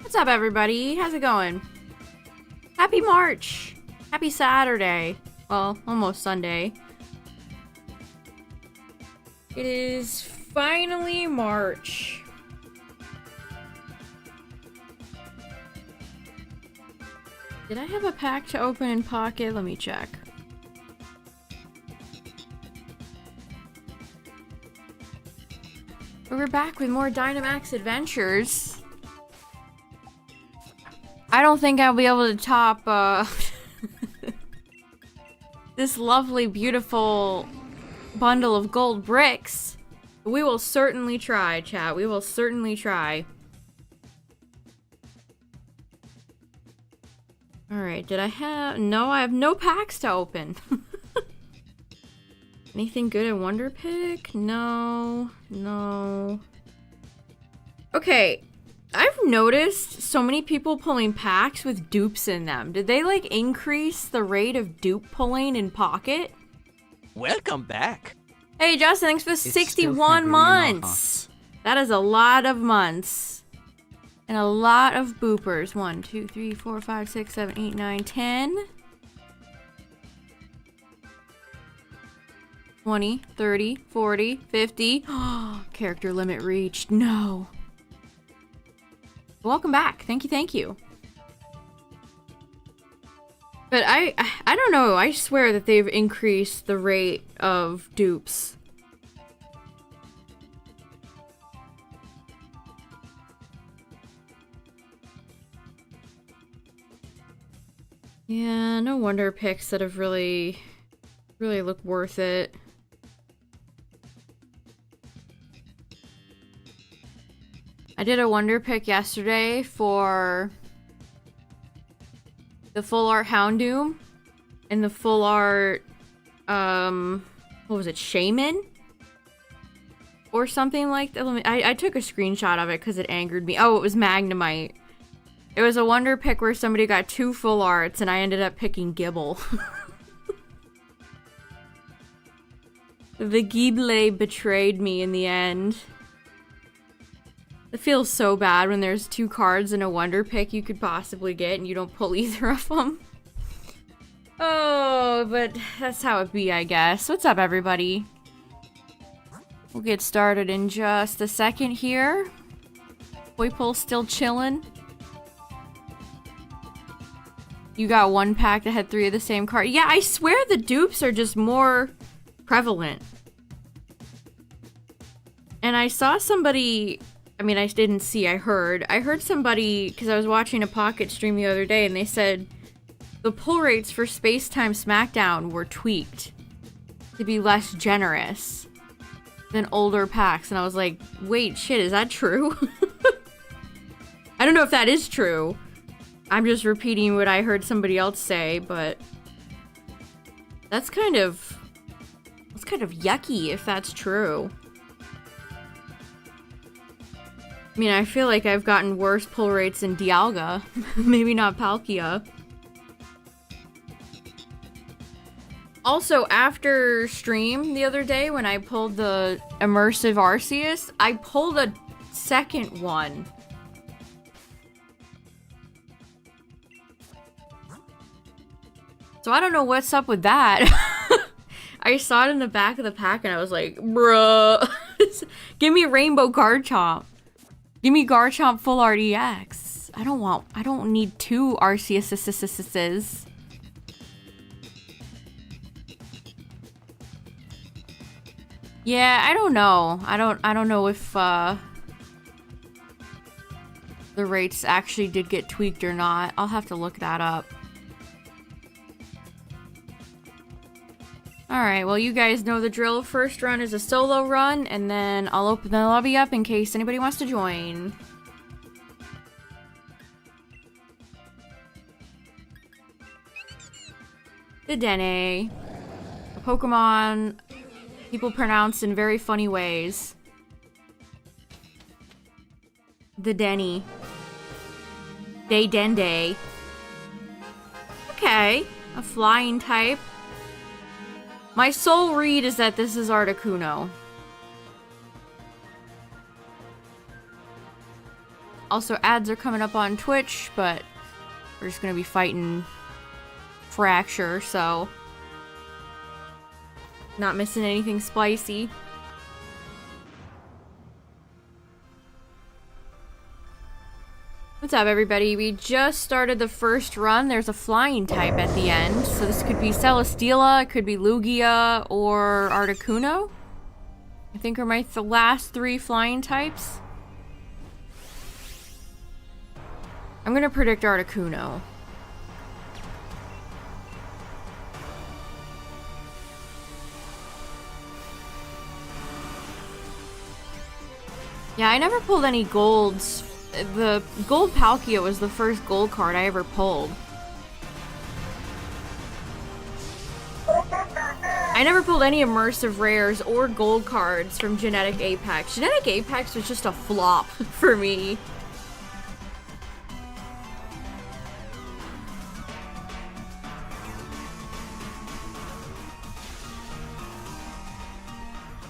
What's up, everybody? How's it going? Happy March! Happy Saturday. Well, almost Sunday. It is finally March. Did I have a pack to open in Pocket? Let me check. We're back with more Dynamax adventures. I don't think I'll be able to top this lovely, beautiful bundle of gold bricks. But we will certainly try, chat. We will certainly try. Alright, did I have... No, I have no packs to open. Anything good in Wonder Pick? No. No. Okay. I've noticed so many people pulling packs with dupes in them. Did they, like, increase the rate of dupe pulling in Pocket? Welcome back. Hey, Justin, thanks for 61 months. That is a lot of months. And a lot of boopers. 1, 2, 3, 4, 5, 6, 7, 8, 9, 10. 20, 30, 40, 50. Oh, character limit reached. No. Welcome back. Thank you, thank you. But I don't know. I swear that they've increased the rate of dupes. Yeah, no wonder picks that have really looked worth it. I did a wonder pick yesterday for the full art Houndoom and the full art, what was it, Shaman? Or something like that. I took a screenshot of it because it angered me. Oh, it was Magnemite. It was a wonder pick where somebody got 2 full arts and I ended up picking Gibble. The Gible betrayed me in the end. It feels so bad when there's 2 cards in a wonder pick you could possibly get and you don't pull either of them. Oh, but that's how it be, I guess. What's up, everybody? We'll get started in just a second here. Boypole's still chilling. You got 1 pack that had 3 of the same card. Yeah, I swear the dupes are just more prevalent. And I saw somebody... I mean, I didn't see, I heard somebody, because I was watching a Pocket stream the other day, and they said the pull rates for Space Time SmackDown were tweaked to be less generous than older packs. And I was like, wait, shit, is that true? I don't know if that is true. I'm just repeating what I heard somebody else say, but that's kind of yucky if that's true. I mean, I feel like I've gotten worse pull rates than Dialga. Maybe not Palkia. Also, after stream the other day, when I pulled the Immersive Arceus, I pulled a second one. So I don't know what's up with that. I saw it in the back of the pack and I was like, bruh. Give me Rainbow Garchomp. Give me Garchomp Full Art EX. I don't need 2 Arceus. Yeah, I don't know. I don't know if the rates actually did get tweaked or not. I'll have to look that up. Alright, well, you guys know the drill. First run is a solo run, and then I'll open the lobby up in case anybody wants to join. The Dene. A Pokemon people pronounce in very funny ways. The Denny. Dende. Okay, a flying type. My sole read is that this is Articuno. Also, ads are coming up on Twitch, but we're just gonna be fighting Fracture, so not missing anything spicy. What's up, everybody? We just started the first run. There's a flying type at the end, so this could be Celesteela, it could be Lugia, or Articuno. I think are the last 3 flying types. I'm gonna predict Articuno. Yeah, I never pulled any golds. The gold Palkia was the first gold card I ever pulled. I never pulled any immersive rares or gold cards from Genetic Apex. Genetic Apex was just a flop for me.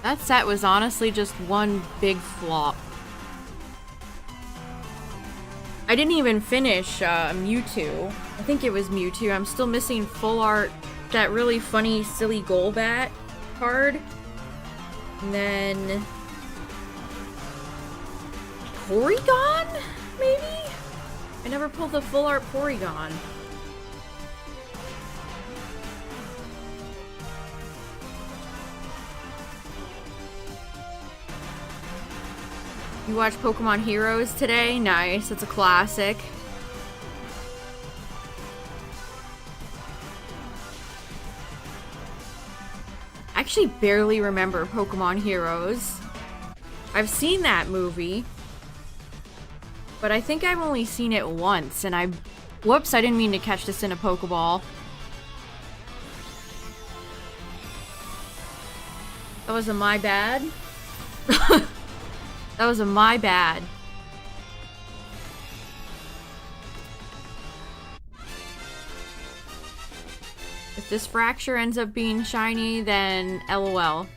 That set was honestly just one big flop. I didn't even finish Mewtwo. I think it was Mewtwo. I'm still missing full art, that really funny, silly Golbat card. And then Porygon, maybe? I never pulled the full art Porygon. You watched Pokemon Heroes today? Nice, it's a classic. I actually barely remember Pokemon Heroes. I've seen that movie, but I think I've only seen it once, and whoops, I didn't mean to catch this in a Pokeball. That was a my bad. That was a my bad. If this Fracture ends up being shiny, then LOL.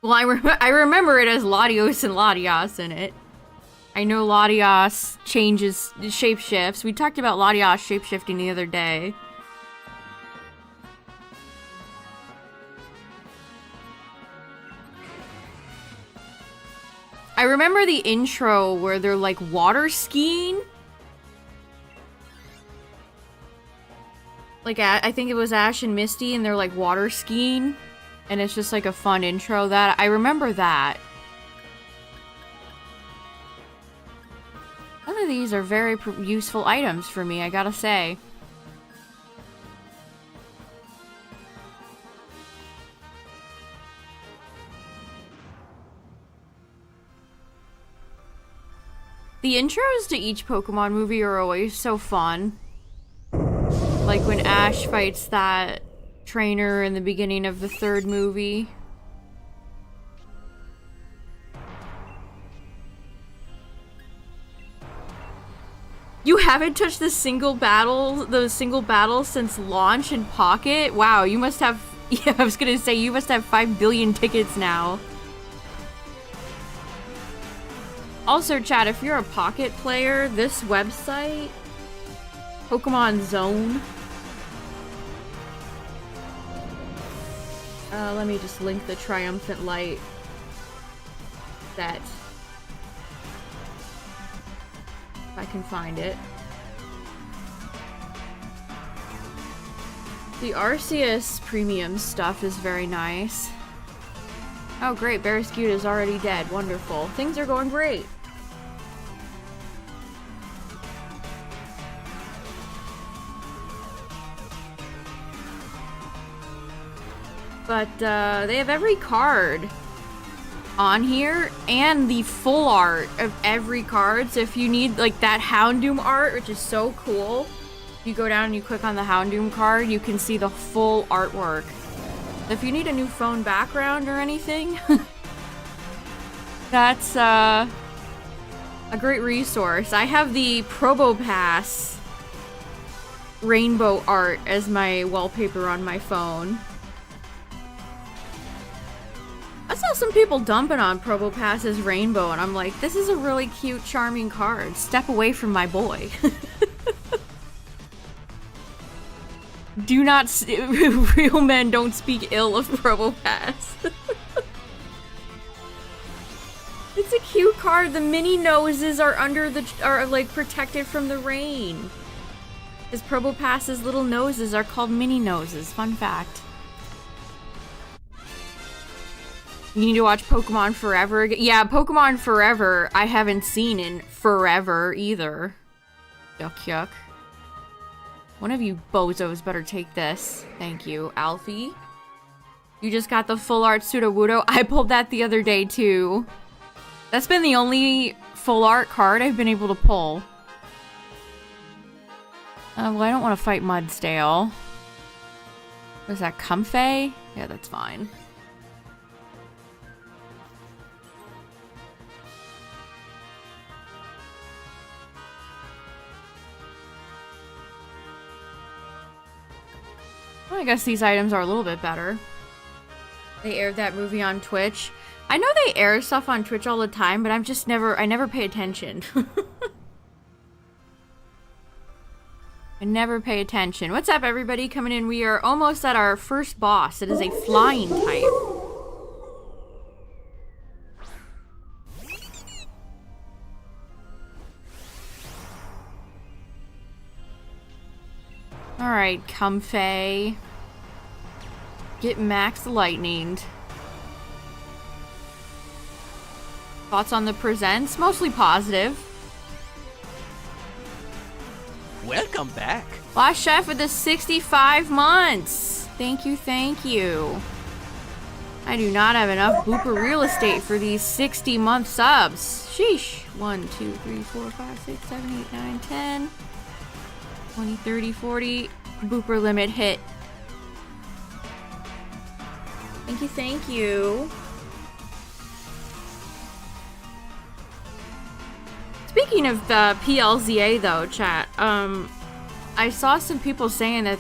Well, I remember it as Latios and Latias in it. I know Latias shapeshifts. We talked about Latias shapeshifting the other day. I remember the intro where they're like water skiing. Like, I think it was Ash and Misty and they're like water skiing. And it's just like a fun intro. That I remember that. None of these are very useful items for me, I gotta say. The intros to each Pokemon movie are always so fun. Like when Ash fights that trainer in the beginning of the 3rd movie. You haven't touched the single battle since launch in Pocket? Wow, you must have, yeah, I was gonna say, you must have 5 billion tickets now. Also, chat, if you're a Pocket player, this website, Pokemon Zone. Let me just link the Triumphant Light set. If I can find it. The Arceus premium stuff is very nice. Oh great, Barraskewda is already dead. Wonderful. Things are going great. But they have every card on here and the full art of every card. So if you need like that Houndoom art, which is so cool, you go down and you click on the Houndoom card, you can see the full artwork. If you need a new phone background or anything, that's a great resource. I have the Probopass rainbow art as my wallpaper on my phone. I saw some people dumping on Probopass's Rainbow, and I'm like, this is a really cute, charming card. Step away from my boy. Do not... Real men don't speak ill of Probopass. It's a cute card. The mini noses are like protected from the rain. Because Probopass's little noses are called mini noses. Fun fact. You need to watch Pokemon Forever again. Yeah, Pokemon Forever I haven't seen in forever either. Yuck yuck. One of you bozos better take this. Thank you, Alfie. You just got the full art Sudowoodo. I pulled that the other day too. That's been the only full art card I've been able to pull. Well, I don't want to fight Mudsdale. What is that, Comfey? Yeah, that's fine. Well, I guess these items are a little bit better. They aired that movie on Twitch. I know they air stuff on Twitch all the time, but I never pay attention. I never pay attention. What's up, everybody? Coming in, we are almost at our first boss. It is a flying type. Alright, Comfey. Get Max lightninged. Thoughts on the presents? Mostly positive. Welcome back. Last Chef with the 65 months. Thank you, thank you. I do not have enough Booper real estate for these 60-month subs. Sheesh. 1, 2, 3, 4, 5, 6, 7, 8, 9, 10. 20, 30, 40. Booper limit hit. Thank you, thank you. Speaking of the PLZA though, chat, I saw some people saying that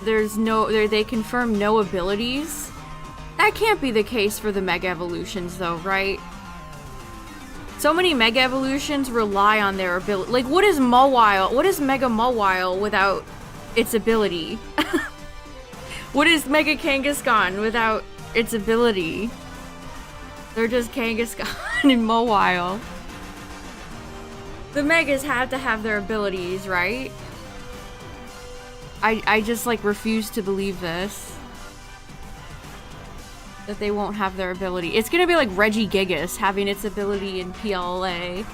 they confirm no abilities. That can't be the case for the Mega Evolutions though, right? So many Mega Evolutions rely on their ability. Like, what is Mawile? What is Mega Mawile without its ability? What is Mega Kangaskhan without its ability? They're just Kangaskhan and Mawile. The Megas have to have their abilities, right? I just, like, refuse to believe this. That they won't have their ability. It's gonna be like Regigigas having its ability in PLA.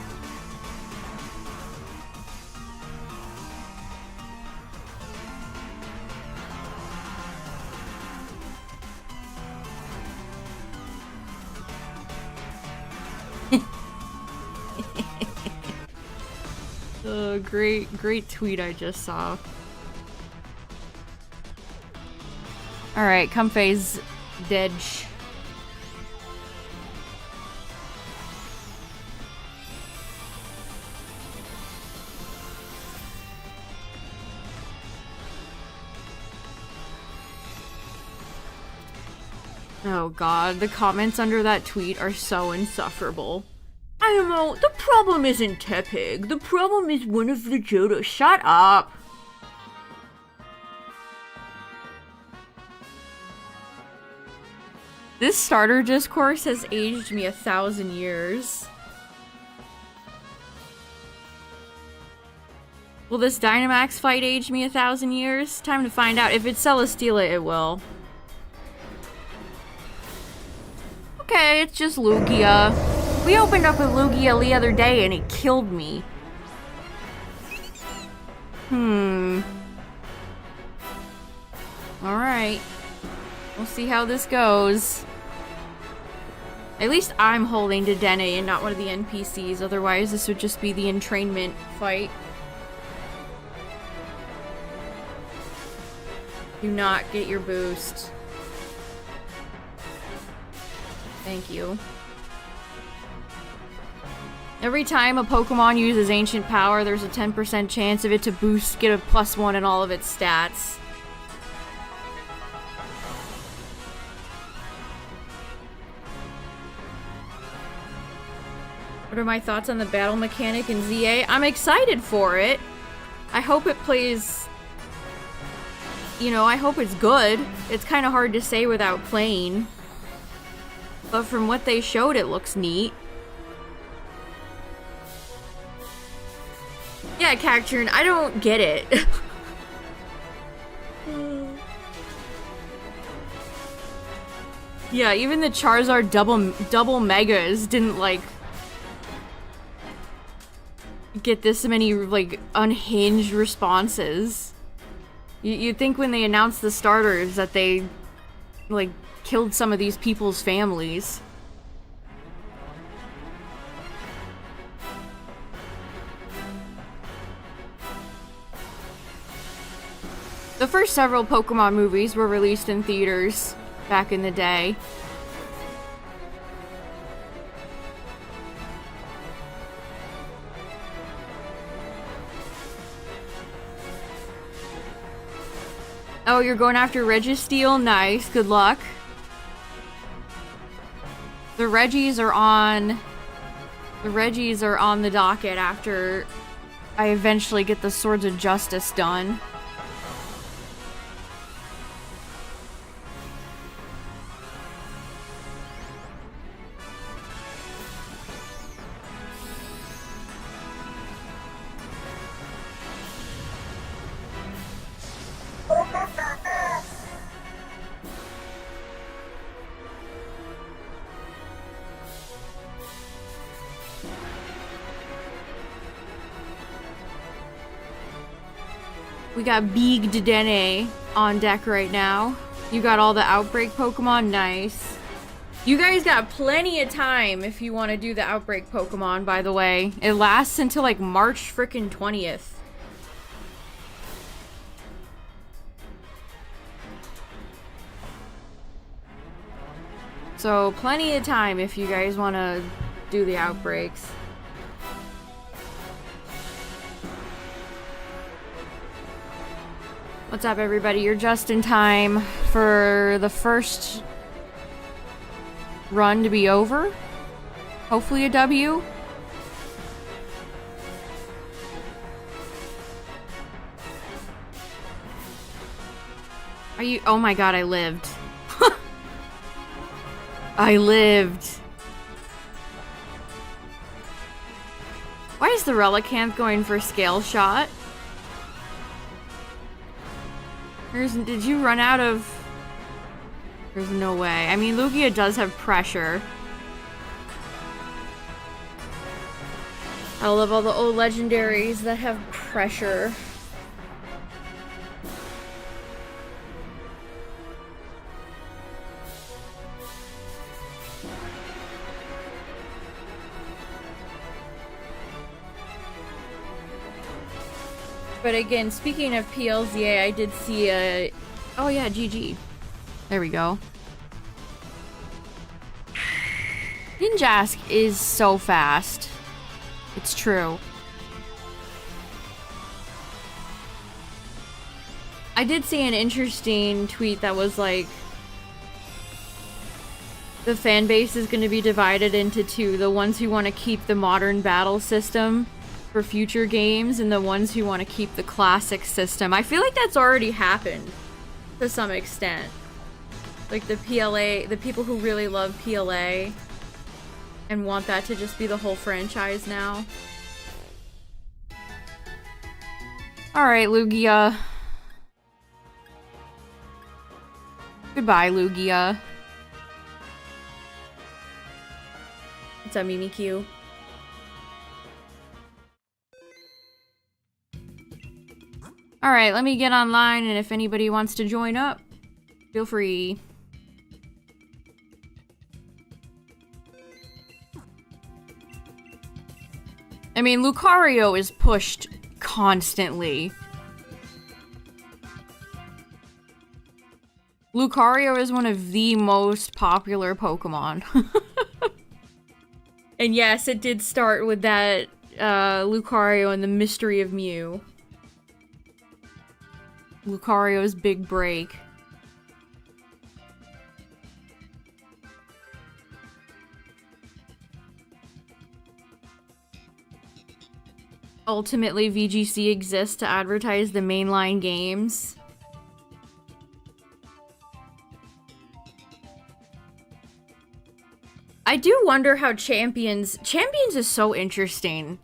Great tweet I just saw. Alright, Comfey's dead. Oh god, the comments under that tweet are so insufferable. I don't know, the problem isn't Tepig, the problem is one of the Johto. Shut up! This starter discourse has aged me 1,000 years. Will this Dynamax fight age me 1,000 years? Time to find out. If it's Celesteela, it will. Okay, it's just Lugia. We opened up with Lugia the other day and it killed me. Alright. We'll see how this goes. At least I'm holding to Dene and not one of the NPCs, otherwise this would just be the entrainment fight. Do not get your boost. Thank you. Every time a Pokemon uses Ancient Power, there's a 10% chance of it to get a +1 in all of its stats. What are my thoughts on the battle mechanic in ZA? I'm excited for it. I hope it plays... You know, I hope it's good. It's kind of hard to say without playing. But from what they showed, it looks neat. Yeah, Cacturn, I don't get it. Yeah, even the Charizard double megas didn't, like, get this many, like, unhinged responses. You'd think when they announced the starters that they, like, killed some of these people's families. The first several Pokemon movies were released in theaters back in the day. Oh, you're going after Registeel? Nice, good luck. The Reggies are on the docket after I eventually get the Swords of Justice done. We got Big Dedenne on deck right now. You got all the Outbreak Pokemon, nice. You guys got plenty of time if you want to do the Outbreak Pokemon, by the way. It lasts until like March frickin' 20th. So plenty of time if you guys want to do the outbreaks. What's up, everybody? You're just in time for the first run to be over. Hopefully a W. Are you? Oh my god, I lived. I lived. Why is the Relicanth going for Scale Shot? Did you run out of... There's no way. I mean, Lugia does have pressure. I love all the old legendaries that have pressure. But again, speaking of PLZA, I did see a... Oh yeah, GG. There we go. Ninjask is so fast. It's true. I did see an interesting tweet that was like... The fan base is going to be divided into two. The ones who want to keep the modern battle system for future games, and the ones who want to keep the classic system. I feel like that's already happened to some extent. Like the PLA, the people who really love PLA and want that to just be the whole franchise now. Alright, Lugia. Goodbye, Lugia. What's up, Mimikyu? Alright, let me get online, and if anybody wants to join up, feel free. I mean, Lucario is pushed constantly. Lucario is one of the most popular Pokemon. And yes, it did start with that Lucario and the Mystery of Mew. Lucario's big break. ultimately VGC exists to advertise the mainline games. I do wonder how Champions is so interesting.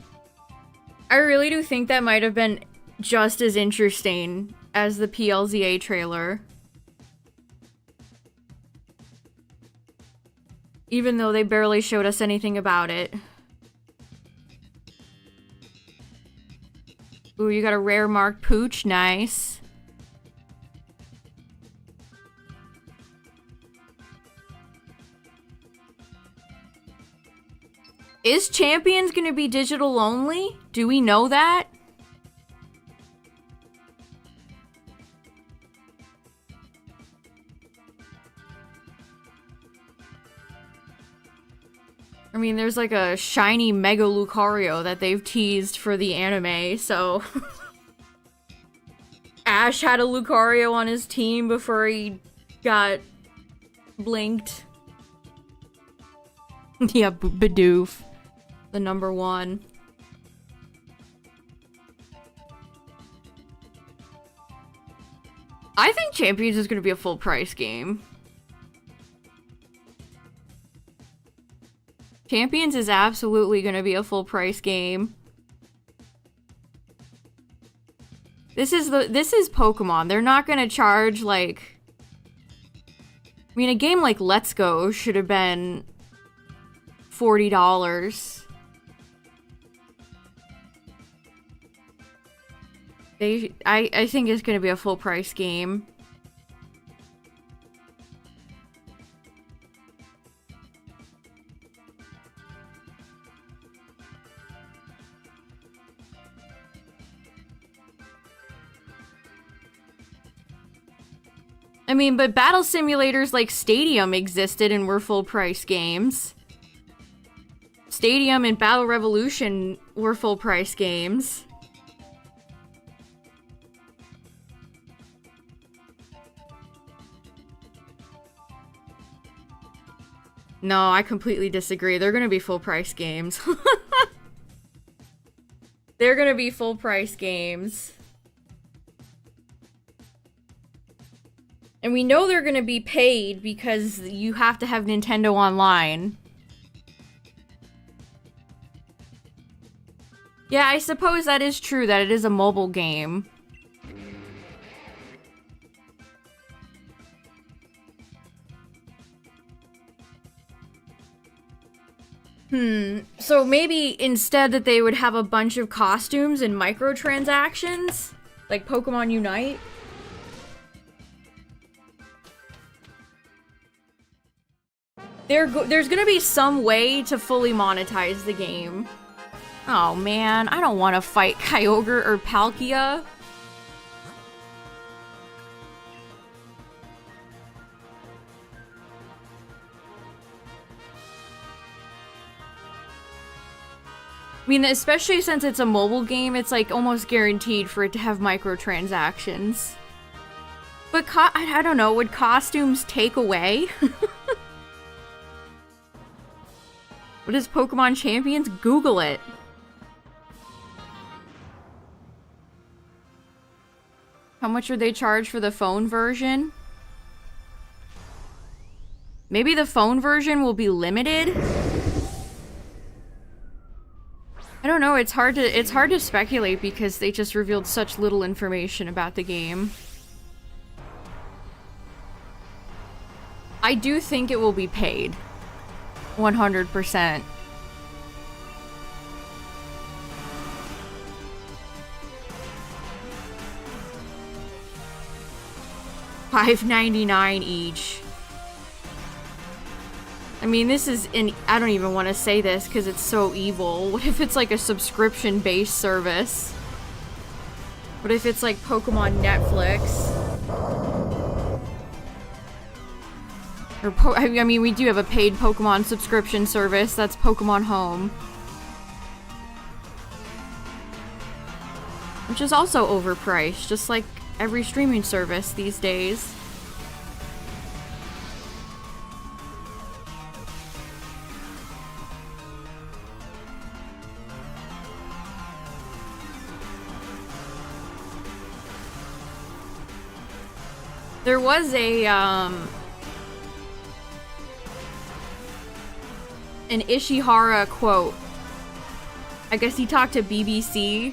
I really do think that might have been just as interesting as the PLZA trailer. Even though they barely showed us anything about it. Ooh, you got a rare marked pooch, nice. Is Champions gonna be digital only? Do we know that? I mean, there's like a shiny Mega Lucario that they've teased for the anime, so... Ash had a Lucario on his team before he got blinked. Yeah, Bidoof. The number one. I think Champions is going to be a full price game. Champions is absolutely going to be a full price game. This is Pokemon. They're not going to charge like... I mean, a game like Let's Go should have been $40. I think it's going to be a full price game. I mean, but battle simulators like Stadium existed and were full price games. Stadium and Battle Revolution were full price games. No, I completely disagree. They're gonna be full price games. They're gonna be full price games. And we know they're gonna be paid because you have to have Nintendo Online. Yeah, I suppose that is true, that it is a mobile game. So maybe instead that they would have a bunch of costumes and microtransactions? Like Pokemon Unite? There's gonna be some way to fully monetize the game. Oh man, I don't want to fight Kyogre or Palkia. I mean, especially since it's a mobile game, it's like almost guaranteed for it to have microtransactions. But I don't know, would costumes take away? What is Pokemon Champions? Google it. How much would they charge for the phone version? Maybe the phone version will be limited? I don't know, it's hard to speculate because they just revealed such little information about the game. I do think it will be paid. 100%. $5.99 each. I mean, this is I don't even want to say this because it's so evil. What if it's like a subscription-based service? What if it's like Pokemon Netflix? Or I mean, we do have a paid Pokemon subscription service. That's Pokemon Home. Which is also overpriced, just like every streaming service these days. There was an Ishihara quote. I guess he talked to BBC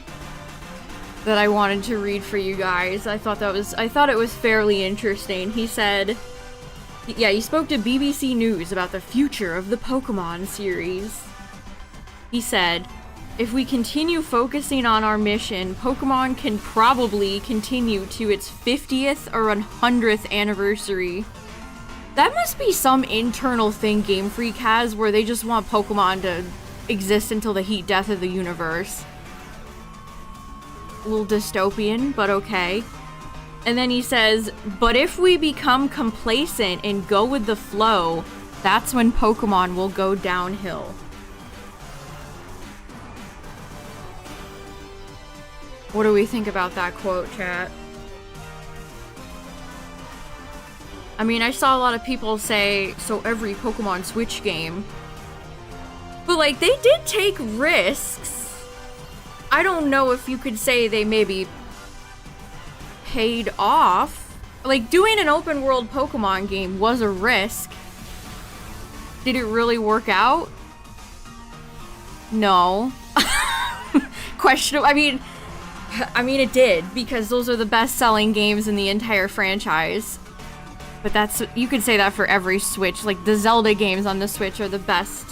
that I wanted to read for you guys. I thought it was fairly interesting. He said, yeah, he spoke to BBC News about the future of the Pokemon series. He said, if we continue focusing on our mission, Pokemon can probably continue to its 50th or 100th anniversary. That must be some internal thing Game Freak has where they just want Pokemon to exist until the heat death of the universe. A little dystopian, but okay. And then he says, but if we become complacent and go with the flow, that's when Pokemon will go downhill. What do we think about that quote, chat? I mean, I saw a lot of people say, so every Pokemon Switch game. But, like, they did take risks. I don't know if you could say they maybe paid off. Like, doing an open world Pokemon game was a risk. Did it really work out? No. Questionable. I mean, it did, because those are the best-selling games in the entire franchise. But that's, you could say that for every Switch. Like, the Zelda games on the Switch are the best-selling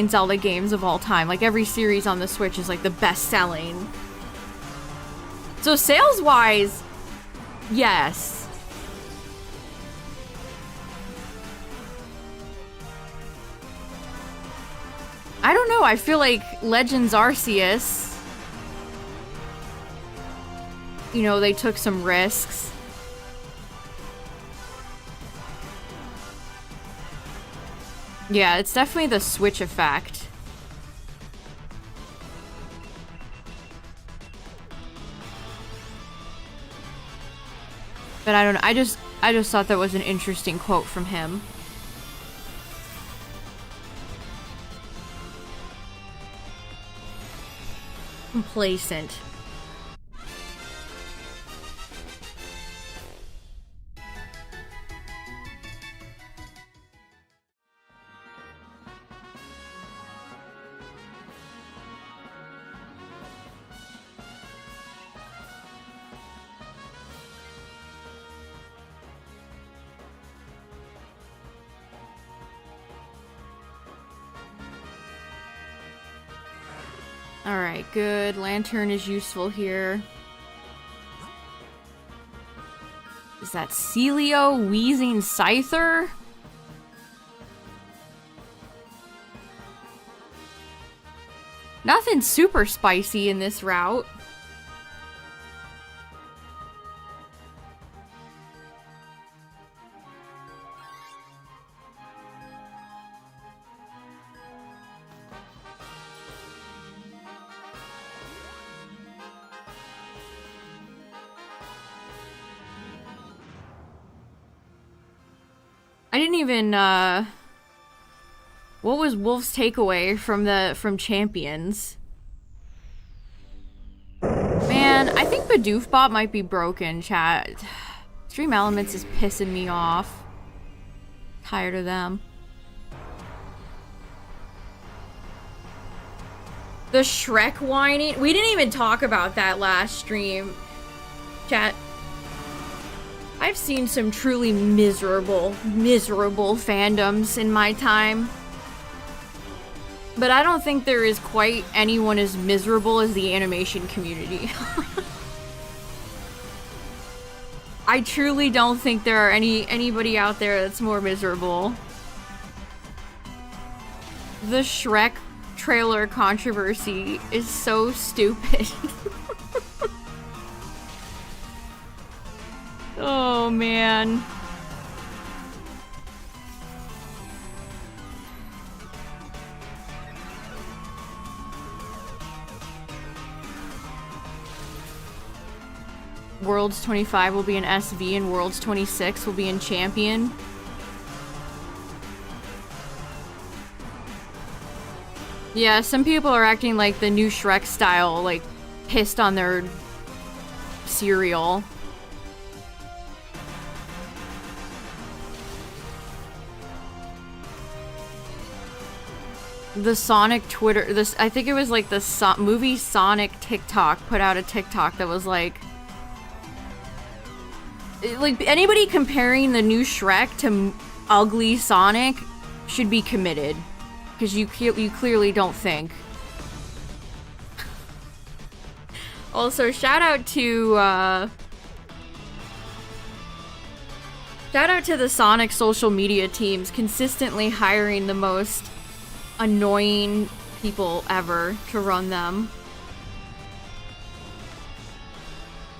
Zelda games of all time. Like, every series on the Switch is, like, the best-selling. So, sales-wise, yes. I don't know, I feel like Legends Arceus, you know, they took some risks. Yeah, it's definitely the Switch effect. But I don't know, I just thought that was an interesting quote from him. Complacent. Alright, good. Lantern is useful here. Is that Celio Wheezing Scyther? Nothing super spicy in this route. I didn't even, what was Wolf's takeaway from Champions? Man, I think Bidoofbot might be broken, chat. Stream Elements is pissing me off. Tired of them. The Shrek whining? We didn't even talk about that last stream. Chat. I've seen some truly miserable fandoms in my time. But I don't think there is quite anyone as miserable as the animation community. I truly don't think there are anybody out there that's more miserable. The Shrek trailer controversy is so stupid. Oh, man. Worlds 25 will be in SV and Worlds 26 will be in Champion. Yeah, some people are acting like the new Shrek style, like, pissed on their cereal. the Sonic Twitter, this, I think it was like the movie Sonic TikTok put out a TikTok that was like anybody comparing the new Shrek to ugly Sonic should be committed, because you clearly don't think. Also, shout out to the Sonic social media teams consistently hiring the most annoying people ever to run them.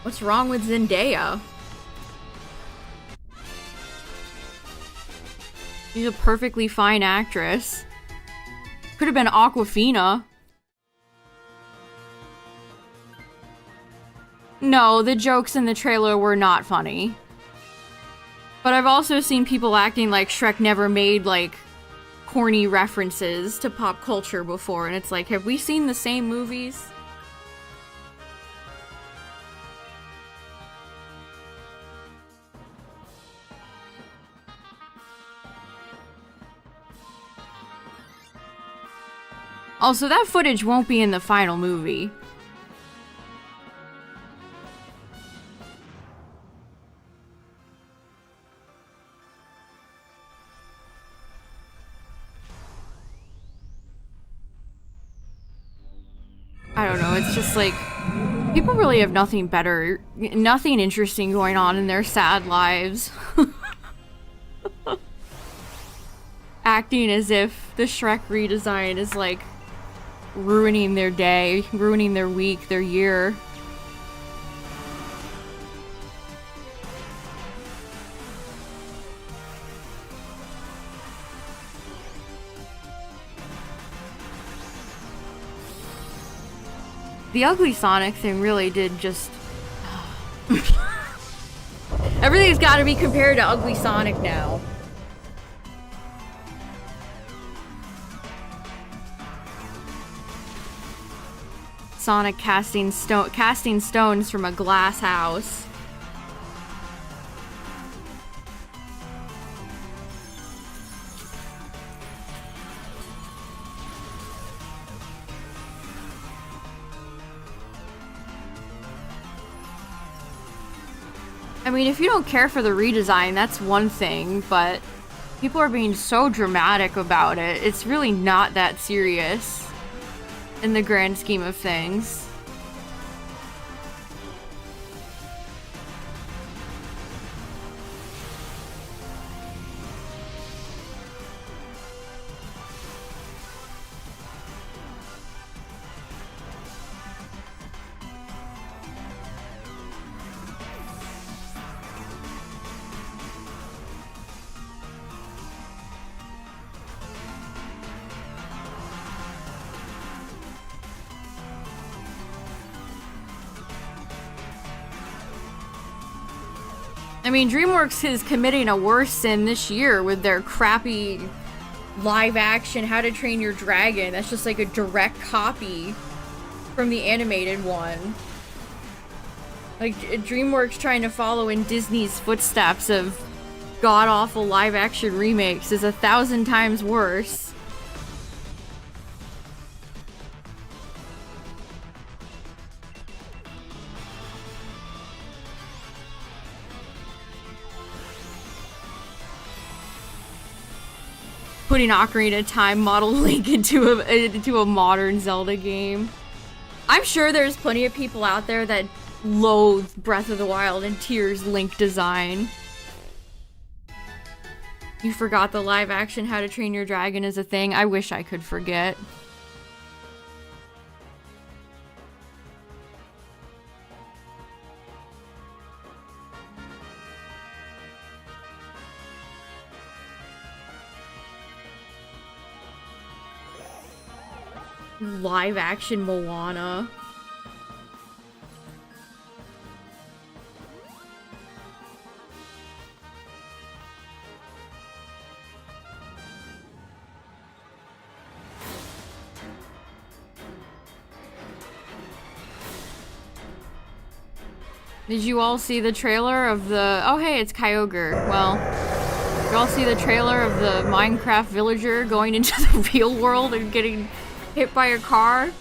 What's wrong with Zendaya? She's a perfectly fine actress. Could have been Awkwafina. No, the jokes in the trailer were not funny. But I've also seen people acting like Shrek never made, like, corny references to pop culture before, and it's like, have we seen the same movies? Also, that footage won't be in the final movie. I don't know, it's just like, people really have nothing better, nothing interesting going on in their sad lives. Acting as if the Shrek redesign is like ruining their day, ruining their week, their year. The ugly Sonic thing really did just... Everything's gotta be compared to ugly Sonic now. Sonic casting stones from a glass house. I mean, if you don't care for the redesign, that's one thing, but people are being so dramatic about it. It's really not that serious in the grand scheme of things. I mean, DreamWorks is committing a worse sin this year with their crappy live-action How to Train Your Dragon. That's just like a direct copy from the animated one. Like, DreamWorks trying to follow in Disney's footsteps of god-awful live-action remakes is 1,000 times worse. Putting Ocarina of Time model Link into a modern Zelda game. I'm sure there's plenty of people out there that loathe Breath of the Wild and Tears Link design. You forgot the live action How to Train Your Dragon is a thing. I wish I could forget. Live action Moana. Did you all see the trailer of the... Oh hey, it's Kyogre. Well, y'all see the trailer of the Minecraft villager going into the real world and getting hit by a car?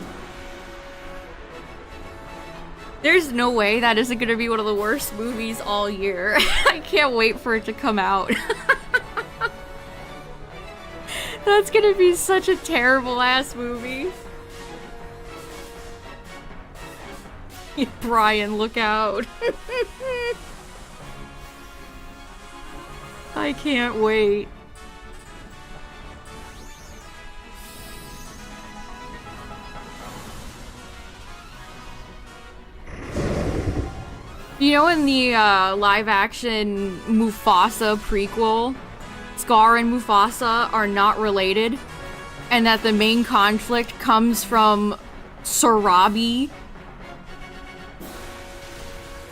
There's no way that isn't gonna be one of the worst movies all year. I can't wait for it to come out. That's gonna be such a terrible ass movie. Brian, look out. I can't wait. You know, in the live action Mufasa prequel, Scar and Mufasa are not related, and that the main conflict comes from Sarabi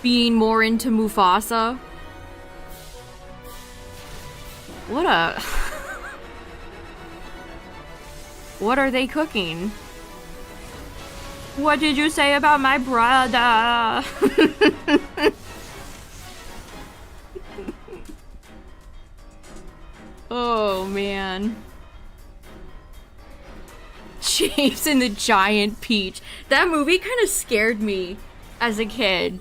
being more into Mufasa? What a... What are they cooking? What did you say about my brother? Oh, man. James and the Giant Peach. That movie kind of scared me as a kid.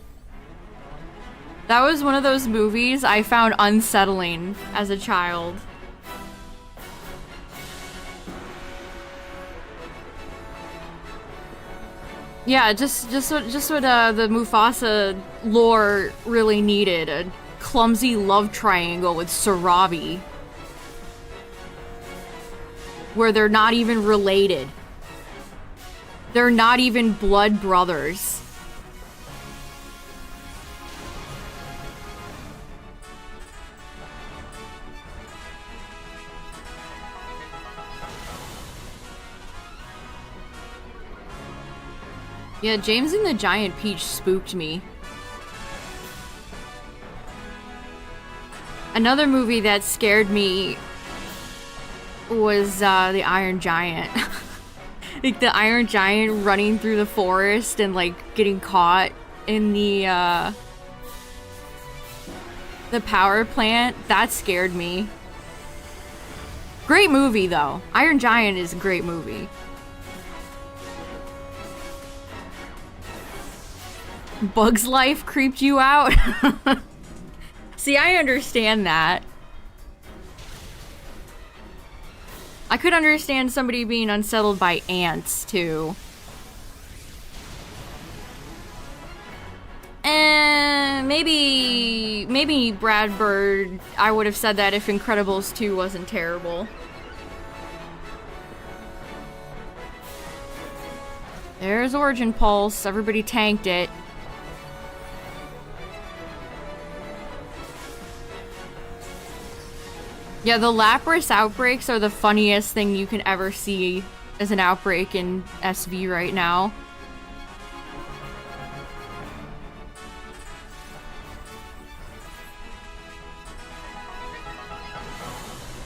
That was one of those movies I found unsettling as a child. Yeah, just what the Mufasa lore really needed. A clumsy love triangle with Sarabi. Where they're not even related. They're not even blood brothers. Yeah, James and the Giant Peach spooked me. Another movie that scared me was The Iron Giant. Like the Iron Giant running through the forest and like getting caught in the power plant. That scared me. Great movie though. Iron Giant is a great movie. Bug's Life creeped you out? See, I understand that. I could understand somebody being unsettled by ants, too. And maybe Brad Bird, I would have said that if Incredibles 2 wasn't terrible. There's Origin Pulse. Everybody tanked it. Yeah, the Lapras outbreaks are the funniest thing you can ever see as an outbreak in SV right now.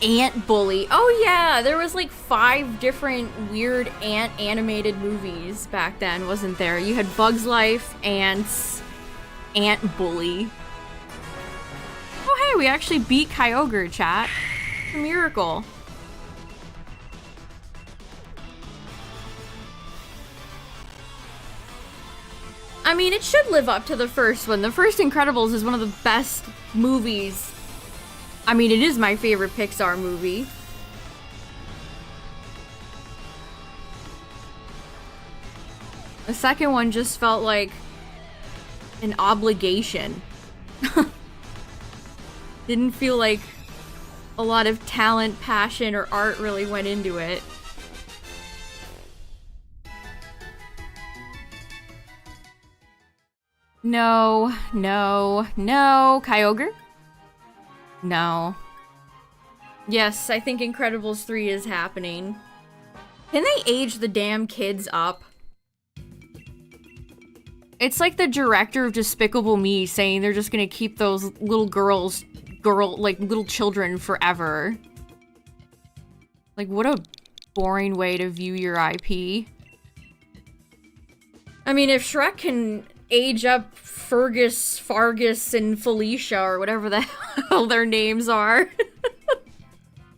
Ant Bully. Oh yeah, there was like 5 different weird ant animated movies back then, wasn't there? You had Bug's Life, Ants, Ant Bully. Oh hey, we actually beat Kyogre, chat. A miracle. I mean, it should live up to the first one. The first Incredibles is one of the best movies. I mean, it is my favorite Pixar movie. The second one just felt like an obligation. Didn't feel like a lot of talent, passion, or art really went into it. No, no, no. Kyogre? No. Yes, I think Incredibles 3 is happening. Can they age the damn kids up? It's like the director of Despicable Me saying they're just gonna keep those little like little children forever. Like, what a boring way to view your IP. I mean, if Shrek can age up Fergus, Fargus, and Felicia, or whatever the hell their names are.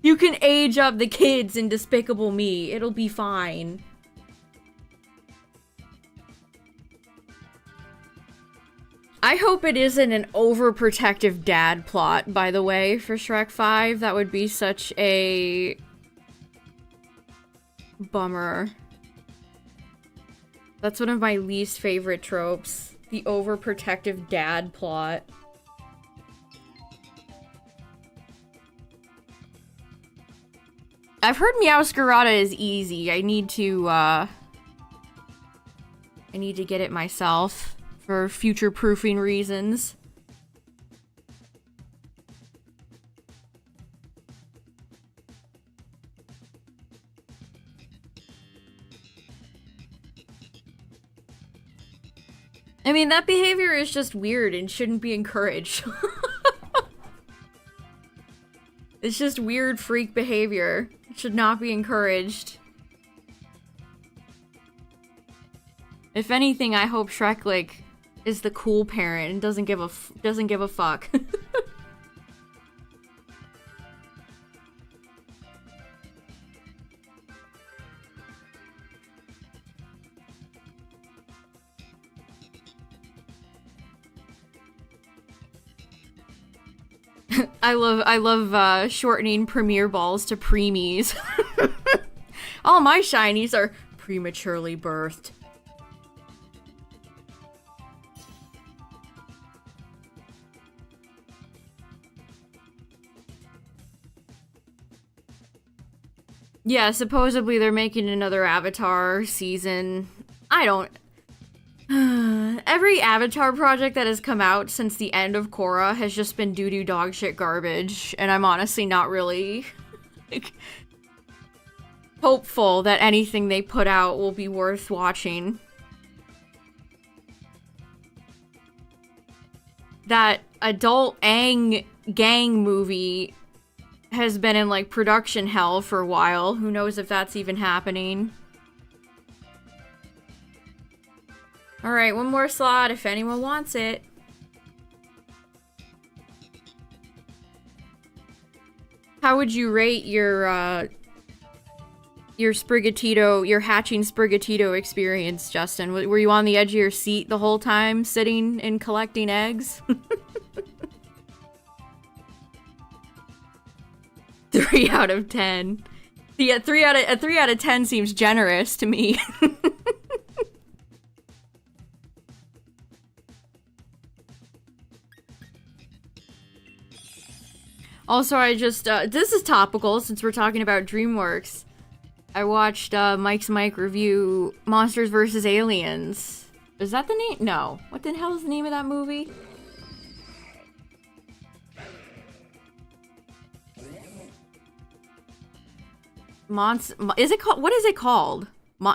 You can age up the kids in Despicable Me. It'll be fine. I hope it isn't an overprotective dad plot, by the way, for Shrek 5. That would be such a bummer. That's one of my least favorite tropes. The overprotective dad plot. I've heard Meowscarada is easy. I need to get it myself for future-proofing reasons. I mean, that behavior is just weird and shouldn't be encouraged. It's just weird freak behavior. It should not be encouraged. If anything, I hope Shrek, like, is the cool parent and doesn't give a fuck. I love shortening premiere balls to preemies. All my shinies are prematurely birthed. Yeah, supposedly they're making another Avatar season. I don't... Every Avatar project that has come out since the end of Korra has just been doo-doo dog shit garbage, and I'm honestly not really like, hopeful that anything they put out will be worth watching. That adult Aang gang movie has been in, like, production hell for a while. Who knows if that's even happening. Alright, one more slot if anyone wants it. How would you rate your Sprigatito, your hatching Sprigatito experience, Justin? Were you on the edge of your seat the whole time, sitting and collecting eggs? 3 out of 10. Yeah, 3 out of 10 seems generous to me. Also, I just, this is topical since we're talking about DreamWorks. I watched Mike's Mike review Monsters vs. Aliens. Is that the name? No. What the hell is the name of that movie? Is it called? What is it called?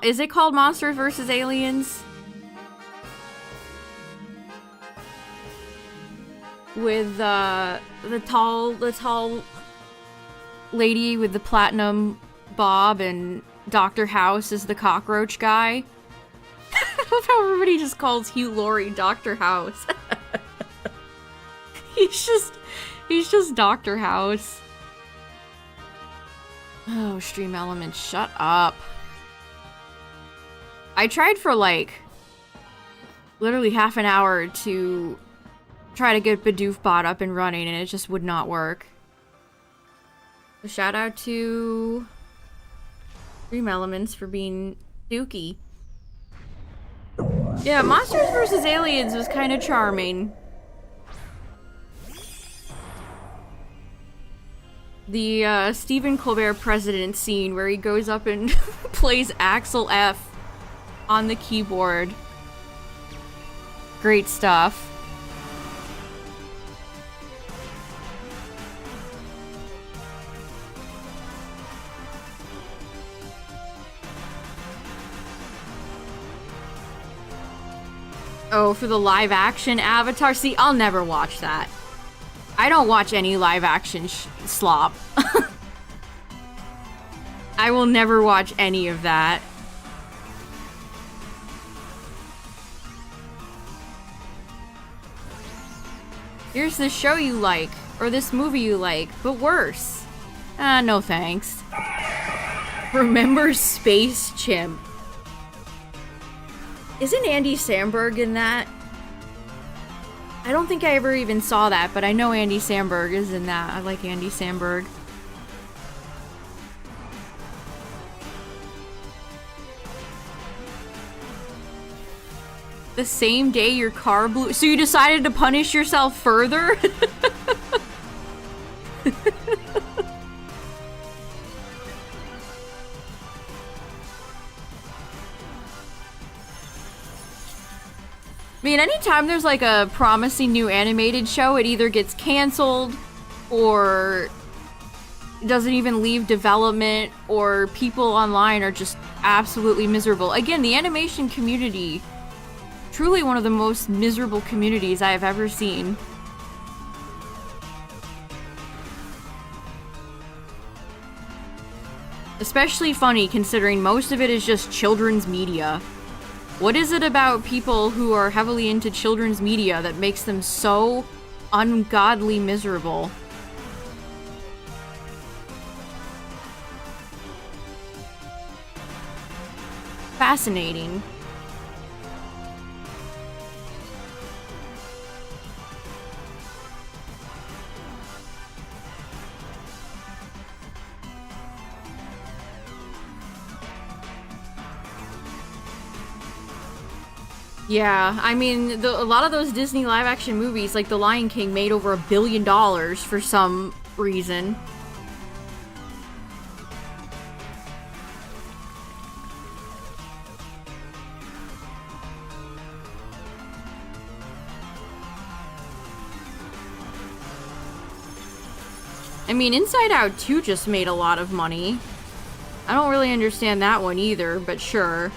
Is it called Monsters vs. Aliens? With the tall lady with the platinum bob and Dr. House is the cockroach guy. I love how everybody just calls Hugh Laurie Dr. House. he's just Dr. House. Oh, Stream Elements, shut up. I tried for like literally half an hour to try to get Bidoof bot up and running, and it just would not work. So shout out to Dream Elements for being dookie. Yeah, Monsters vs. Aliens was kind of charming. The Stephen Colbert president scene where he goes up and plays Axel F on the keyboard. Great stuff. Oh, for the live action Avatar? See, I'll never watch that. I don't watch any live action slop. I will never watch any of that. Here's this show you like, or this movie you like, but worse. No thanks. Remember Space Chimp. Isn't Andy Samberg in that? I don't think I ever even saw that, but I know Andy Samberg is in that. I like Andy Samberg. The same day your car blew. So you decided to punish yourself further? I mean, anytime there's like a promising new animated show, it either gets canceled or doesn't even leave development, or people online are just absolutely miserable. Again, the animation community, truly one of the most miserable communities I have ever seen. Especially funny considering most of it is just children's media. What is it about people who are heavily into children's media that makes them so ungodly miserable? Fascinating. Yeah, I mean, a lot of those Disney live-action movies, like The Lion King, made over $1 billion for some reason. I mean, Inside Out 2 just made a lot of money. I don't really understand that one either, but sure.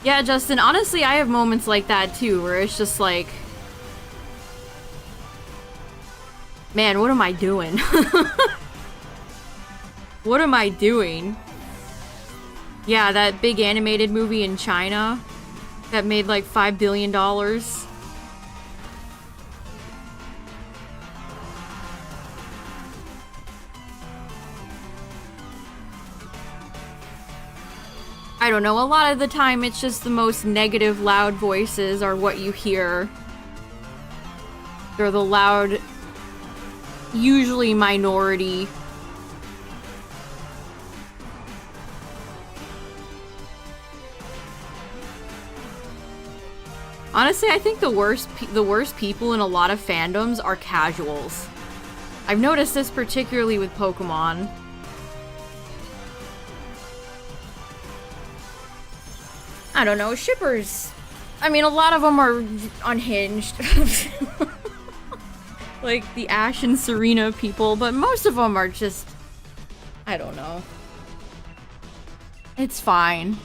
Yeah, Justin, honestly, I have moments like that too, where it's just like, man, what am I doing? What am I doing? Yeah, that big animated movie in China that made like $5 billion. I don't know, a lot of the time it's just the most negative, loud voices are what you hear. They're the loud, usually minority. Honestly, I think the worst people in a lot of fandoms are casuals. I've noticed this particularly with Pokemon. I don't know, shippers. I mean, a lot of them are unhinged. Like the Ash and Serena people, but most of them are just, I don't know. It's fine.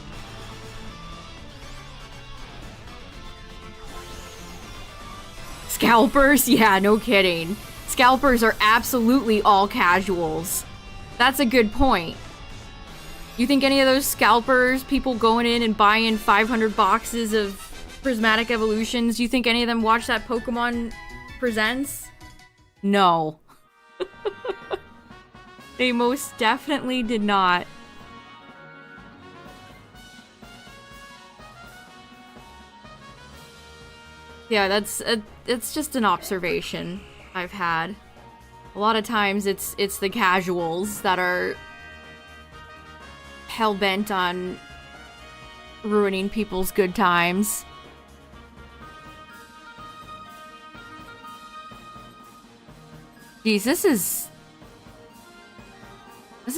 Scalpers? Yeah, no kidding. Scalpers are absolutely all casuals. That's a good point. You think any of those scalpers, people going in and buying 500 boxes of prismatic evolutions, you think any of them watch that Pokemon Presents? No. They most definitely did not. Yeah, it's just an observation I've had. A lot of times it's the casuals that are hell-bent on ruining people's good times. Geez, this is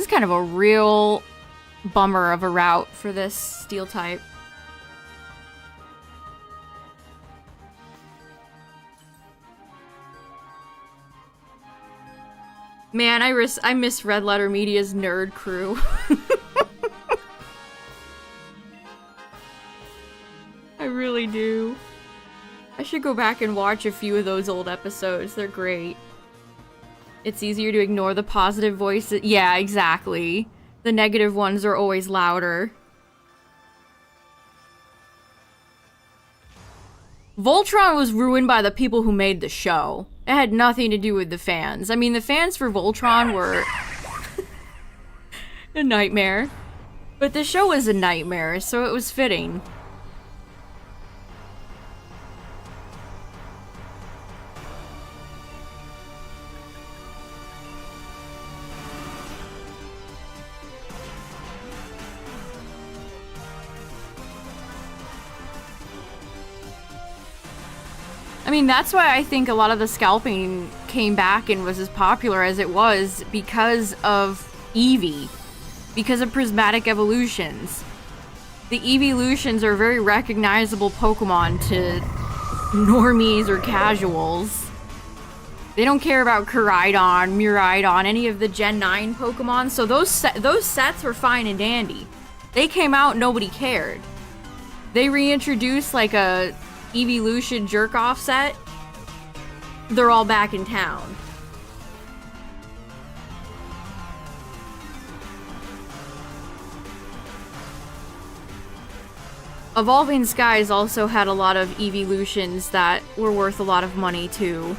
kind of a real bummer of a route for this steel type. Man, I miss Red Letter Media's nerd crew. I really do. I should go back and watch a few of those old episodes. They're great. It's easier to ignore the positive voices. Yeah, exactly. The negative ones are always louder. Voltron was ruined by the people who made the show. It had nothing to do with the fans. I mean, the fans for Voltron were a nightmare. But the show was a nightmare, so it was fitting. I mean, that's why I think a lot of the scalping came back and was as popular as it was because of Eevee. Because of prismatic evolutions. The evolutions are very recognizable Pokemon to normies or casuals. They don't care about Koraidon, Miraidon, any of the Gen 9 Pokemon, so those sets were fine and dandy. They came out, nobody cared. They reintroduced like a Evolution jerk-off set. They're all back in town. Evolving Skies also had a lot of evolutions that were worth a lot of money too.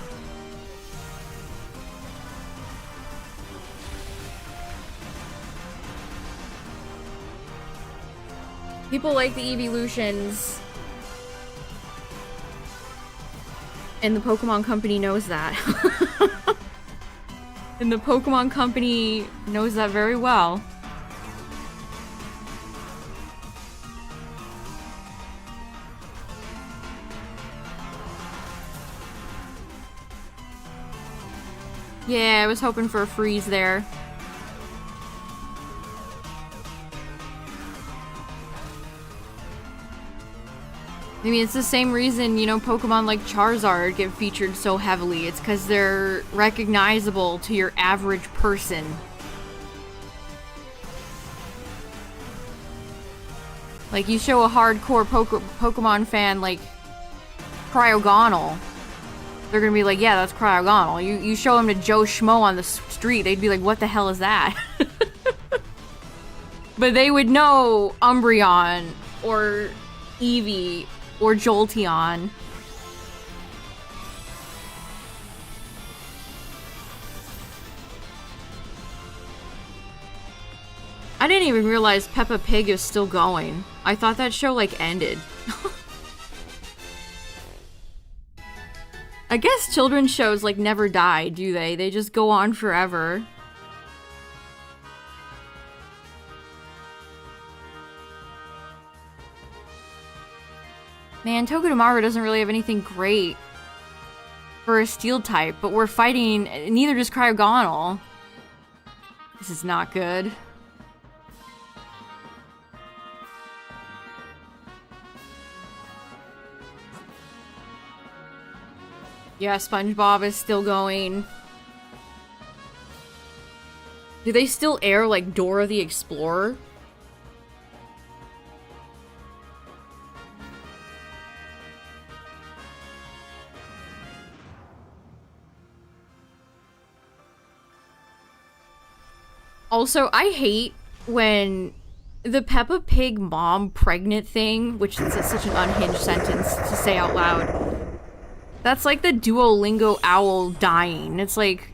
People like the evolutions, and the Pokemon Company knows that. And the Pokemon Company knows that very well. Yeah, I was hoping for a freeze there. I mean, it's the same reason, you know, Pokemon like Charizard get featured so heavily. It's because they're recognizable to your average person. Like, you show a hardcore Pokemon fan, like, Cryogonal. They're gonna be like, yeah, that's Cryogonal. You show them to Joe Schmo on the street, they'd be like, what the hell is that? But they would know Umbreon, or Eevee, or Jolteon. I didn't even realize Peppa Pig is still going. I thought that show, like, ended. I guess children's shows, like, never die, do they? They just go on forever. Man, Togedemaru doesn't really have anything great for a steel type, but we're fighting, neither does Cryogonal. This is not good. Yeah, SpongeBob is still going. Do they still air, like, Dora the Explorer? Also, I hate when the Peppa Pig mom pregnant thing, which is such an unhinged sentence to say out loud. That's like the Duolingo owl dying. It's like,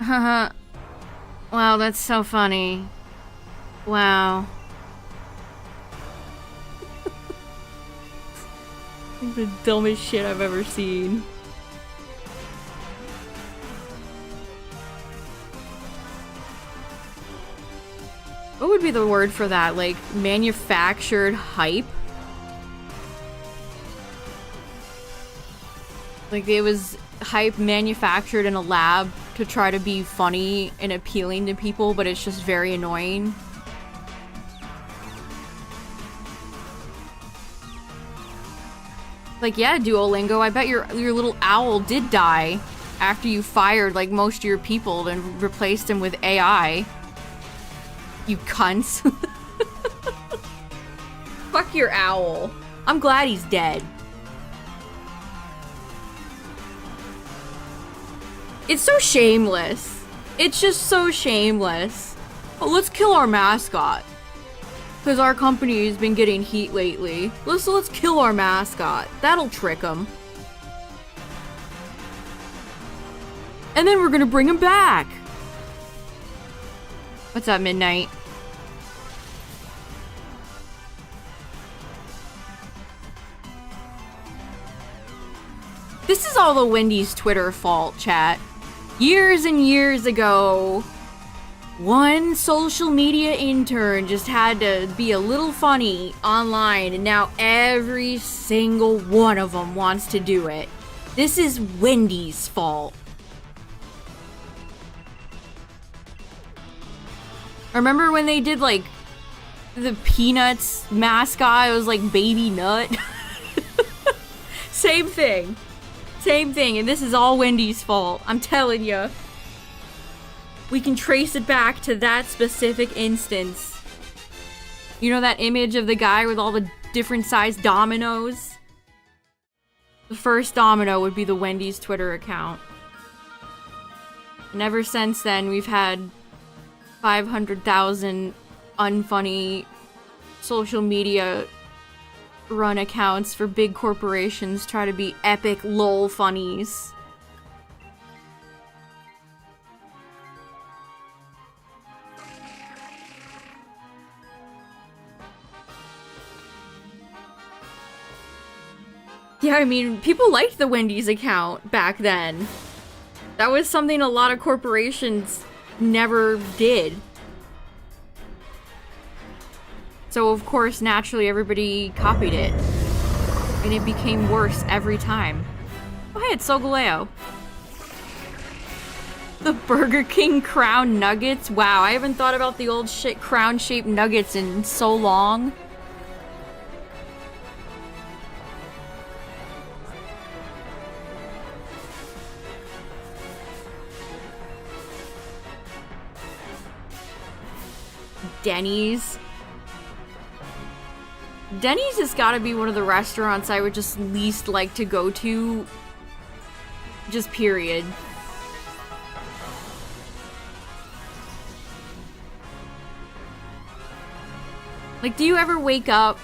haha. Wow, that's so funny. Wow. The dumbest shit I've ever seen. What would be the word for that? Like, manufactured hype? Like, it was hype manufactured in a lab to try to be funny and appealing to people, but it's just very annoying. Like, yeah, Duolingo, I bet your little owl did die after you fired, like, most of your people and replaced them with AI. You cunts. Fuck your owl. I'm glad he's dead. It's so shameless. It's just so shameless. Oh, let's kill our mascot. Because our company has been getting heat lately. Let's kill our mascot. That'll trick him. And then we're gonna bring him back. What's up, Midnight? This is all the Wendy's Twitter fault, chat. Years and years ago, one social media intern just had to be a little funny online, and now every single one of them wants to do it. This is Wendy's fault. Remember when they did, like, the Peanuts mascot? It was like Baby Nut. Same thing. Same thing, and this is all Wendy's fault. I'm telling you. We can trace it back to that specific instance. You know that image of the guy with all the different sized dominoes? The first domino would be the Wendy's Twitter account. And ever since then, we've had 500,000 unfunny social media run accounts for big corporations try to be epic lol funnies. Yeah, I mean, people liked the Wendy's account back then. That was something a lot of corporations never did. So, of course, naturally, everybody copied it. And it became worse every time. Oh, hey, it's Sogaleo. The Burger King Crown Nuggets? Wow, I haven't thought about the old shit crown-shaped nuggets in so long. Denny's. Denny's has got to be one of the restaurants I would just least like to go to. Just period. Like, do you ever wake up,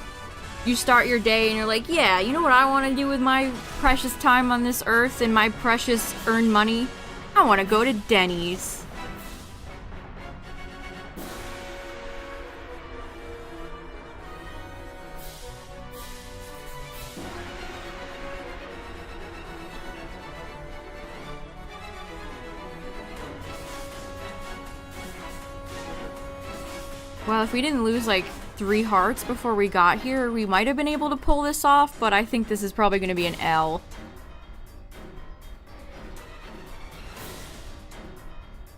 you start your day, and you're like, yeah, you know what I want to do with my precious time on this earth and my precious earned money? I want to go to Denny's. Well, if we didn't lose like 3 hearts before we got here, we might have been able to pull this off, but I think this is probably going to be an L.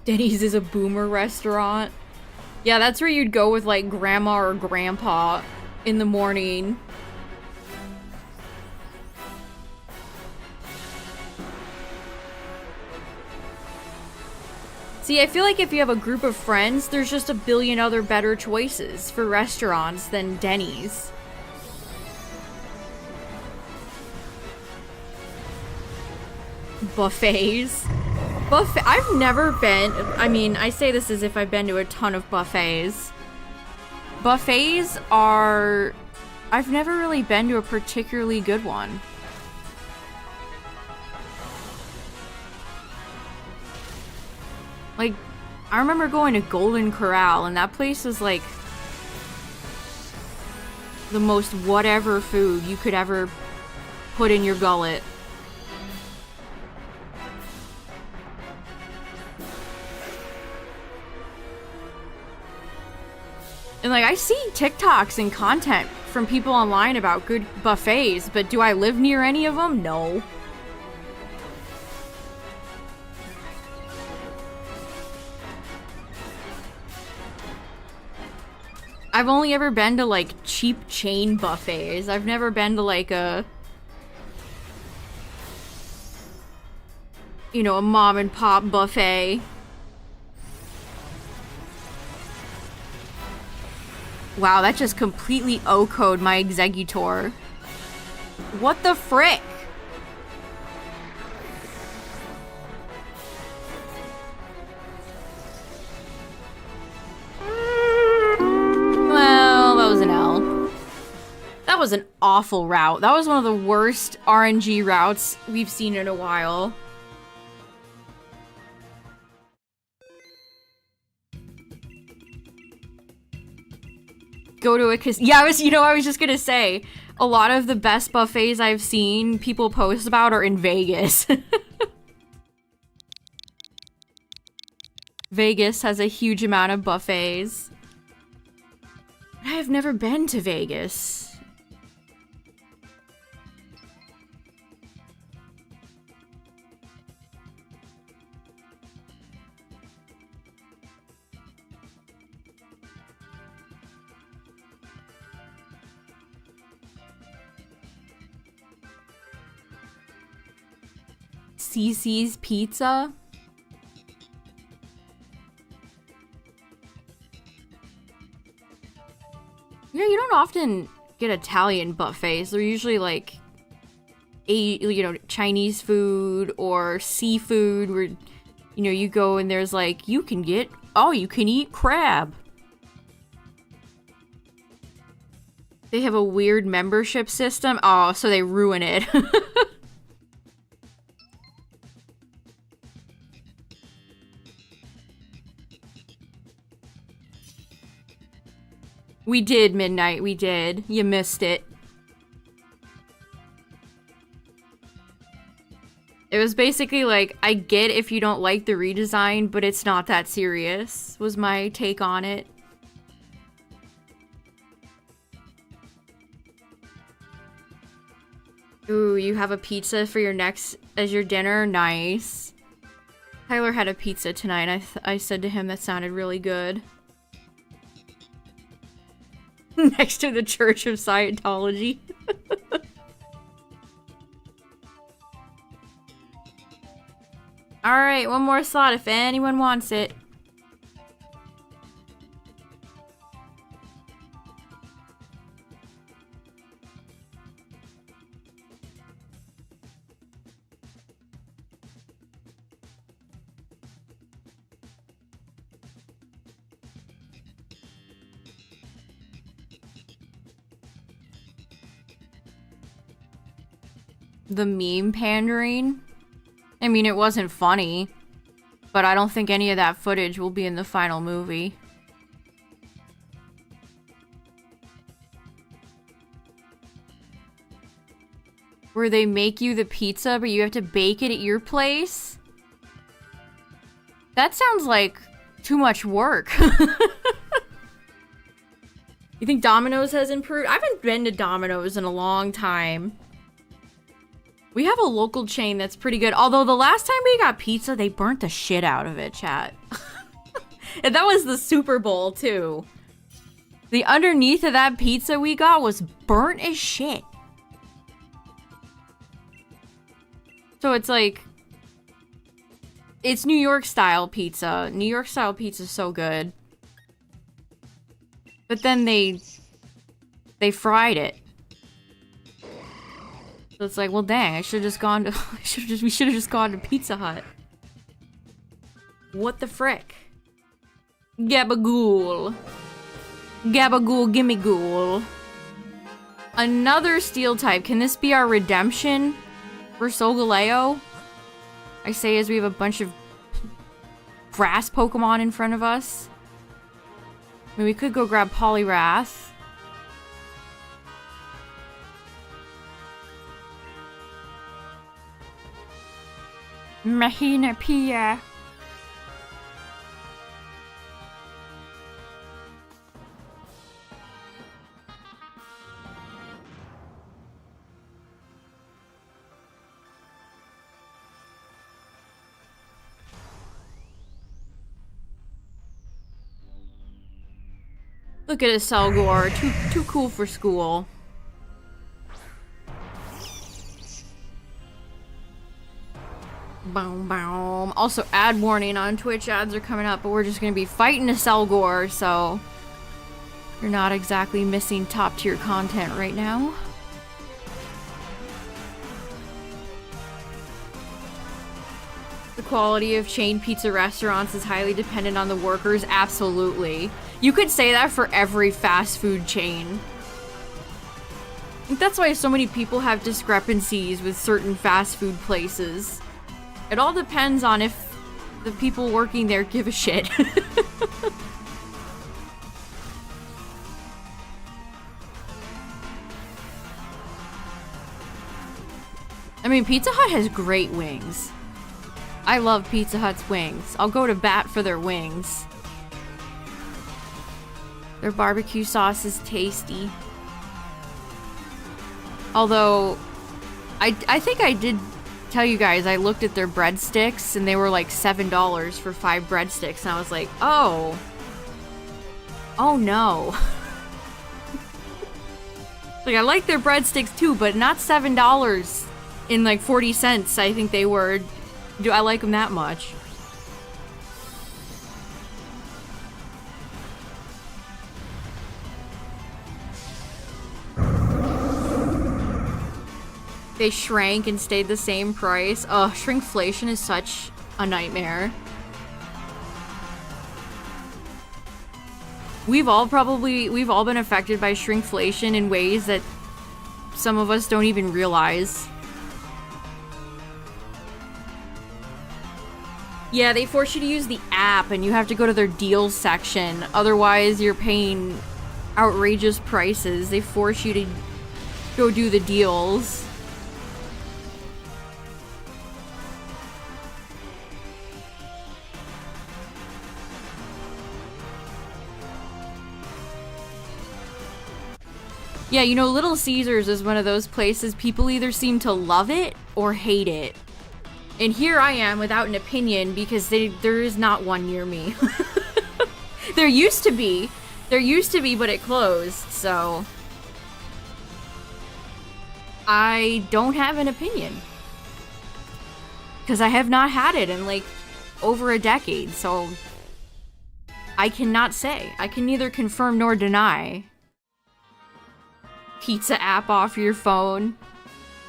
Denny's is a boomer restaurant. Yeah, that's where you'd go with like grandma or grandpa in the morning. See, I feel like if you have a group of friends, there's just a billion other better choices for restaurants than Denny's. Buffets. I've never been, I mean, I say this as if I've been to a ton of buffets. Buffets are, I've never really been to a particularly good one. Like, I remember going to Golden Corral, and that place was like the most whatever food you could ever put in your gullet. And like, I see TikToks and content from people online about good buffets, but do I live near any of them? No. I've only ever been to like cheap chain buffets. I've never been to like a, you know, a mom and pop buffet. Wow, that just completely O-code my executor. What the frick? Well, that was That was an awful route. That was one of the worst RNG routes we've seen in a while. Go to a yeah, I was just gonna say, a lot of the best buffets I've seen people post about are in Vegas. Vegas has a huge amount of buffets. I have never been to Vegas. CC's Pizza? Yeah, you don't often get Italian buffets. They're usually like, Chinese food or seafood where, you go and there's like, you can eat crab. They have a weird membership system. Oh, so they ruin it. We did, Midnight. We did. You missed it. It was basically like, I get if you don't like the redesign, but it's not that serious, was my take on it. Ooh, you have a pizza for your as your dinner? Nice. Tyler had a pizza tonight. I said to him that sounded really good. Next to the Church of Scientology. Alright, one more slot if anyone wants it. The meme pandering? I mean, it wasn't funny, but I don't think any of that footage will be in the final movie. Where they make you the pizza, but you have to bake it at your place? That sounds like too much work. You think Domino's has improved? I haven't been to Domino's in a long time. We have a local chain that's pretty good. Although the last time we got pizza, they burnt the shit out of it, chat. And that was the Super Bowl, too. The underneath of that pizza we got was burnt as shit. So it's like... It's New York style pizza. New York style pizza is so good. But then they fried it. So it's like, well, dang, I should have just gone to... we should have just gone to Pizza Hut. What the frick? Gabagool. Gabagool, gimme ghoul. Another steel type. Can this be our redemption for Solgaleo? I say as we have a bunch of grass Pokemon in front of us. I mean, we could go grab Poliwrath. Mahina Pia. Look at us, Selgor. Too cool for school. Boom, boom. Also, ad warning on Twitch. Ads are coming up, but we're just gonna be fighting a Selgor, so you're not exactly missing top tier content right now. The quality of chain pizza restaurants is highly dependent on the workers. Absolutely. You could say that for every fast food chain. I think that's why so many people have discrepancies with certain fast food places. It all depends on if the people working there give a shit. I mean, Pizza Hut has great wings. I love Pizza Hut's wings. I'll go to bat for their wings. Their barbecue sauce is tasty. Although, I think I did tell you guys, I looked at their breadsticks and they were like $7 for 5 breadsticks, and I was like, oh. Oh no. Like, I like their breadsticks too, but not $7 in like 40 cents, I think they were. Do I like them that much? They shrank and stayed the same price. Oh, shrinkflation is such a nightmare. We've all been affected by shrinkflation in ways that some of us don't even realize. Yeah, they force you to use the app and you have to go to their deals section. Otherwise, you're paying outrageous prices. They force you to go do the deals. Yeah, you know, Little Caesars is one of those places people either seem to love it or hate it. And here I am without an opinion because there is not one near me. There used to be, but it closed, so I don't have an opinion. Because I have not had it in like over a decade, so I cannot say. I can neither confirm nor deny. Pizza app off your phone.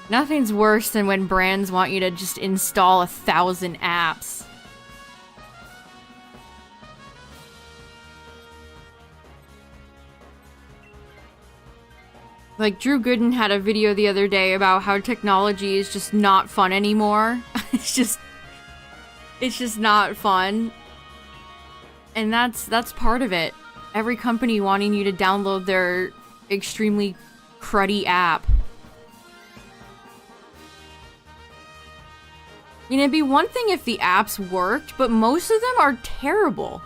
Nothing's worse than when brands want you to just install 1,000 apps. Like, Drew Gooden had a video the other day about how technology is just not fun anymore. It's just not fun. And that's part of it. Every company wanting you to download their extremely cruddy app. I mean, it'd be one thing if the apps worked, but most of them are terrible.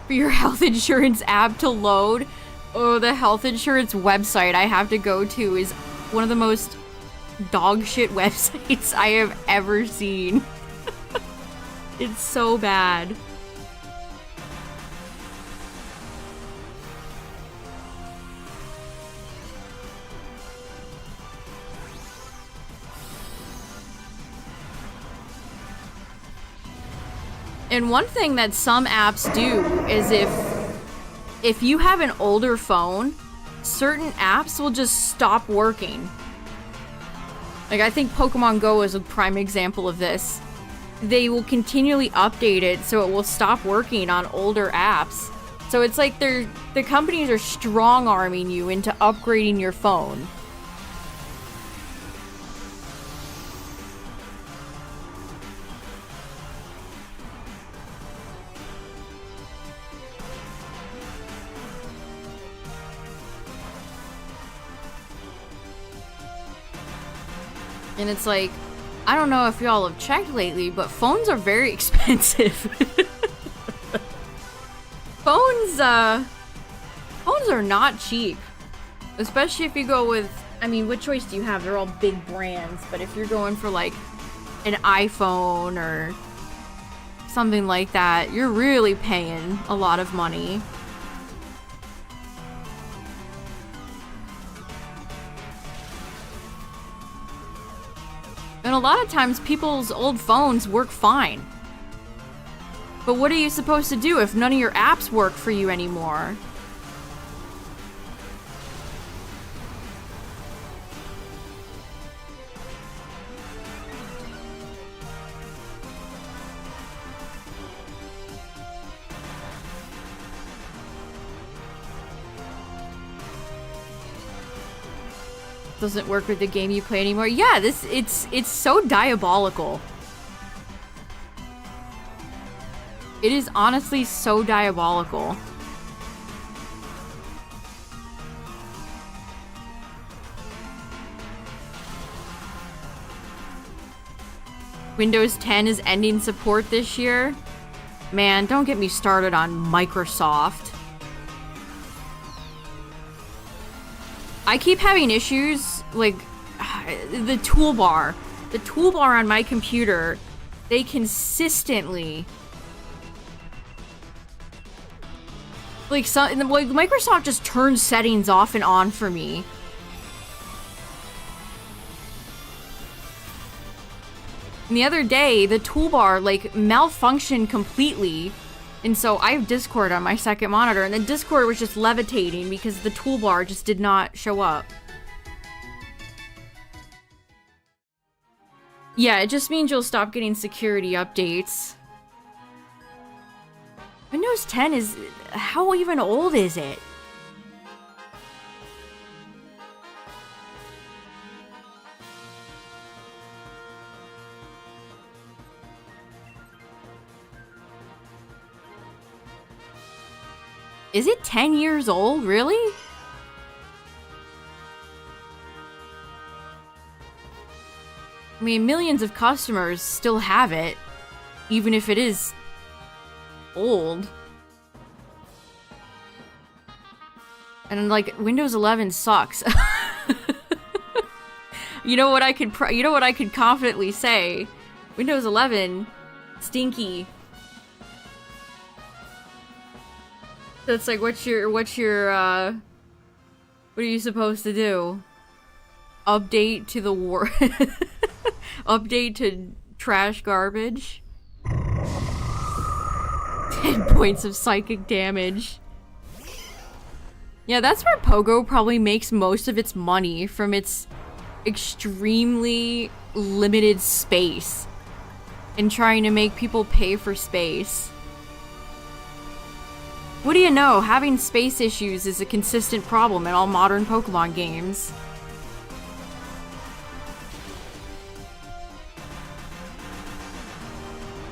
For your health insurance app to load. Oh, the health insurance website I have to go to is one of the most dog shit websites I have ever seen. It's so bad. And one thing that some apps do is if you have an older phone, certain apps will just stop working. Like, I think Pokemon Go is a prime example of this. They will continually update it so it will stop working on older apps. So it's like the companies are strong-arming you into upgrading your phone. And it's like, I don't know if y'all have checked lately, but phones are very expensive. Phones are not cheap. Especially if you go with, I mean, what choice do you have? They're all big brands, but if you're going for like an iPhone or something like that, you're really paying a lot of money. And And a lot of times people's old phones work fine. But what are you supposed to do if none of your apps work for you anymore? Doesn't work with the game you play anymore. Yeah, it's so diabolical. It is honestly so diabolical. Windows 10 is ending support this year. Man, don't get me started on Microsoft. I keep having issues, like, the toolbar. The toolbar on my computer, they consistently... Like, Microsoft just turns settings off and on for me. And the other day, the toolbar, like, malfunctioned completely. And so I have Discord on my second monitor, and the Discord was just levitating because the toolbar just did not show up. Yeah, it just means you'll stop getting security updates. Windows 10 is... How even old is it? Is it 10 years old? Really? I mean, millions of customers still have it, even if it is old. And like, Windows 11 sucks. You know what I could confidently say? Windows 11, stinky. So it's like, what are you supposed to do? Update to the war... Update to trash garbage? 10 points of psychic damage. Yeah, that's where Pogo probably makes most of its money, from its extremely limited space. And trying to make people pay for space. What do you know? Having space issues is a consistent problem in all modern Pokemon games.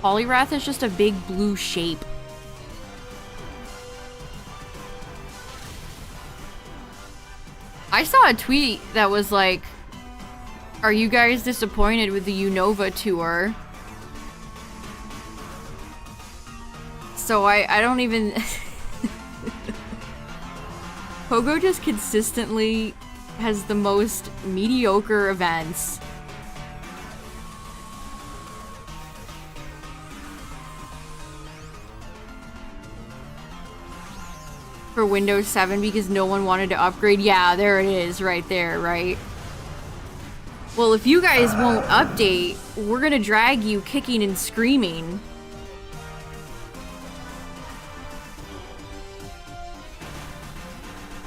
Poliwrath is just a big blue shape. I saw a tweet that was like, are you guys disappointed with the Unova tour? So I don't even... Pogo just consistently has the most mediocre events. For Windows 7 because no one wanted to upgrade. Yeah, there it is right there, right? Well, if you guys won't update, we're gonna drag you kicking and screaming.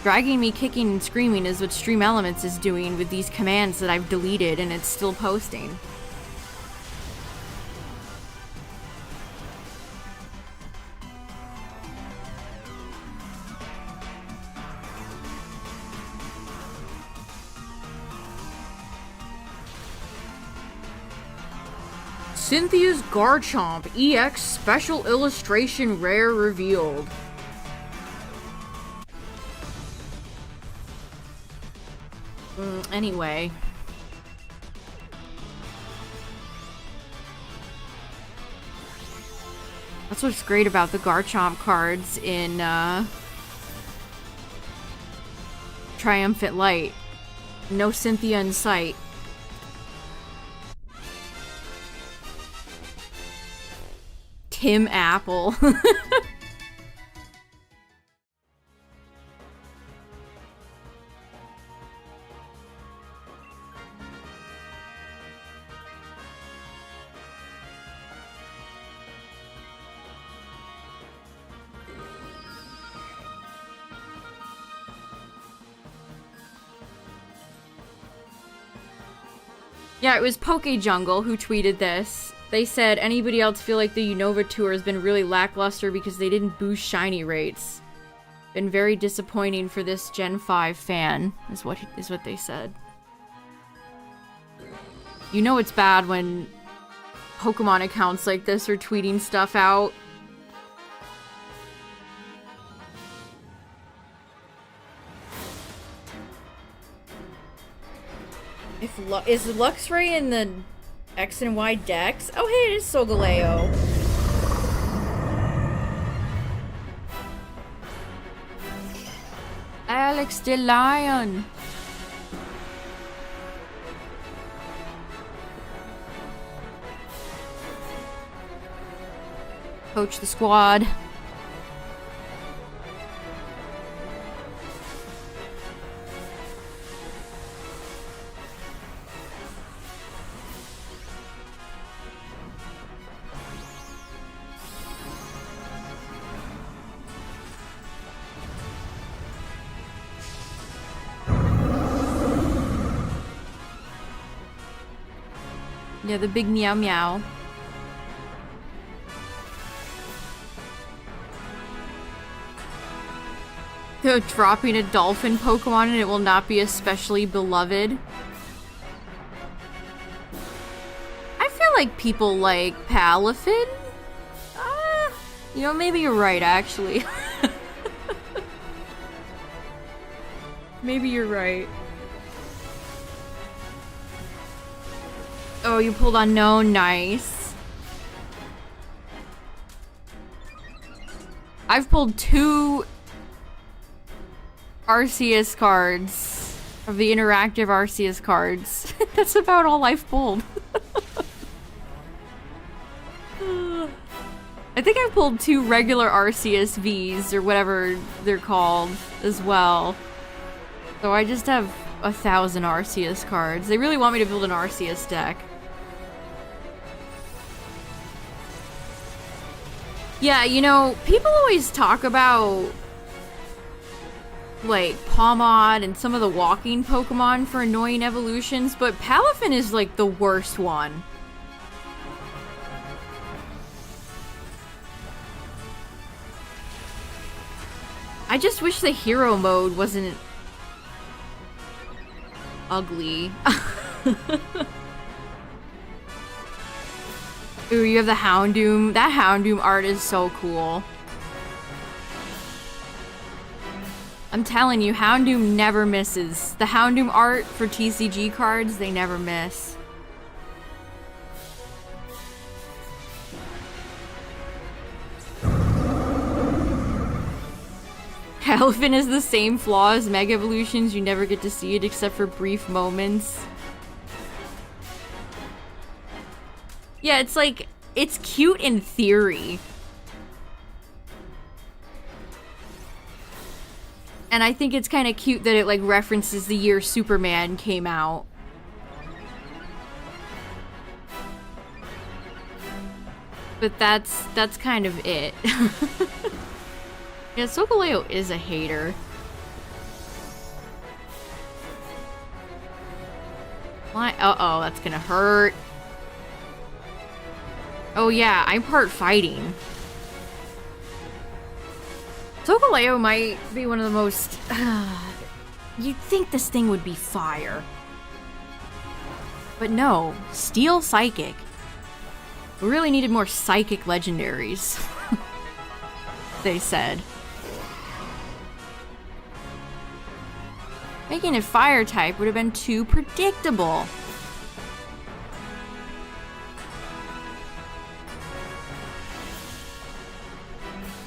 Dragging me kicking and screaming is what Stream Elements is doing with these commands that I've deleted and it's still posting. Cynthia's Garchomp EX Special Illustration Rare revealed. Anyway. That's what's great about the Garchomp cards in Triumphant Light. No Cynthia in sight. Tim Apple. Yeah, it was Poke Jungle who tweeted this. They said, anybody else feel like the Unova tour has been really lackluster because they didn't boost shiny rates? Been very disappointing for this Gen 5 fan, is what they said. You know it's bad when Pokemon accounts like this are tweeting stuff out. Is Luxray in the X and Y decks? Oh hey, it is Solgaleo. Alex the Lion. Coach the squad. Yeah, the big meow meow. They're dropping a dolphin Pokemon and it will not be especially beloved. I feel like people like Palafin. You know, maybe you're right, actually. Maybe you're right. Oh, you pulled Unknown. Nice. I've pulled 2 Arceus cards. Of the interactive Arceus cards. That's about all I've pulled. I think I pulled 2 regular Arceus Vs, or whatever they're called, as well. So I just have 1,000 Arceus cards. They really want me to build an Arceus deck. Yeah, you know, people always talk about, like, Pawmod and some of the walking Pokemon for annoying evolutions, but Palafin is, like, the worst one. I just wish the hero mode wasn't ugly. Ooh, you have the Houndoom. That Houndoom art is so cool. I'm telling you, Houndoom never misses. The Houndoom art for TCG cards, they never miss. Palafin is the same flaw as Mega Evolutions. You never get to see it except for brief moments. Yeah, it's like, it's cute in theory. And I think it's kind of cute that it, like, references the year Superman came out. But that's kind of it. Yeah, Solgaleo is a hater. Why? Uh-oh, that's gonna hurt. Oh yeah, I'm part fighting. Solgaleo might be one of the most... you'd think this thing would be fire. But no, Steel Psychic. We really needed more Psychic legendaries. They said. Making it fire type would have been too predictable.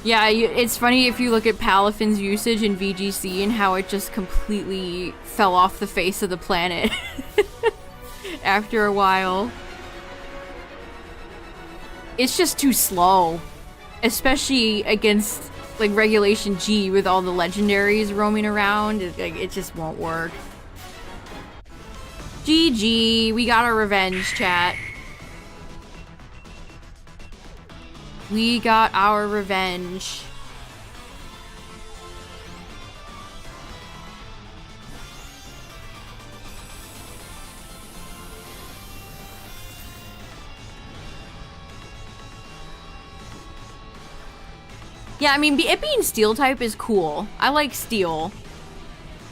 Yeah, it's funny if you look at Palafin's usage in VGC and how it just completely fell off the face of the planet after a while. It's just too slow, especially against like Regulation G with all the legendaries roaming around. It just won't work. GG, we got our revenge, chat. We got our revenge. Yeah, I mean, it being steel type is cool. I like steel.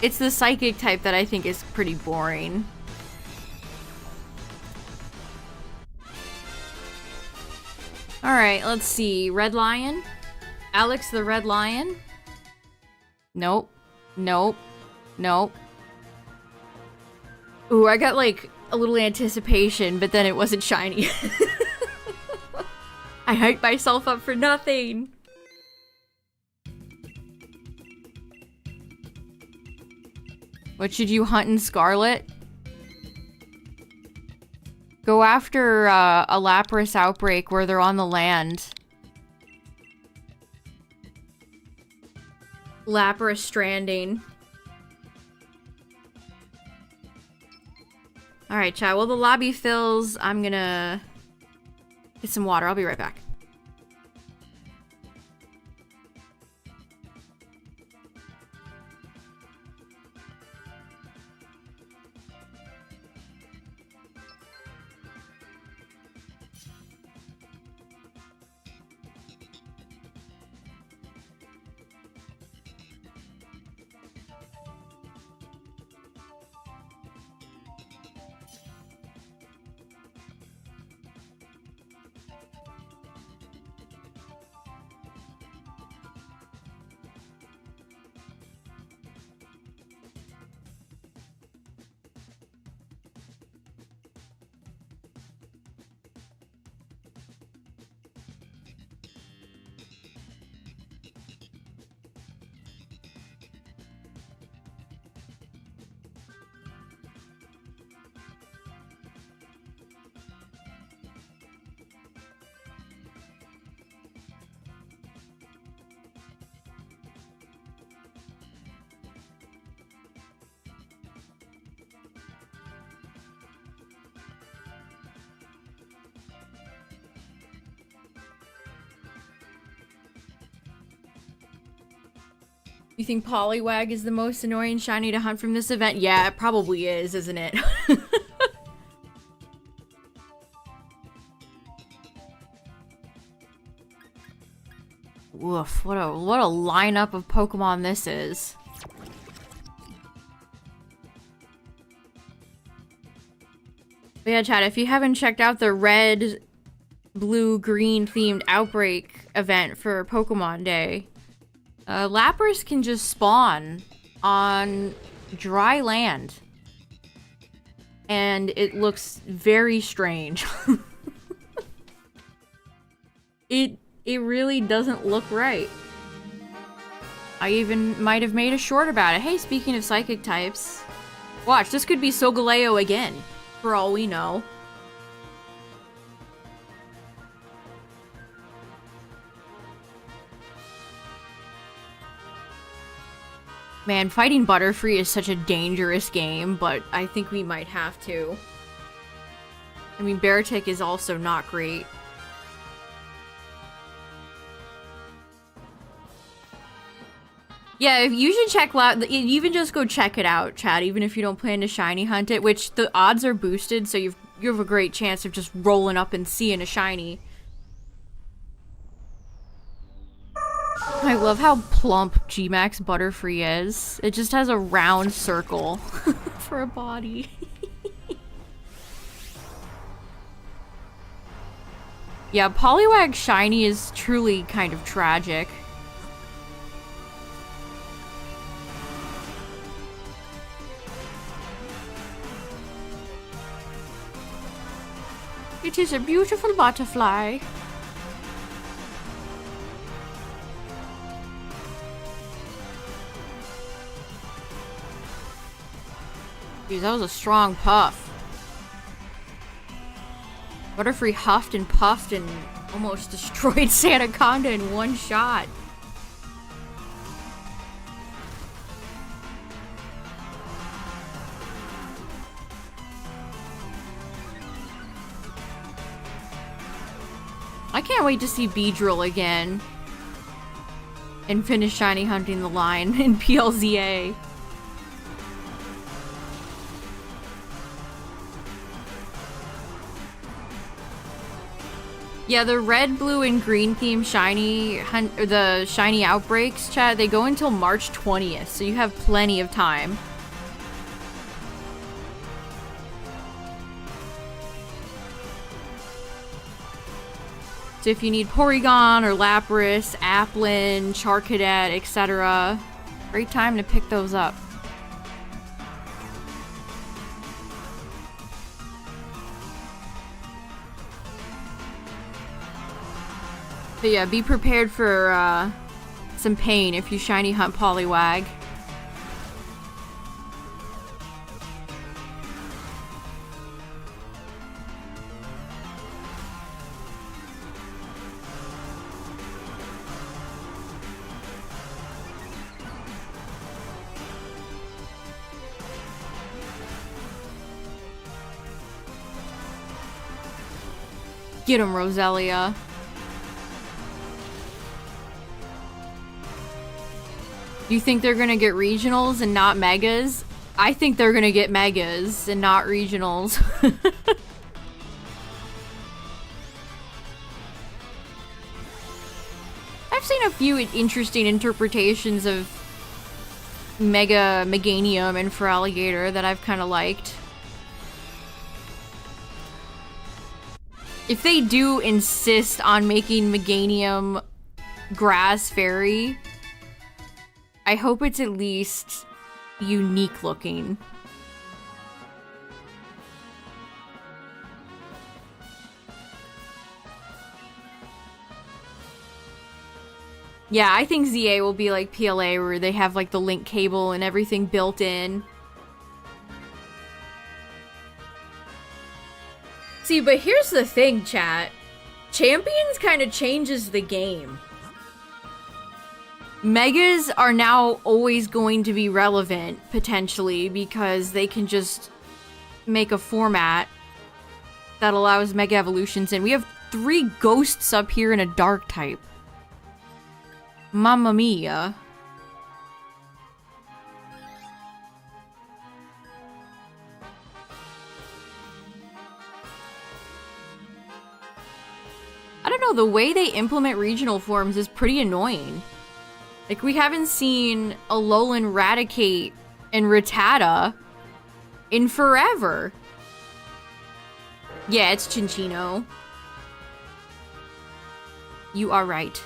It's the psychic type that I think is pretty boring. Alright, let's see. Red Lion? Alex the Red Lion? Nope. Nope. Nope. Ooh, I got like a little anticipation, but then it wasn't shiny. I hyped myself up for nothing. What should you hunt in Scarlet? Go after a Lapras outbreak where they're on the land. Lapras Stranding. Alright, chat. While the lobby fills, I'm gonna get some water. I'll be right back. You think Poliwag is the most annoying shiny to hunt from this event? Yeah, it probably is, isn't it? Woof, what a lineup of Pokemon this is. But yeah, chat, if you haven't checked out the red, blue, green themed Outbreak event for Pokemon Day, Lapras can just spawn on dry land. And it looks very strange. It really doesn't look right. I even might have made a short about it. Hey, speaking of psychic types, watch, this could be Solgaleo again, for all we know. Man, fighting Butterfree is such a dangerous game, but I think we might have to. I mean, Beartic is also not great. Yeah, you should check out, even just go check it out, chat, even if you don't plan to shiny hunt it, which the odds are boosted, so you have a great chance of just rolling up and seeing a shiny. I love how plump dmax Butterfree is. It just has a round circle for a body. Yeah, Poliwag shiny is truly kind of tragic. It is a beautiful butterfly. Jeez, that was a strong puff. Butterfree huffed and puffed and almost destroyed Sandaconda in one shot. I can't wait to see Beedrill again. And finish shiny hunting the line in PLZA. Yeah, the red, blue, and green theme shiny, or the shiny outbreaks, chat, they go until March 20th, so you have plenty of time. So if you need Porygon or Lapras, Applin, Charcadet, etc., great time to pick those up. But yeah, be prepared for some pain if you shiny hunt Poliwag. Get him, Roselia. You think they're gonna get regionals and not megas? I think they're gonna get megas and not regionals. I've seen a few interesting interpretations of Meganium and Feraligatr that I've kind of liked. If they do insist on making Meganium Grass Fairy, I hope it's at least unique looking. Yeah, I think ZA will be like PLA where they have like the link cable and everything built in. See, but here's the thing, chat. Champions kind of changes the game. Megas are now always going to be relevant, potentially, because they can just make a format that allows Mega Evolutions in. We have 3 ghosts up here and a dark type. Mamma mia. I don't know, the way they implement regional forms is pretty annoying. Like, we haven't seen Alolan Raticate and Rattata in forever. Yeah, it's Chinchino. You are right.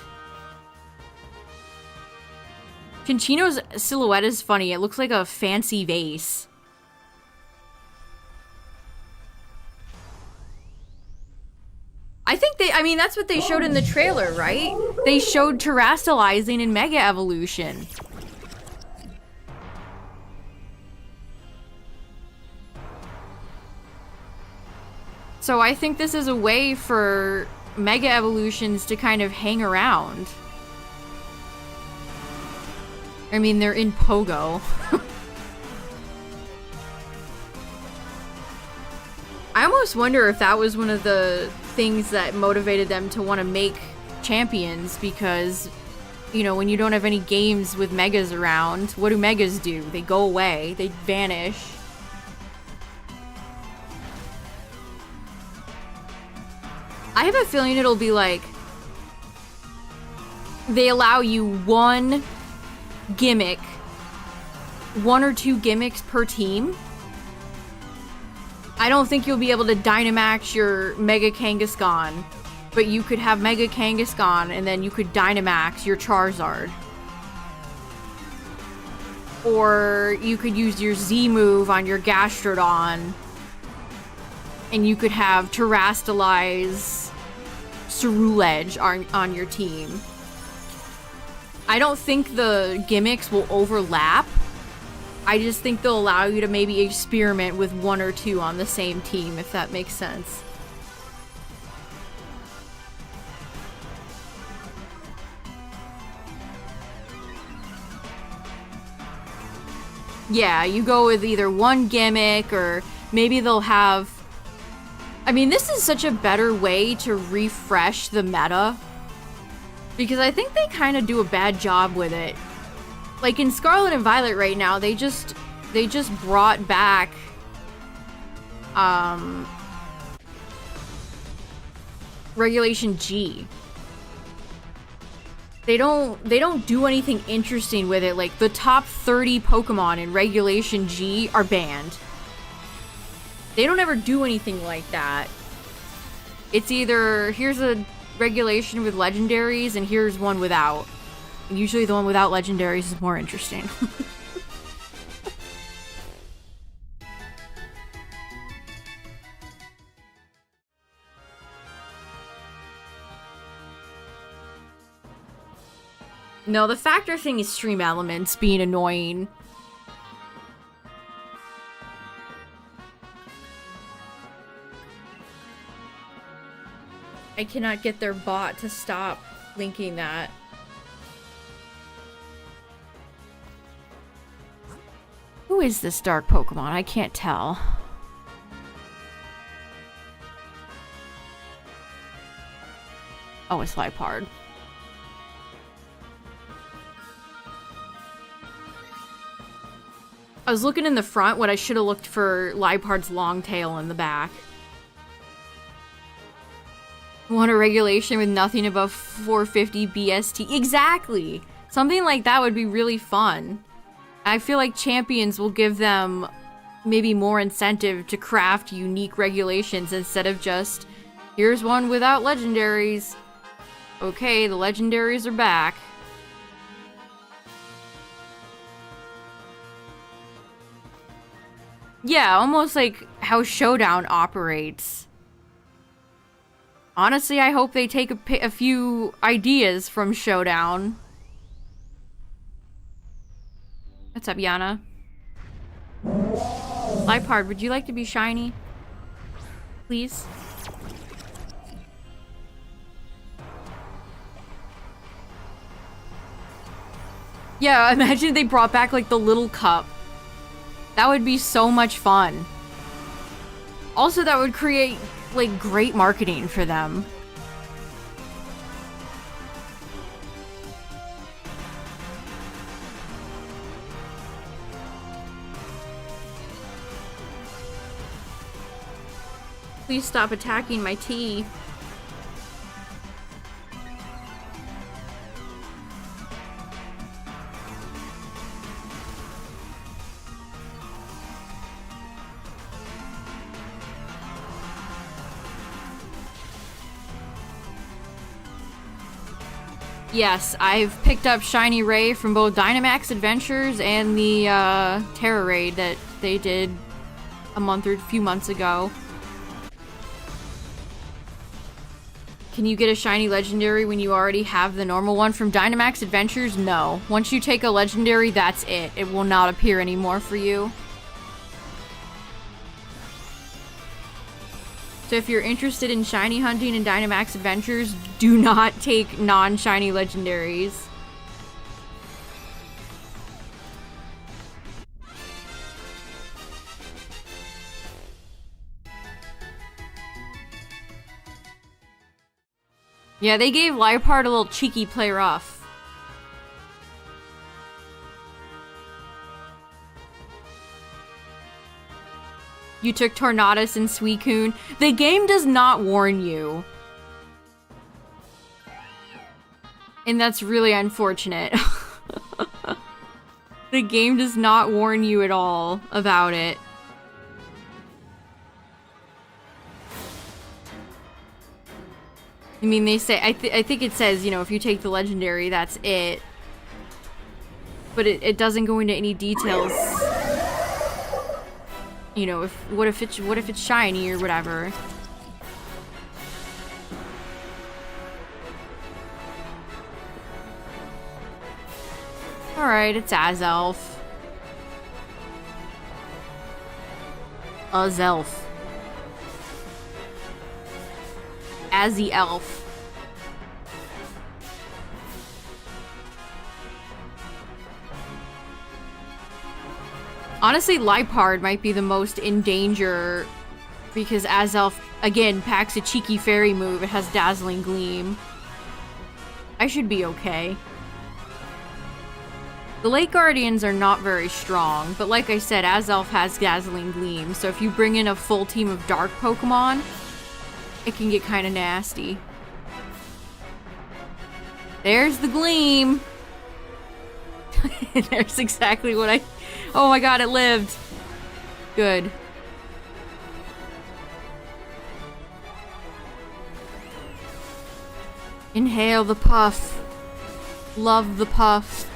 Chinchino's silhouette is funny. It looks like a fancy vase. I mean, that's what they showed in the trailer, right? They showed terastallizing in Mega Evolution. So I think this is a way for Mega Evolutions to kind of hang around. I mean, they're in Pogo. I almost wonder if that was one of the things that motivated them to want to make champions, because, you know, when you don't have any games with megas around, what do megas do? They go away. They vanish. I have a feeling it'll be like they allow you one gimmick, 1 or 2 gimmicks per team. I don't think you'll be able to Dynamax your Mega Kangaskhan, but you could have Mega Kangaskhan and then you could Dynamax your Charizard. Or you could use your Z move on your Gastrodon and you could have Terastallize Ceruledge on your team. I don't think the gimmicks will overlap. I just think they'll allow you to maybe experiment with 1 or 2 on the same team, if that makes sense. Yeah, you go with either one gimmick, or maybe they'll have... I mean, this is such a better way to refresh the meta, because I think they kind of do a bad job with it. Like in Scarlet and Violet right now, they just brought back Regulation G. They don't do anything interesting with it. Like, the top 30 Pokemon in Regulation G are banned. They don't ever do anything like that. It's either, here's a regulation with legendaries, and here's one without. And usually the one without legendaries is more interesting. No, the factor thing is stream elements being annoying. I cannot get their bot to stop linking that. Who is this dark Pokemon? I can't tell. Oh, it's Liepard. I was looking in the front when I should have looked for Liepard's long tail in the back. Want a regulation with nothing above 450 BST? Exactly! Something like that would be really fun. I feel like champions will give them maybe more incentive to craft unique regulations instead of just, here's one without legendaries. Okay, the legendaries are back. Yeah, almost like how Showdown operates. Honestly, I hope they take a few ideas from Showdown. What's up, Yana? Liepard, would you like to be shiny? Please? Yeah, imagine they brought back, like, the little cup. That would be so much fun. Also, that would create, like, great marketing for them. Please stop attacking my tea. Yes, I've picked up Shiny Ray from both Dynamax Adventures and the Terra Raid that they did a few months ago. Can you get a shiny legendary when you already have the normal one? From Dynamax Adventures? No. Once you take a legendary, that's it. It will not appear anymore for you. So if you're interested in shiny hunting in Dynamax Adventures, do not take non-shiny legendaries. Yeah, they gave Liepard a little cheeky play rough. You took Tornadus and Suicune. The game does not warn you. And that's really unfortunate. The game does not warn you at all about it. I mean, they say, I think it says, you know, if you take the legendary, that's it. But it doesn't go into any details. You know, what if it's shiny or whatever. Alright, it's Azelf. Azelf. As the elf. Honestly, Liepard might be the most in danger because Azelf, again, packs a cheeky fairy move. It has Dazzling Gleam. I should be okay. The Lake Guardians are not very strong, but like I said, Azelf has Dazzling Gleam, so if you bring in a full team of dark Pokemon, it can get kind of nasty. There's the gleam. There's exactly what I... Oh my god, it lived. Good. Inhale the puff. Love the puff.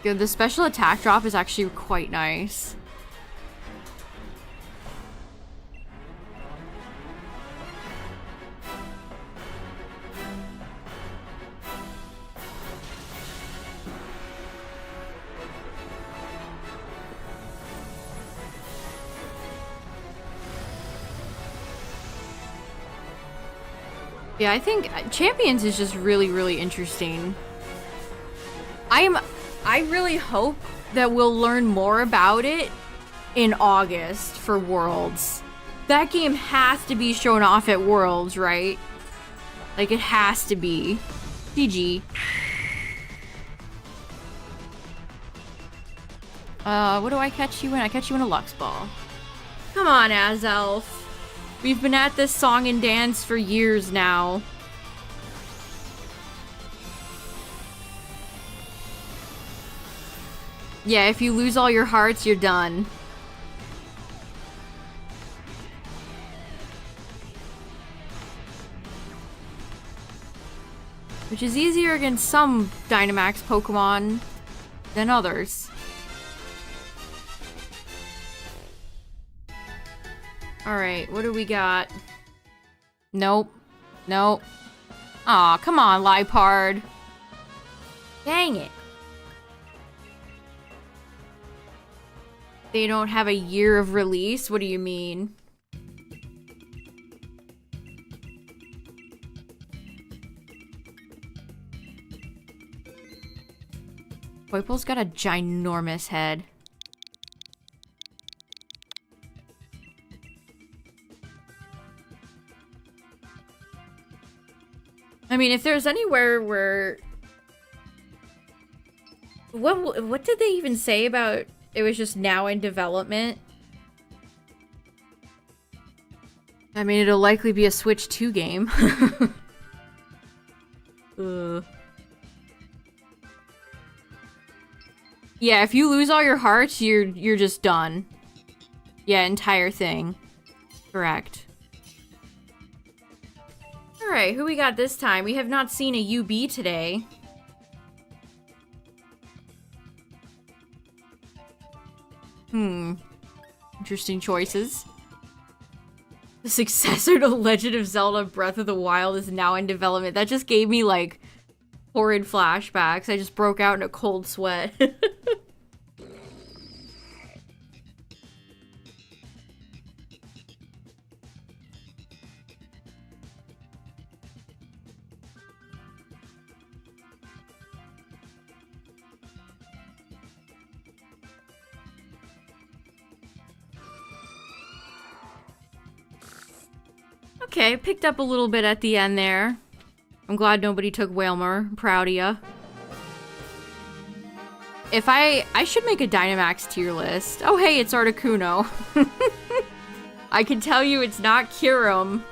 Good, the special attack drop is actually quite nice. Yeah, I think Champions is just really, really interesting. I really hope that we'll learn more about it in August for Worlds. That game has to be shown off at Worlds, right? Like, it has to be. GG. What do I catch you in? I catch you in a Lux Ball. Come on, Azelf. We've been at this song and dance for years now. Yeah, if you lose all your hearts, you're done. Which is easier against some Dynamax Pokemon than others. Alright, what do we got? Nope. Nope. Aw, come on, Lipard. Dang it. They don't have a year of release? What do you mean? Poiple's got a ginormous head. I mean, if there's anywhere where... What did they even say about it was just now in development? I mean, it'll likely be a Switch 2 game. Yeah, if you lose all your hearts, you're just done. Yeah, entire thing. Correct. Alright, who we got this time? We have not seen a UB today. Interesting choices. The successor to Legend of Zelda Breath of the Wild is now in development. That just gave me, like, horrid flashbacks. I just broke out in a cold sweat. Okay, picked up a little bit at the end there. I'm glad nobody took Wailmer. I'm proud of ya. If I should make a Dynamax tier list. Oh hey, it's Articuno. I can tell you it's not Kyurem.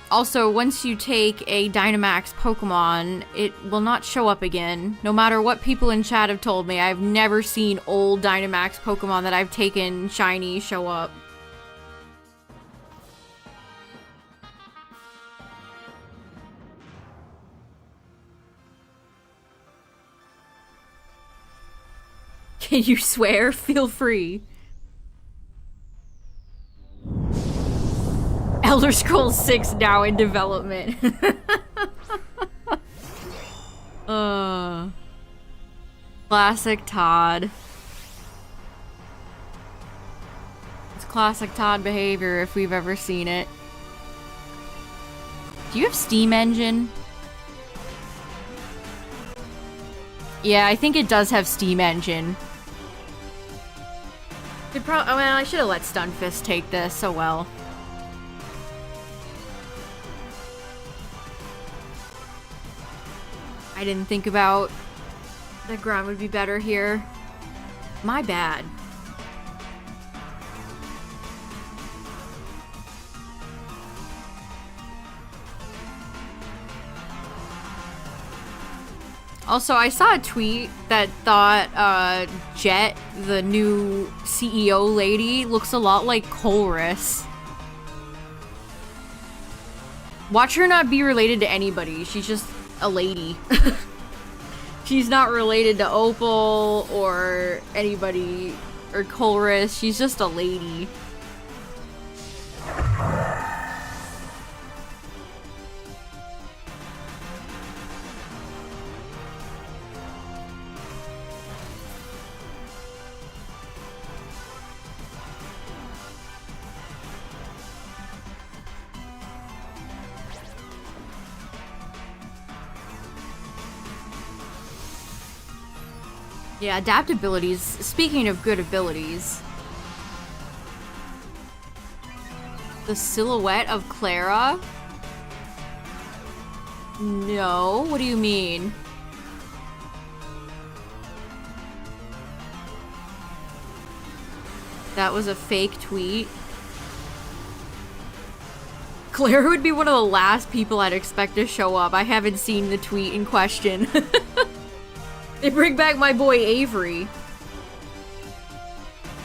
Also, once you take a Dynamax Pokemon, it will not show up again. No matter what people in chat have told me, I've never seen old Dynamax Pokemon that I've taken shiny show up. Can you swear? Feel free. Elder Scrolls 6 now in development. Classic Todd. It's classic Todd behavior if we've ever seen it. Do you have Steam Engine? Yeah, I think it does have Steam Engine. Well, I should have let Stunfisk take this, oh well. I didn't think about the ground would be better here. My bad. Also, I saw a tweet that thought Jet, the new CEO lady, looks a lot like Colress. Watch her not be related to anybody. She's just a lady. She's not related to Opal or anybody or Colress. She's just a lady. Yeah, adaptabilities. Speaking of good abilities. The silhouette of Clara? No, what do you mean? That was a fake tweet. Clara would be one of the last people I'd expect to show up. I haven't seen the tweet in question. They bring back my boy Avery.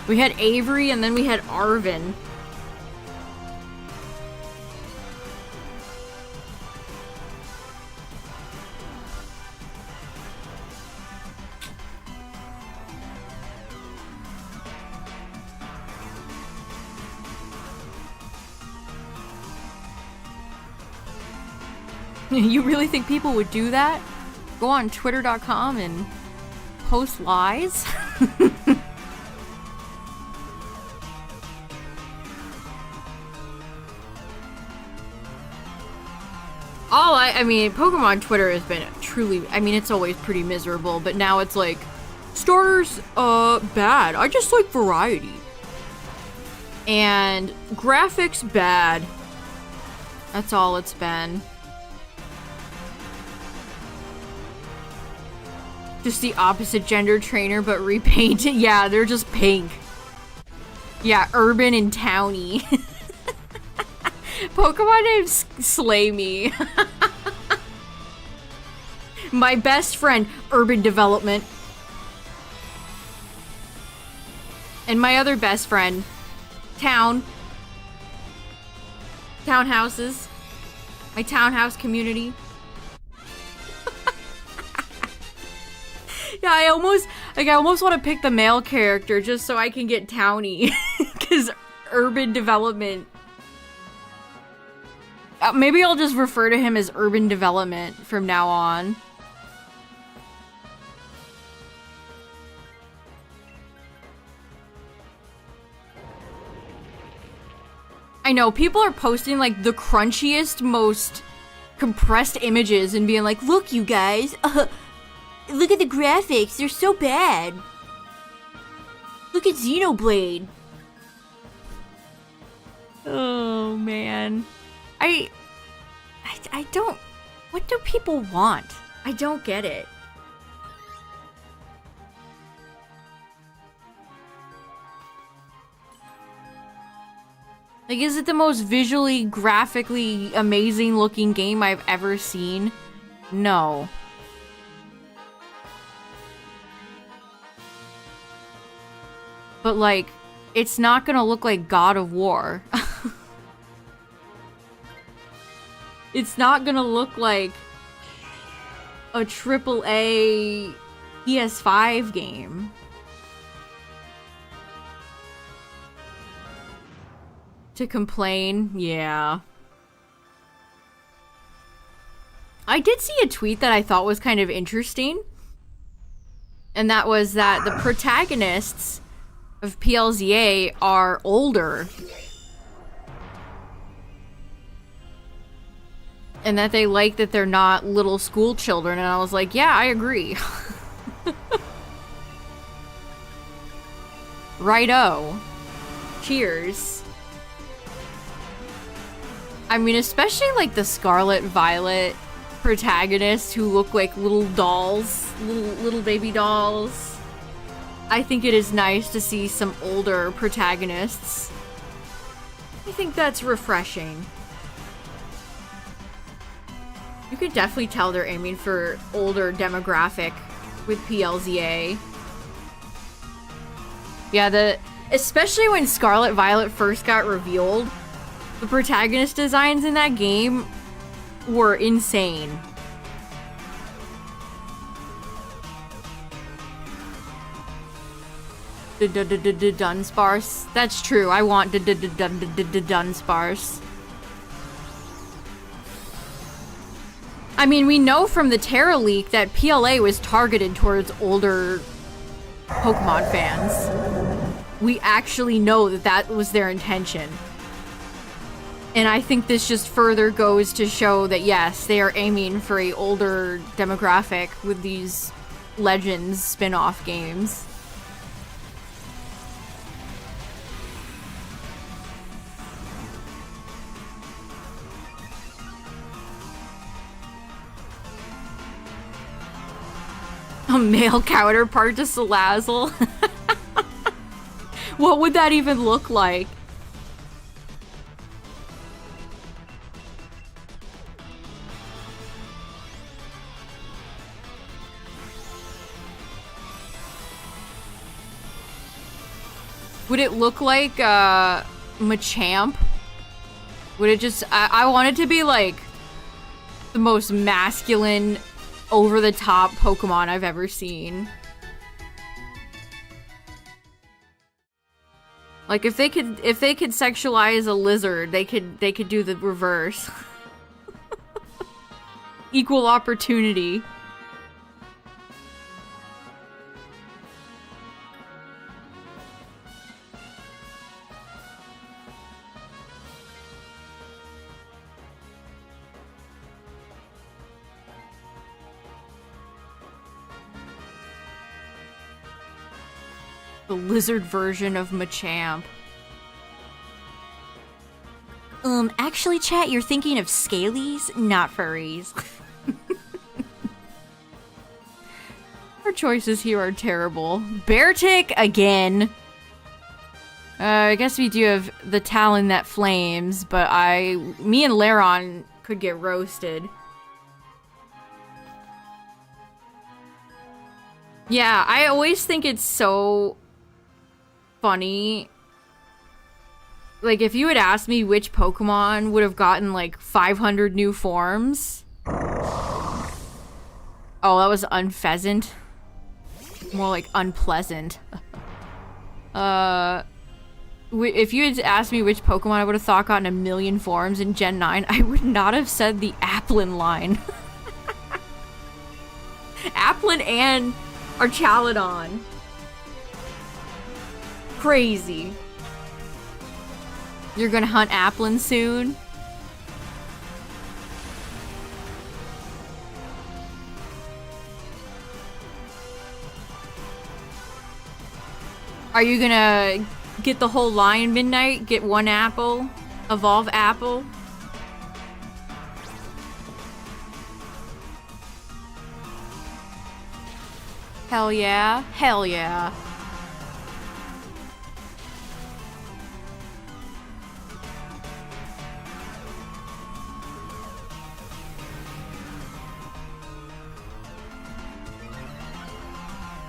We had Avery and then we had Arvin. You really think people would do that? Go on twitter.com and post lies? I mean, Pokemon Twitter has been truly, I mean, it's always pretty miserable, but now it's like, starters, bad. I just like variety. And graphics, bad. That's all it's been. Just the opposite gender trainer, but repainted. Yeah, they're just pink. Yeah, urban and towny. Pokemon names slay me. My best friend, urban development. And my other best friend, town. Townhouses. My townhouse community. Yeah, I almost want to pick the male character just so I can get towny. Because urban development. Maybe I'll just refer to him as urban development from now on. I know, people are posting like the crunchiest, most compressed images and being like, look you guys, look at the graphics, they're so bad. Look at Xenoblade. Oh man. I don't, what do people want? I don't get it. Like, is it the most visually, graphically amazing looking game I've ever seen? No. But like, it's not gonna look like God of War. It's not gonna look like a AAA PS5 game. To complain, yeah. I did see a tweet that I thought was kind of interesting. And that was that the protagonists of PLZA are older. And that they like that they're not little school children. And I was like, yeah, I agree. Righto. Cheers. I mean, especially like the Scarlet Violet protagonists who look like little dolls, little baby dolls. I think it is nice to see some older protagonists. I think that's refreshing. You could definitely tell they're aiming for older demographic with PLZA. Yeah, especially when Scarlet Violet first got revealed, the protagonist designs in that game were insane. Dunsparce. That's true. I want Dunsparce. I mean, we know from the Terra leak that PLA was targeted towards older Pokemon fans. We actually know that that was their intention. And I think this just further goes to show that yes, they are aiming for a older demographic with these Legends spin-off games. A male counterpart to Salazzle? What would that even look like? Would it look like Machamp? Would it just... I want it to be like the most masculine, over-the-top Pokemon I've ever seen. Like if they could sexualize a lizard, they could do the reverse. Equal opportunity. The lizard version of Machamp. Actually, chat, you're thinking of Scalies, not furries. Our choices here are terrible. Beartic again. I guess we do have the Talon that flames, but me and Laron could get roasted. Yeah, I always think it's so funny. Like, if you had asked me which Pokemon would have gotten, like, 500 new forms. Oh, that was Unpheasant. More like unpleasant. If you had asked me which Pokemon I would have thought gotten 1,000,000 forms in Gen 9, I would not have said the Applin line. Applin and Archaludon. Crazy. You're gonna hunt Applin soon? Are you gonna get the whole line Midnight? Get one apple? Evolve apple? Hell yeah. Hell yeah.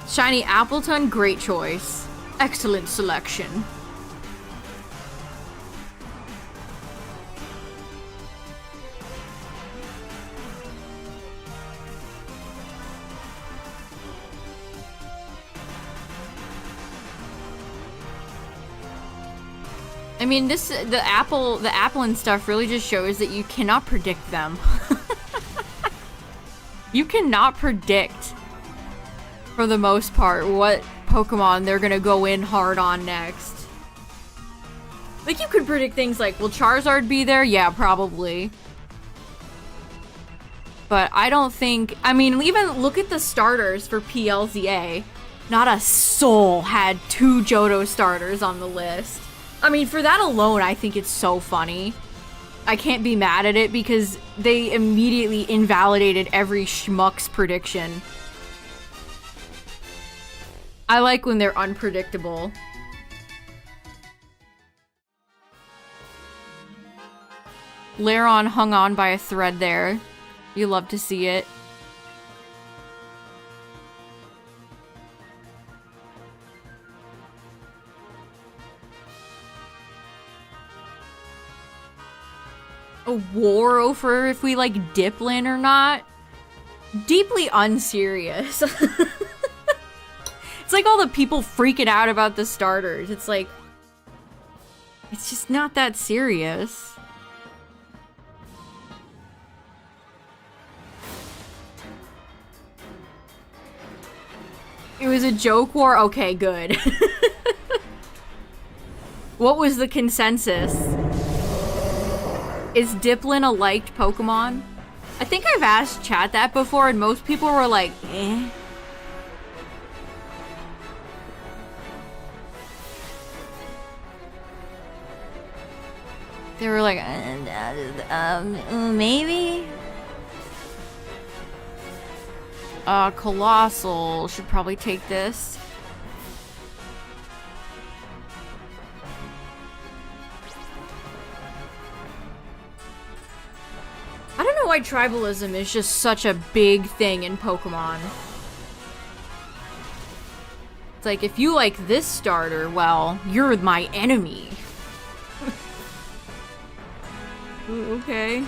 Shiny Appleton, great choice. Excellent selection. I mean, the apple and stuff really just shows that you cannot predict them. You cannot predict, for the most part, what Pokemon they're gonna go in hard on next. Like, you could predict things like, will Charizard be there? Yeah, probably. But I don't think... I mean, even look at the starters for PLZA. Not a soul had 2 Johto starters on the list. I mean, for that alone, I think it's so funny. I can't be mad at it because they immediately invalidated every schmuck's prediction. I like when they're unpredictable. Laron hung on by a thread there. You love to see it. A war over if we like Diplin or not? Deeply unserious. It's like all the people freaking out about the starters. It's like, it's just not that serious. It was a joke war? Okay, good. What was the consensus? Is Diplin a liked Pokemon? I think I've asked chat that before and most people were like, eh. They were like, maybe? Colossal should probably take this. I don't know why tribalism is just such a big thing in Pokemon. It's like, if you like this starter, well, you're my enemy. Okay.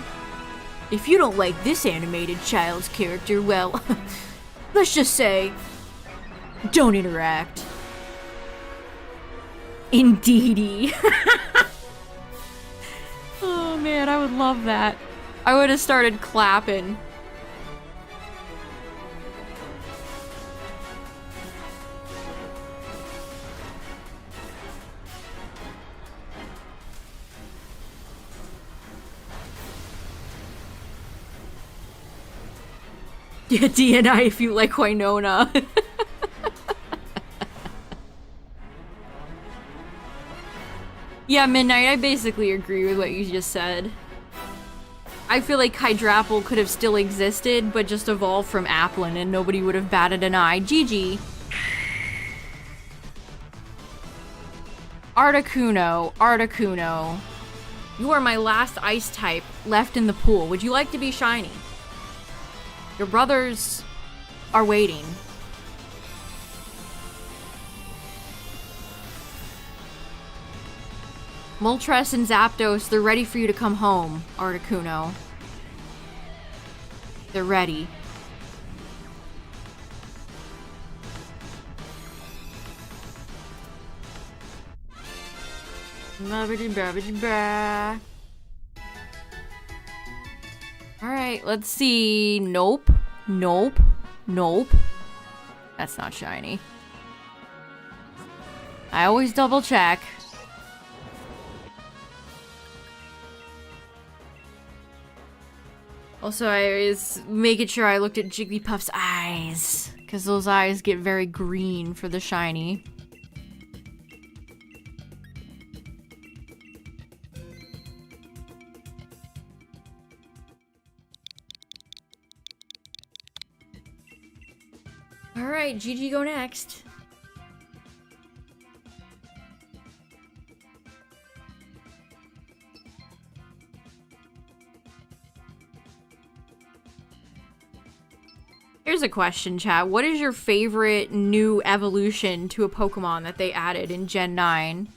If you don't like this animated child's character, well, let's just say, don't interact. Indeedy. Oh man, I would love that. I would have started clapping. Yeah, DNI if you like Winona. Yeah, Midnight, I basically agree with what you just said. I feel like Hydrapple could have still existed, but just evolved from Applin and nobody would have batted an eye. GG. Articuno, Articuno. You are my last ice type left in the pool. Would you like to be shiny? Your brothers are waiting. Moltres and Zapdos, they're ready for you to come home, Articuno. They're ready. Alright, let's see. Nope. Nope. Nope. That's not shiny. I always double check. Also, I was making sure I looked at Jigglypuff's eyes, because those eyes get very green for the shiny. Alright, GG go next. Here's a question, chat. What is your favorite new evolution to a Pokemon that they added in Gen 9?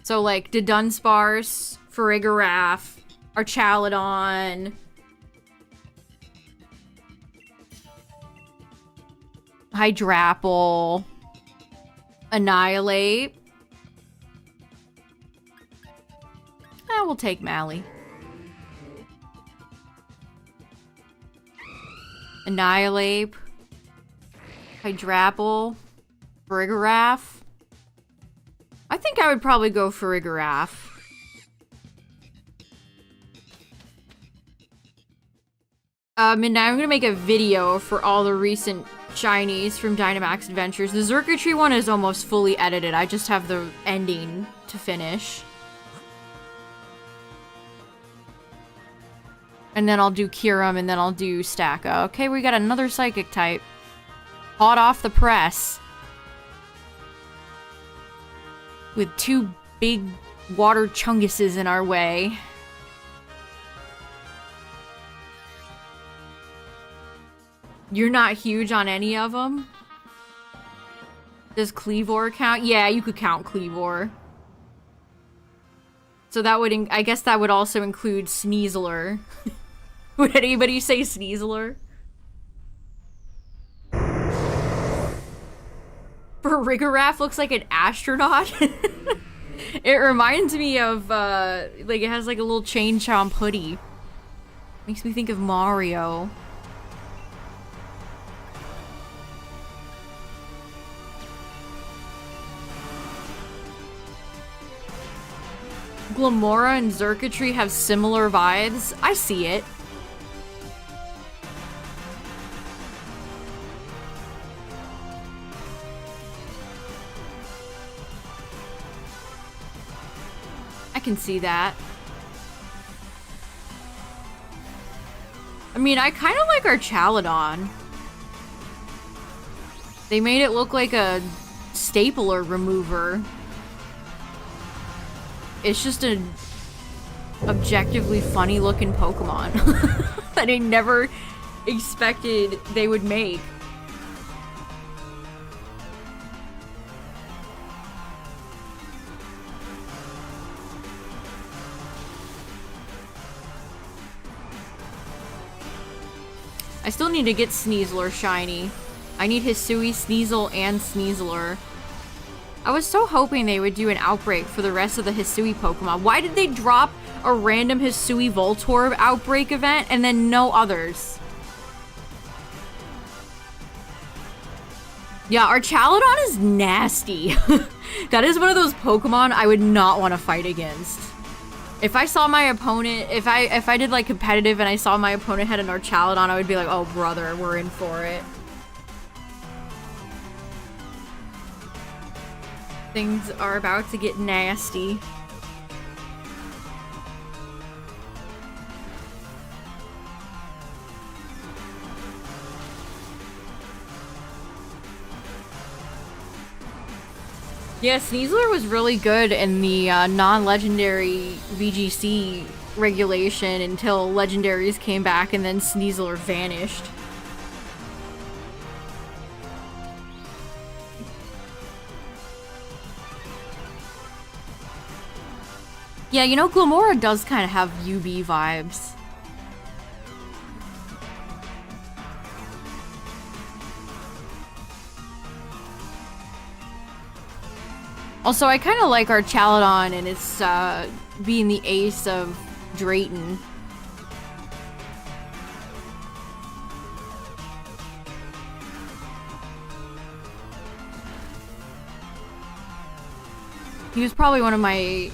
So, like, the Dunsparce, Farigiraf, Archaludon, Hydrapple, Annihilate. We'll take Mally. Annihilate, Hydrapple, Farigiraf. I think I would probably go Farigiraf. Midnight, I'm gonna make a video for all the recent shinies from Dynamax Adventures. The Xurkitree one is almost fully edited. I just have the ending to finish. And then I'll do Kyurem, and then I'll do Stacka. Okay, we got another Psychic type. Hot off the press. With 2 big water chunguses in our way. You're not huge on any of them? Does Cleavor count? Yeah, you could count Cleavor. So that would, I guess that would also include Sneasler. Would anybody say Sneasler? Farigiraf looks like an astronaut. It reminds me of, like, it has like a little chain chomp hoodie. Makes me think of Mario. Glamora and Xurkitree have similar vibes. I see it. I can see that. I mean, I kind of like our Chaladon. They made it look like a stapler remover. It's just an objectively funny looking Pokemon that I never expected they would make. I still need to get Sneasler shiny. I need Hisui, Sneasel, and Sneasler. I was so hoping they would do an outbreak for the rest of the Hisui Pokemon. Why did they drop a random Hisui Voltorb outbreak event and then no others? Yeah, our Chaladon is nasty. That is one of those Pokemon I would not want to fight against. If I saw my opponent, if I did like competitive and I saw my opponent had an Archaladon, I would be like, oh brother, we're in for it. Things are about to get nasty. Yeah, Sneasler was really good in the non-legendary VGC regulation until legendaries came back and then Sneasler vanished. Yeah, you know, Glamora does kind of have UB vibes. Also, I kind of like our Chaladon and its being the ace of Drayton. He was probably one of my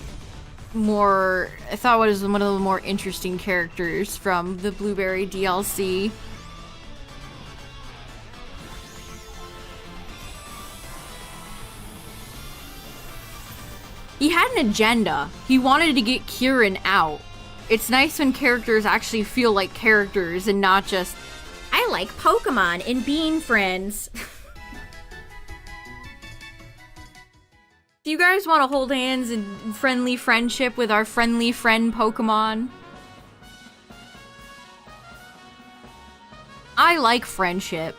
I thought was one of the more interesting characters from the Blueberry DLC. He had an agenda. He wanted to get Kieran out. It's nice when characters actually feel like characters and not just, I like Pokemon and being friends. Do you guys want to hold hands in friendly friendship with our friendly friend Pokemon? I like friendship.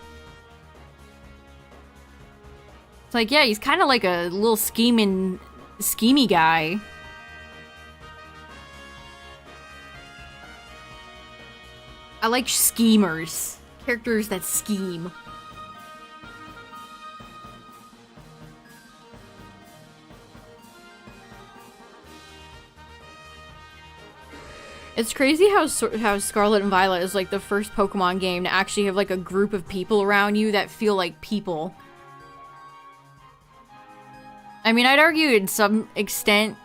It's like, yeah, he's kind of like a little schemey guy. I like schemers. Characters that scheme. It's crazy how Scarlet and Violet is like the first Pokemon game to actually have like a group of people around you that feel like people. I mean, I'd argue to some extent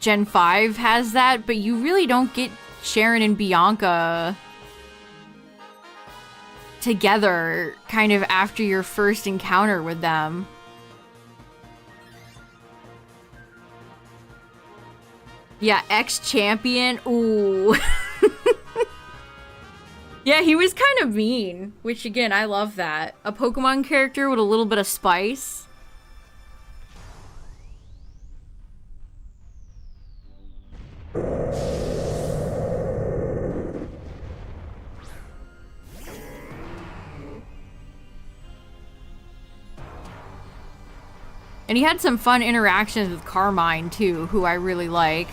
Gen 5 has that, but you really don't get Sharon and Bianca together kind of after your first encounter with them. Yeah, ex-champion. Ooh. Yeah, he was kind of mean, which again, I love that. A Pokemon character with a little bit of spice. And he had some fun interactions with Carmine, too, who I really like.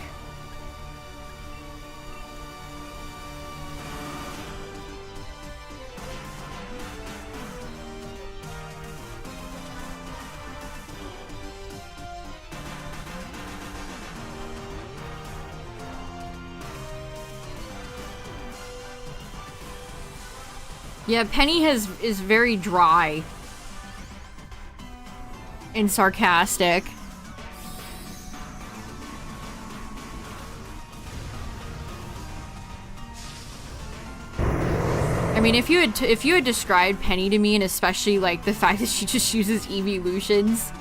Yeah, Penny is very dry. And sarcastic. I mean, if you had described Penny to me, and especially like the fact that she just uses evolutions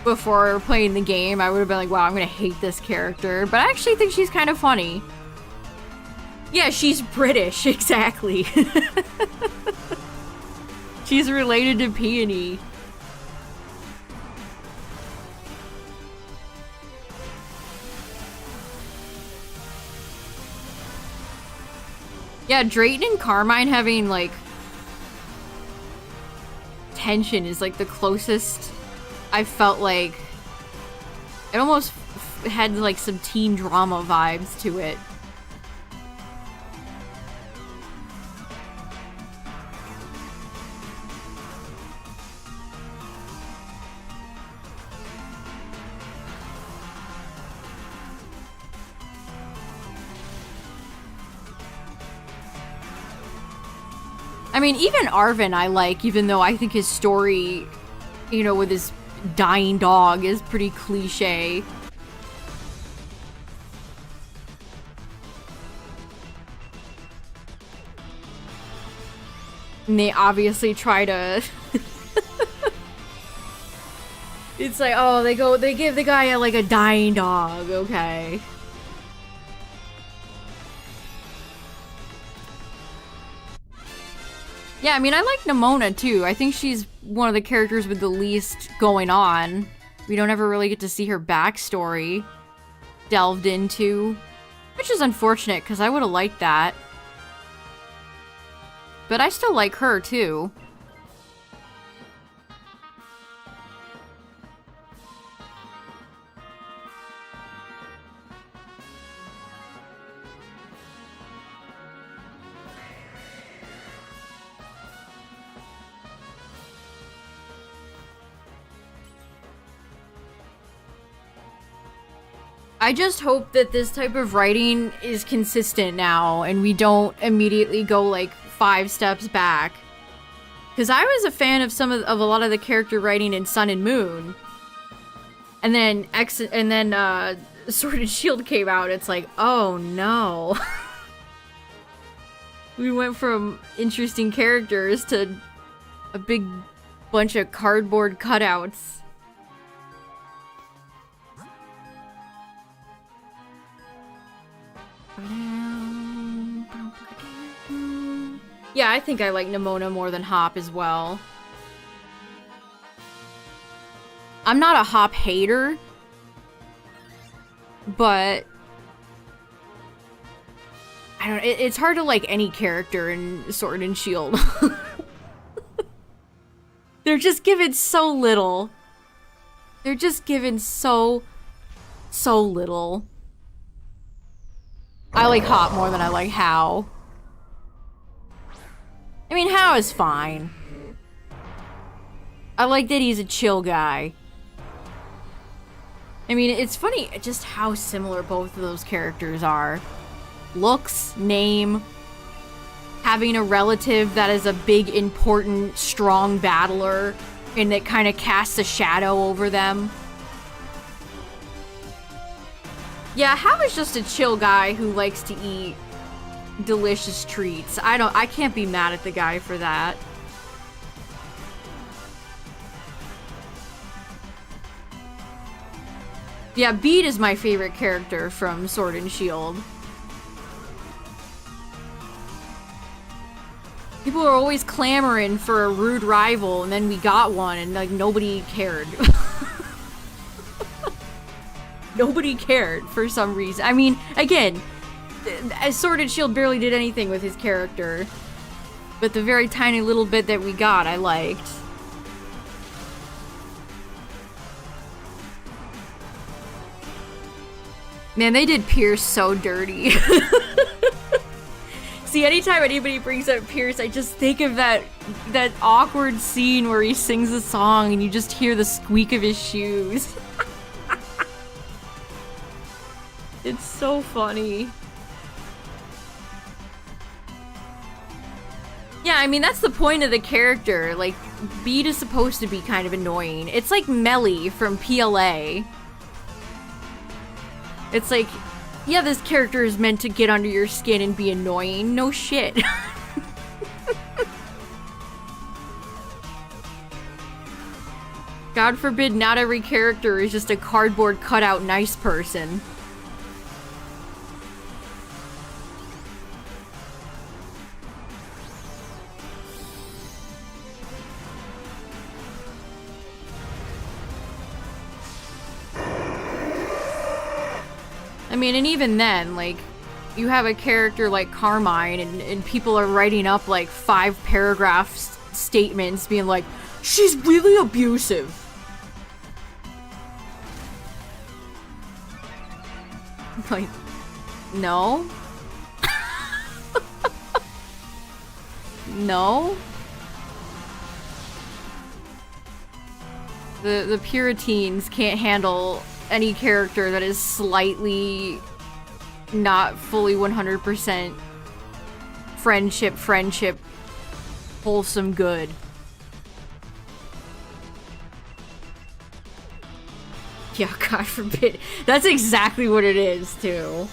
before playing the game, I would have been like, wow, I'm gonna hate this character. But I actually think she's kind of funny. Yeah, she's British, exactly. She's related to Peony. Yeah, Drayton and Carmine having, like, tension is, like, the closest I've felt like... It almost had, like, some teen drama vibes to it. I mean, even Arvin I like, even though I think his story, you know, with his dying dog is pretty cliche. And they obviously try to... It's like, oh, they give the guy like a dying dog, okay. Yeah, I mean, I like Nimona, too. I think she's one of the characters with the least going on. We don't ever really get to see her backstory delved into, which is unfortunate, because I would have liked that. But I still like her, too. I just hope that this type of writing is consistent now and we don't immediately go like 5 steps back. Because I was a fan of a lot of the character writing in Sun and Moon. And then Sword and Shield came out. It's like, oh no. We went from interesting characters to a big bunch of cardboard cutouts. Yeah, I think I like Nimona more than Hop as well. I'm not a Hop hater, but I don't. It's hard to like any character in Sword and Shield. They're just given so little. They're just given so little. I like Hop more than I like How. I mean, How is fine. I like that he's a chill guy. I mean, it's funny just how similar both of those characters are. Looks, name, having a relative that is a big, important, strong battler, and that kind of casts a shadow over them. Yeah, How is just a chill guy who likes to eat delicious treats. I can't be mad at the guy for that. Yeah, Bede is my favorite character from Sword and Shield. People are always clamoring for a rude rival, and then we got one, and like nobody cared. Nobody cared for some reason. I mean, again, Sword and Shield barely did anything with his character, but the very tiny little bit that we got, I liked. Man, they did Pierce so dirty. See, anytime anybody brings up Pierce, I just think of that awkward scene where he sings a song and you just hear the squeak of his shoes. It's so funny. Yeah, I mean, that's the point of the character. Like, Bede is supposed to be kind of annoying. It's like Melly from PLA. It's like, yeah, this character is meant to get under your skin and be annoying. No shit. God forbid not every character is just a cardboard cutout nice person. I mean, and even then, like, you have a character like Carmine, and people are writing up, like, 5-paragraph statements being like, she's really abusive. Like, no? No? The Puritans can't handle any character that is slightly not fully 100% friendship, wholesome good. Yeah, God forbid. That's exactly what it is, too.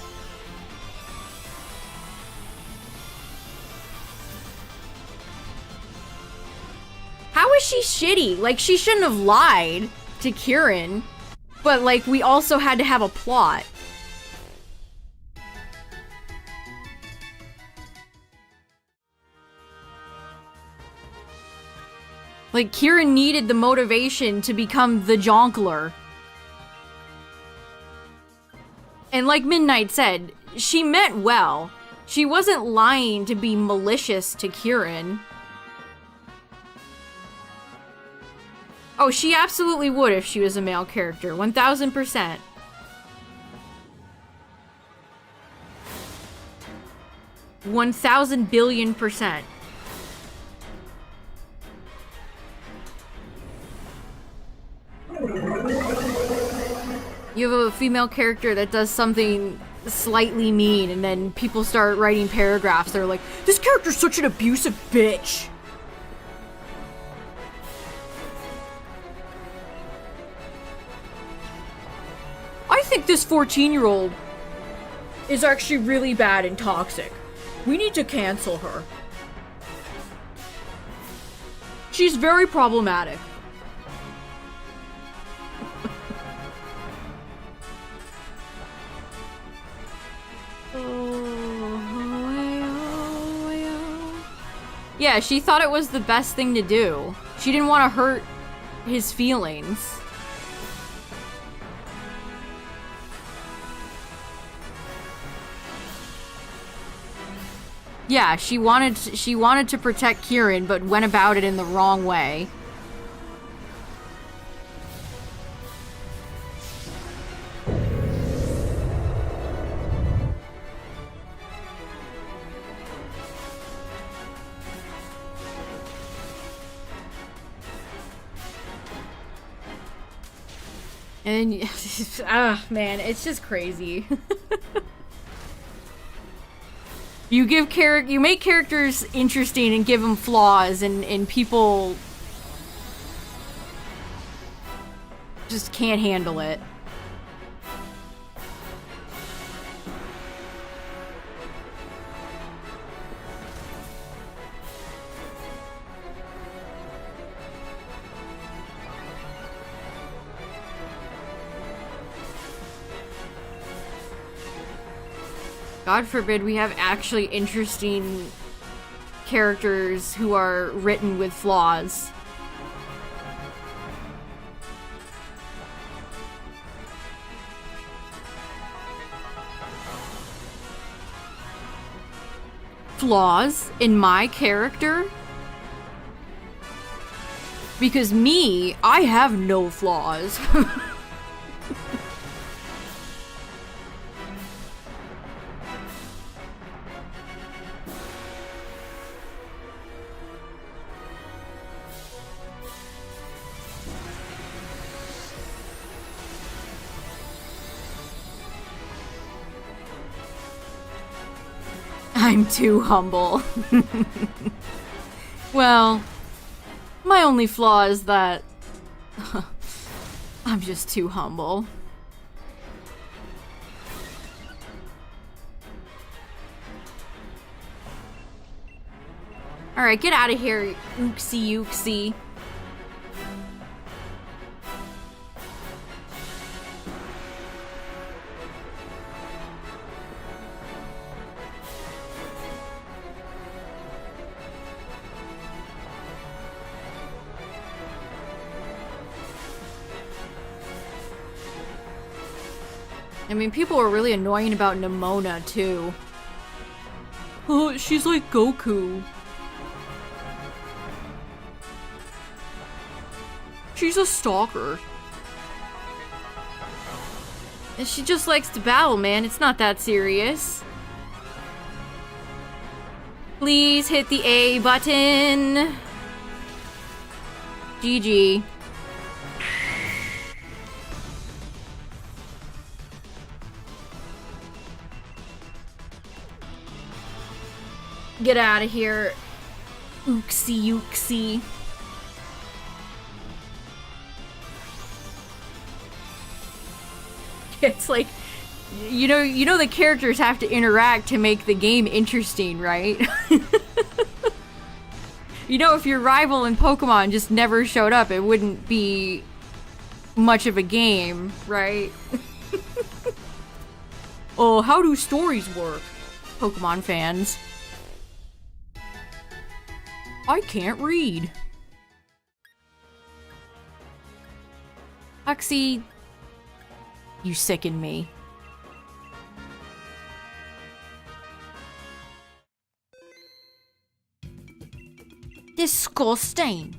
How is she shitty? Like, she shouldn't have lied to Kieran. But, like, we also had to have a plot. Like, Kieran needed the motivation to become the Jonkler. And like Midnight said, she meant well. She wasn't lying to be malicious to Kieran. Oh, she absolutely would if she was a male character. 1000%. $1,000 billion%. You have a female character that does something slightly mean, and then people start writing paragraphs. They're like, this character's such an abusive bitch. I think this 14-year-old is actually really bad and toxic. We need to cancel her. She's very problematic. Yeah, she thought it was the best thing to do. She didn't want to hurt his feelings. Yeah, she wanted to protect Kieran, but went about it in the wrong way. And man, it's just crazy. You make characters interesting and give them flaws, and people just can't handle it. God forbid we have actually interesting characters who are written with flaws. Flaws in my character? Because me, I have no flaws. I'm too humble. Well, my only flaw is that I'm just too humble. Alright, get out of here, ooksy ooksy. I mean, people were really annoying about Nimona, too. Oh, she's like Goku. She's a stalker. And she just likes to battle, man. It's not that serious. Please hit the A button. GG. Get out of here. Ooksy ooksy. It's like, you know the characters have to interact to make the game interesting, right? You know, if your rival in Pokemon just never showed up, it wouldn't be much of a game, right? Oh, how do stories work? Pokemon fans. I can't read. Huxley, you sicken me. Disgusting.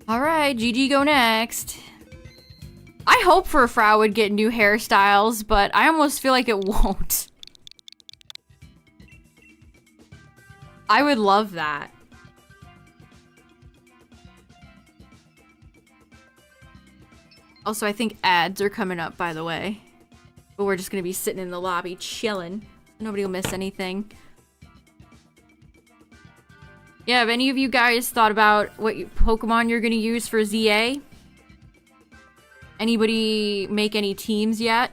Alright, GG go next. I hope Furfrou would get new hairstyles, but I almost feel like it won't. I would love that. Also, I think ads are coming up, by the way. But we're just gonna be sitting in the lobby chilling. Nobody will miss anything. Yeah, have any of you guys thought about what Pokemon you're gonna use for ZA? Anybody make any teams yet?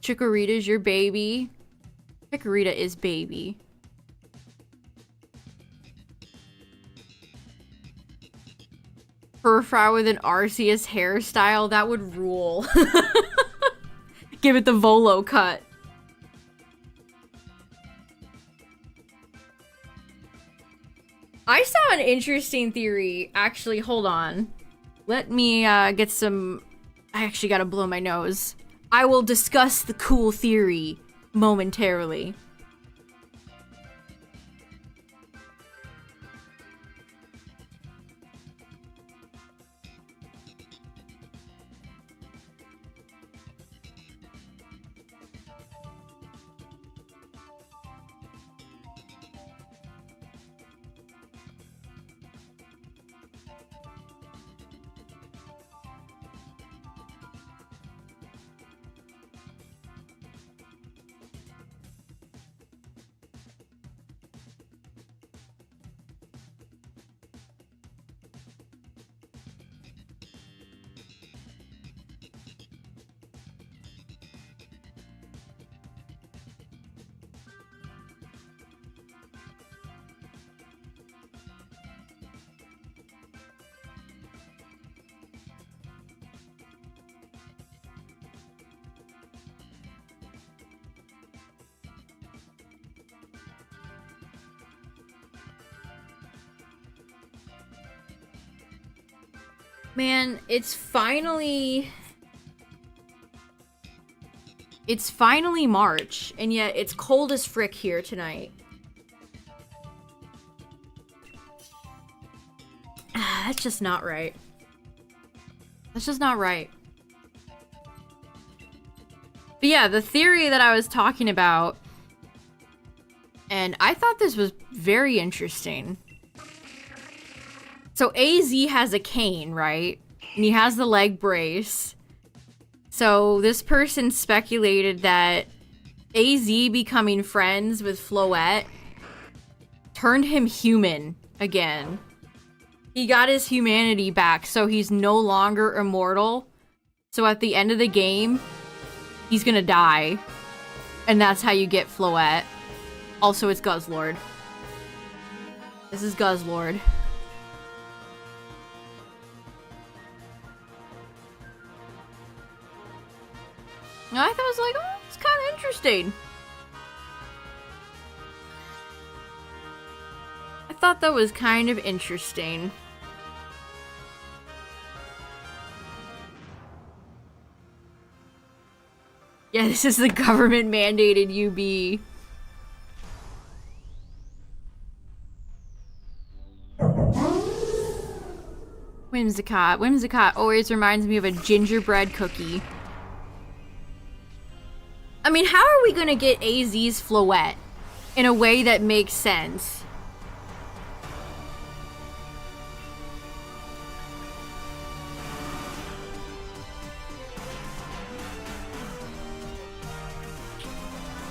Chikorita's your baby. Chikorita is baby. Furfrou with an Arceus hairstyle, that would rule. Give it the Volo cut. I saw an interesting theory. Actually, hold on. Let me get some... I actually gotta blow my nose. I will discuss the cool theory momentarily. Man, it's finally March, and yet it's cold as frick here tonight. That's just not right. That's just not right. But yeah, the theory that I was talking about, and I thought this was very interesting. So AZ has a cane, right? And he has the leg brace. So this person speculated that AZ becoming friends with Floette turned him human again. He got his humanity back, so he's no longer immortal. So at the end of the game, he's gonna die. And that's how you get Floette. Also, it's Guzzlord. This is Guzzlord. And I thought it was like, oh, it's kind of interesting. I thought that was kind of interesting. Yeah, this is the government mandated UB. Whimsicott. Whimsicott always reminds me of a gingerbread cookie. I mean, how are we gonna get AZ's Floette in a way that makes sense?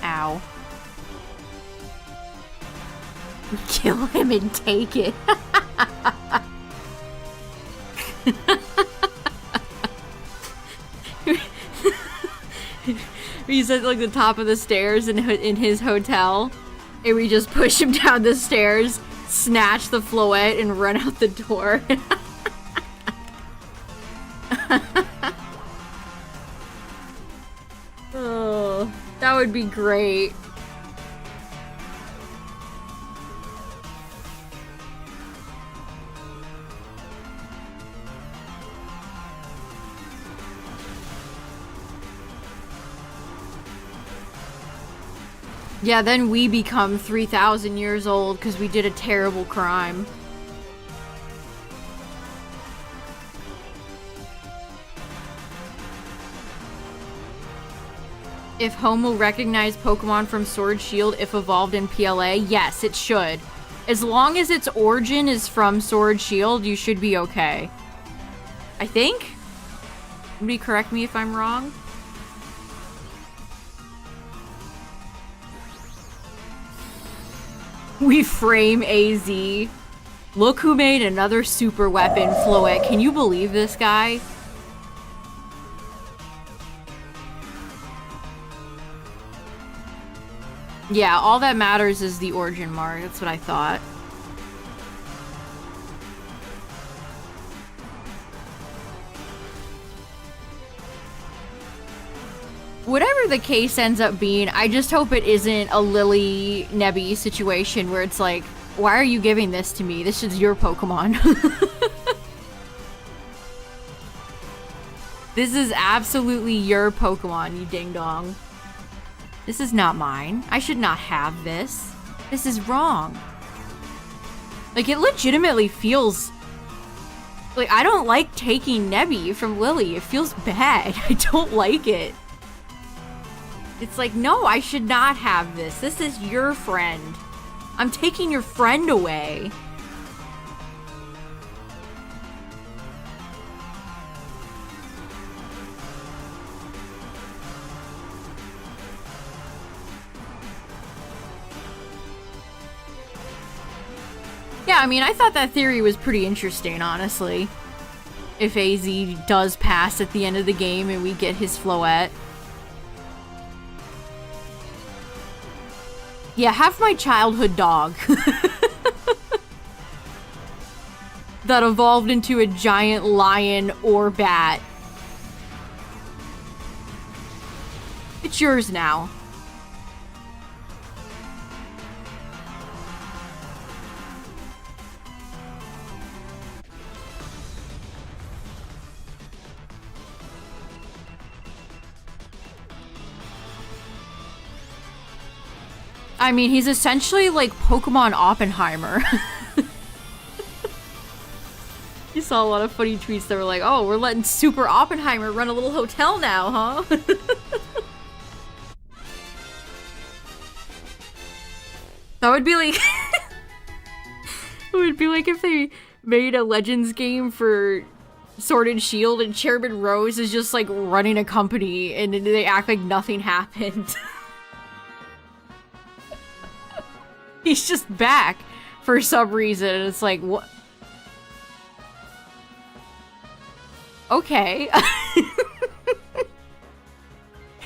Ow. Kill him and take it. He's at like the top of the stairs in his hotel, and we just push him down the stairs, snatch the Floette, and run out the door. Oh, that would be great. Yeah, then we become 3,000 years old because we did a terrible crime. If Home will recognize Pokemon from Sword Shield if evolved in PLA, yes, it should. As long as its origin is from Sword Shield, you should be okay. I think? Somebody correct me if I'm wrong. We frame AZ. Look who made another super weapon, Floette. Can you believe this guy? Yeah, all that matters is the origin mark. That's what I thought. Whatever the case ends up being, I just hope it isn't a Lily Nebby situation where it's like, why are you giving this to me? This is your Pokemon. This is absolutely your Pokemon, you ding dong. This is not mine. I should not have this. This is wrong. Like, it legitimately feels... like, I don't like taking Nebby from Lily. It feels bad. I don't like it. It's like, no, I should not have this. This is your friend. I'm taking your friend away. Yeah, I mean, I thought that theory was pretty interesting, honestly. If AZ does pass at the end of the game and we get his Floette. Yeah, have my childhood dog. That evolved into a giant lion or bat. It's yours now. I mean, he's essentially like Pokemon Oppenheimer. You saw a lot of funny tweets that were like, oh, we're letting Super Oppenheimer run a little hotel now, huh? That would be like... It would be like if they made a Legends game for Sword and Shield and Chairman Rose is just like running a company and they act like nothing happened. He's just back for some reason and it's like, what? Okay.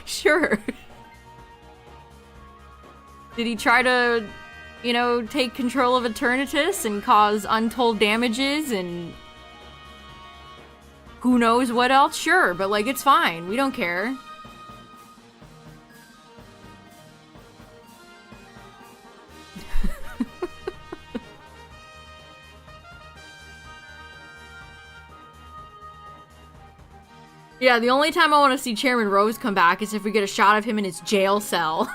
Sure. Did he try to, you know, take control of Eternatus and cause untold damages and who knows what else? Sure, but like, it's fine. We don't care. Yeah, the only time I want to see Chairman Rose come back is if we get a shot of him in his jail cell.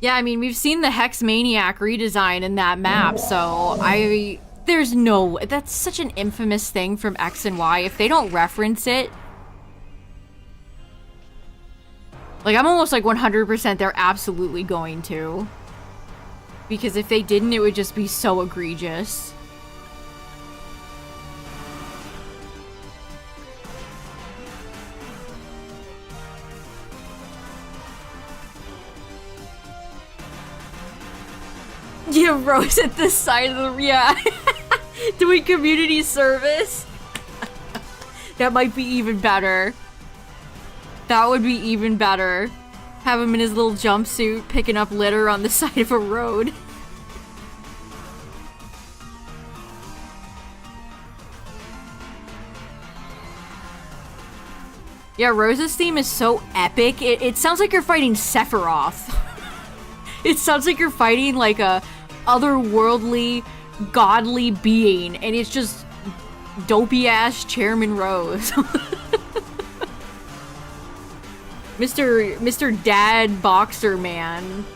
Yeah, I mean, we've seen the Hex Maniac redesign in that map, so there's no... That's such an infamous thing from X and Y. If they don't reference it... Like, I'm almost like 100% they're absolutely going to. Because if they didn't, it would just be so egregious. Yeah, Rose at the side of the... Yeah. Doing community service. That might be even better. That would be even better. Have him in his little jumpsuit picking up litter on the side of a road. Yeah, Rose's theme is so epic. It sounds like you're fighting Sephiroth. It sounds like you're fighting like a otherworldly, godly being, and it's just dopey-ass Chairman Rose. Mr. Dad Boxer Man.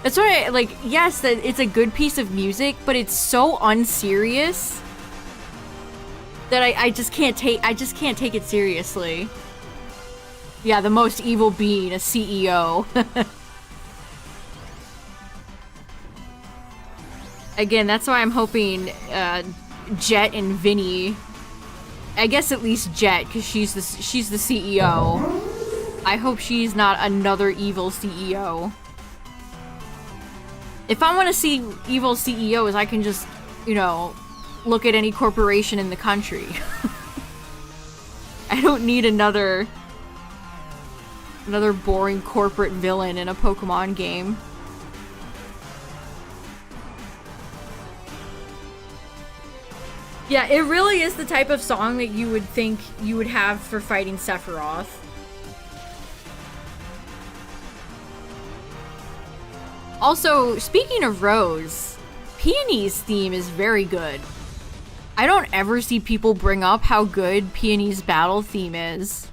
That's why, like, yes, that it's a good piece of music, but it's so unserious that I just can't take it seriously. Yeah, the most evil being, a CEO. Again, that's why I'm hoping Jet and Vinny. I guess at least Jet, because she's the CEO. I hope she's not another evil CEO. If I want to see evil CEOs, I can just, you know, look at any corporation in the country. I don't need another boring corporate villain in a Pokemon game. Yeah, it really is the type of song that you would think you would have for fighting Sephiroth. Also, speaking of Rose, Peony's theme is very good. I don't ever see people bring up how good Peony's battle theme is.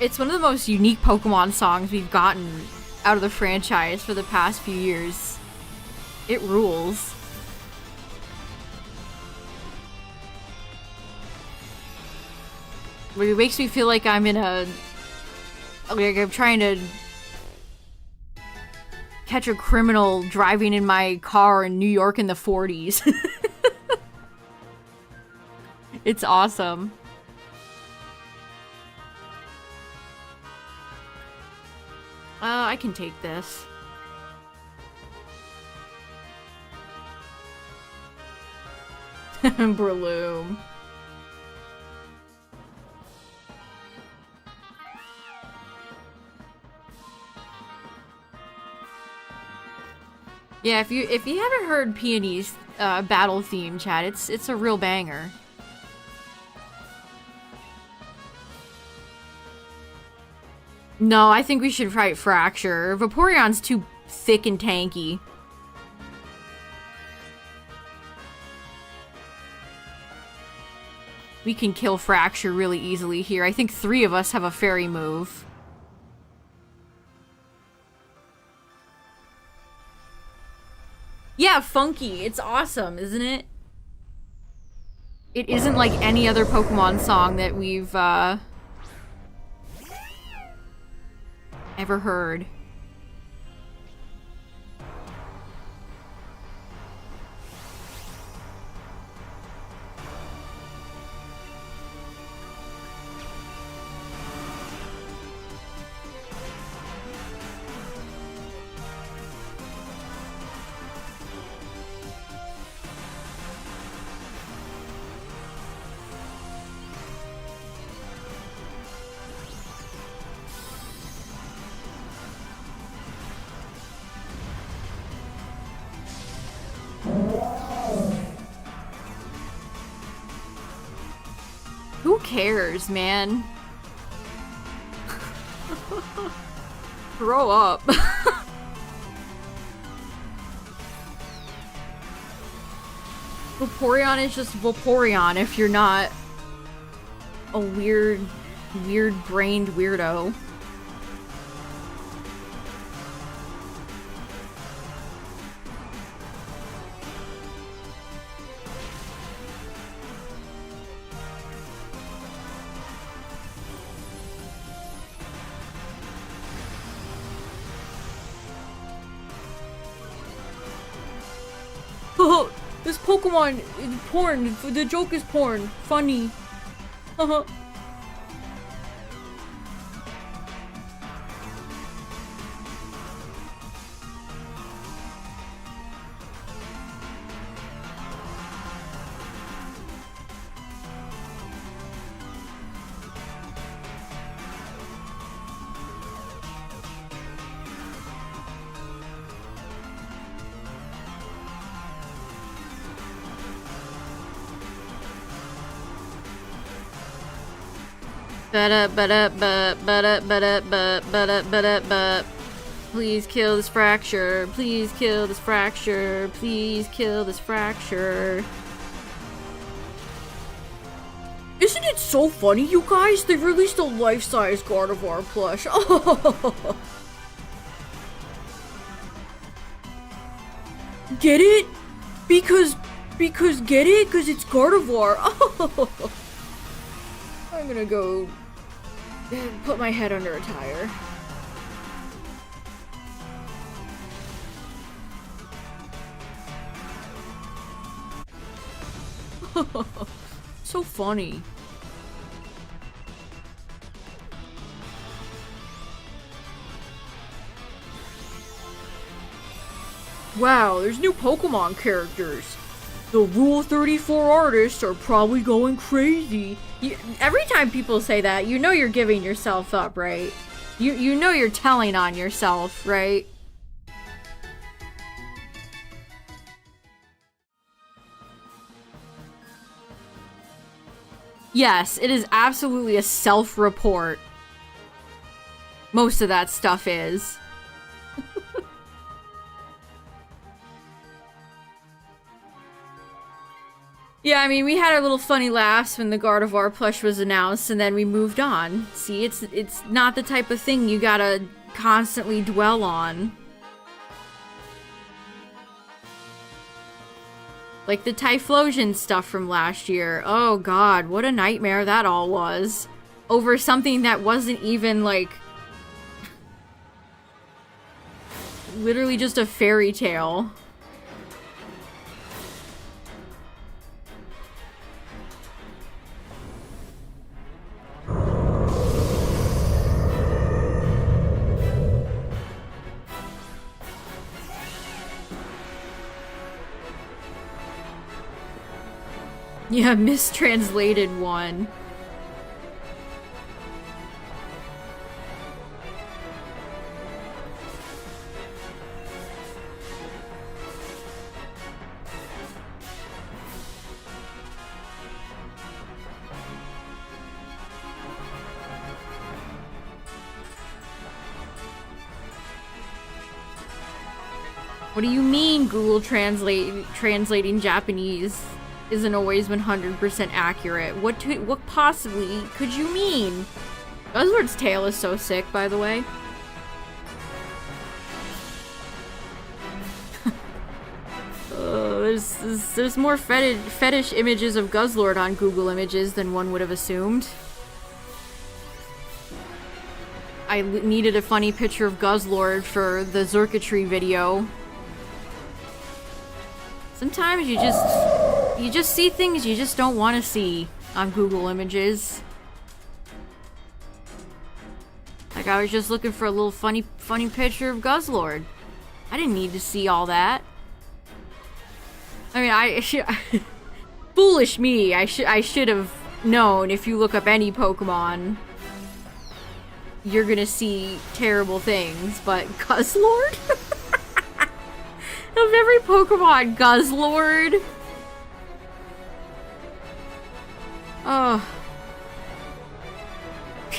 It's one of the most unique Pokemon songs we've gotten out of the franchise for the past few years. It rules. It makes me feel like I'm in a... Like I'm trying to catch a criminal driving in my car in New York in the 40s. It's awesome. I can take this. Breloom. Yeah, if you haven't heard Peony's battle theme, chat, it's a real banger. No, I think we should fight Fracture. Vaporeon's too thick and tanky. We can kill Fracture really easily here. I think 3 of us have a fairy move. Yeah, Funky. It's awesome, isn't it? It isn't like any other Pokemon song that we've, ever heard. Who cares, man? Grow up. Vaporeon is just Vaporeon if you're not a weird-brained weirdo. This Pokemon is porn. The joke is porn. Funny. Haha. Please kill this Fracture. Please kill this Fracture. Please kill this Fracture. Isn't it so funny, you guys? They released a life-size Gardevoir plush. Oh. Get it? Because get it? Because it's Gardevoir. Oh. I'm gonna go put my head under a tire. So funny. Wow, there's new Pokemon characters. The Rule 34 artists are probably going crazy. Every time people say that, you know you're giving yourself up, right? You know you're telling on yourself, right? Yes, it is absolutely a self-report. Most of that stuff is. Yeah, I mean, we had our little funny laughs when the Gardevoir plush was announced, and then we moved on. See, it's not the type of thing you gotta constantly dwell on. Like the Typhlosion stuff from last year. Oh god, what a nightmare that all was. Over something that wasn't even, like, literally just a fairy tale. Yeah, mistranslated one. What do you mean Google translating Japanese isn't always 100% accurate? What possibly could you mean? Buzzword's tail is so sick, by the way. There's more fetish images of Guzzlord on Google Images than one would have assumed. I needed a funny picture of Guzzlord for the circuitry video. Sometimes you just see things you just don't want to see on Google Images. Like I was just looking for a little funny picture of Guzzlord. I didn't need to see all that. I mean, foolish me. I should have known if you look up any Pokemon, you're gonna see terrible things, but Guzzlord? Of every Pokemon, Guzzlord? Oh.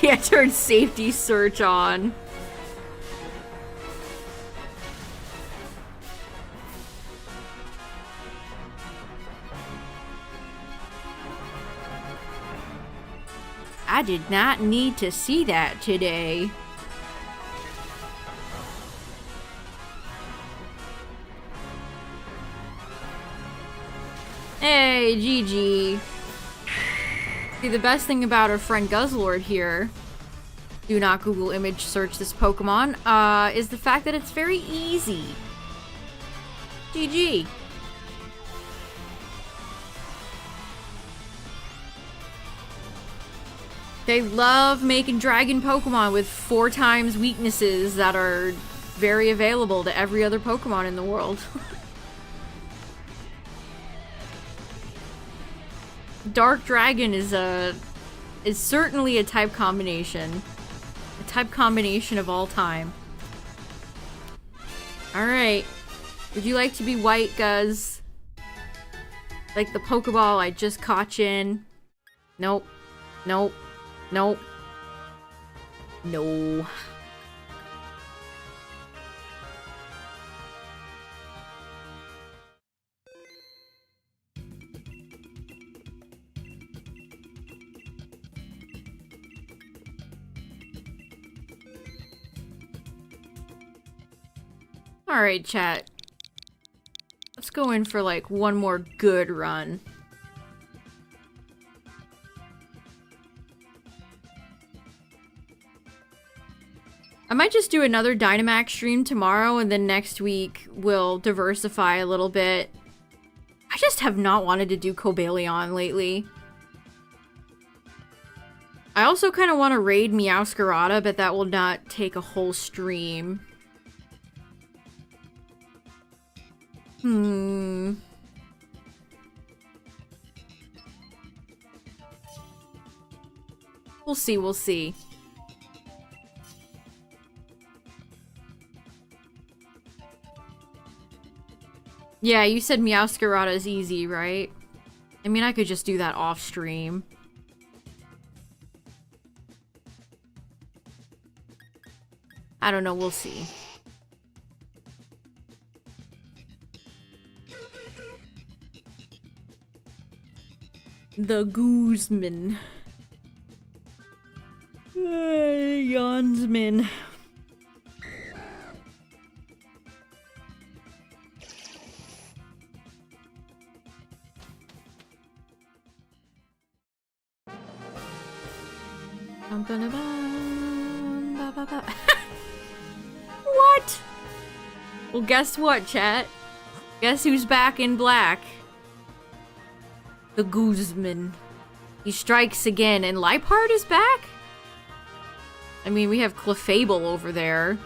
Yeah, turn safety search on. I did not need to see that today. Hey, GG. See, the best thing about our friend Guzzlord here, do not Google image search this Pokemon, is the fact that it's very easy. GG. They love making dragon Pokemon with 4 times weaknesses that are very available to every other Pokemon in the world. Dark Dragon is certainly a type combination. A type combination of all time. Alright. Would you like to be white, Guzz? Like the Pokeball I just caught you in? Nope. Nope. Nope. No. Alright, chat. Let's go in for like one more good run. I might just do another Dynamax stream tomorrow, and then next week we'll diversify a little bit. I just have not wanted to do Cobalion lately. I also kind of want to raid Meowscarada, but that will not take a whole stream. We'll see, we'll see. Yeah, you said Meowscarada is easy, right? I mean, I could just do that off stream. I don't know, we'll see. The Guzman. Yawnsman. What? Well, guess what, chat? Guess who's back in black? The Guzman. He strikes again, and Liepard is back? I mean, we have Clefable over there.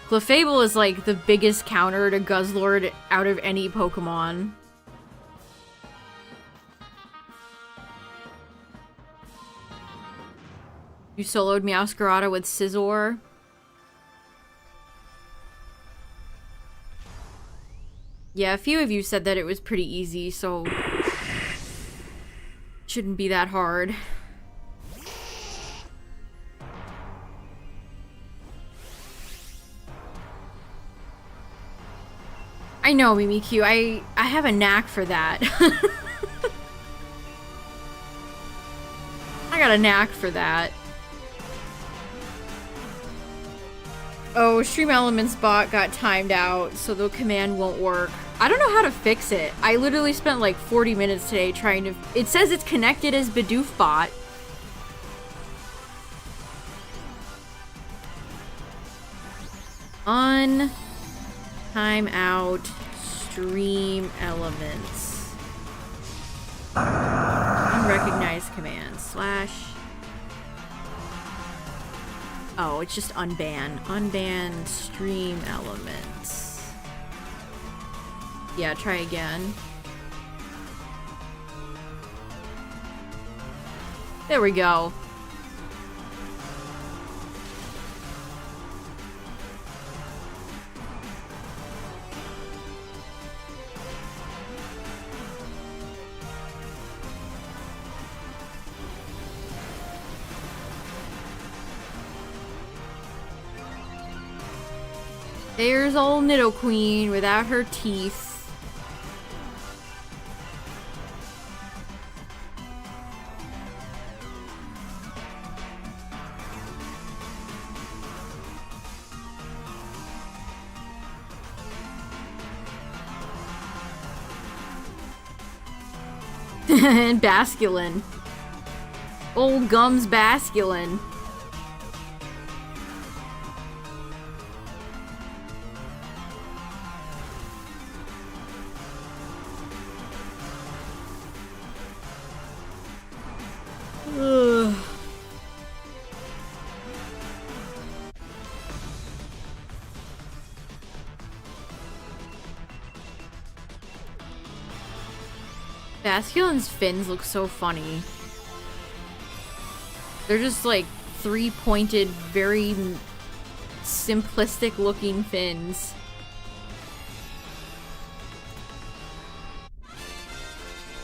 Clefable is like the biggest counter to Guzzlord out of any Pokemon. You soloed Meowscarada with Scizor. Yeah, a few of you said that it was pretty easy, so shouldn't be that hard. I know, Mimikyu. I have a knack for that. I got a knack for that. Oh, Stream Elements bot got timed out, so the command won't work. I don't know how to fix it. I literally spent like 40 minutes today trying to... It says it's connected as Bidoof bot. On timeout Stream Elements. Unrecognized command slash... Oh, it's just unban. Unban Stream Elements. Yeah, try again. There we go. There's old Nidoqueen without her teeth. And Basculin. Old Gums Basculin. Ugh. Basculin's fins look so funny. They're just like three-pointed, very simplistic looking fins.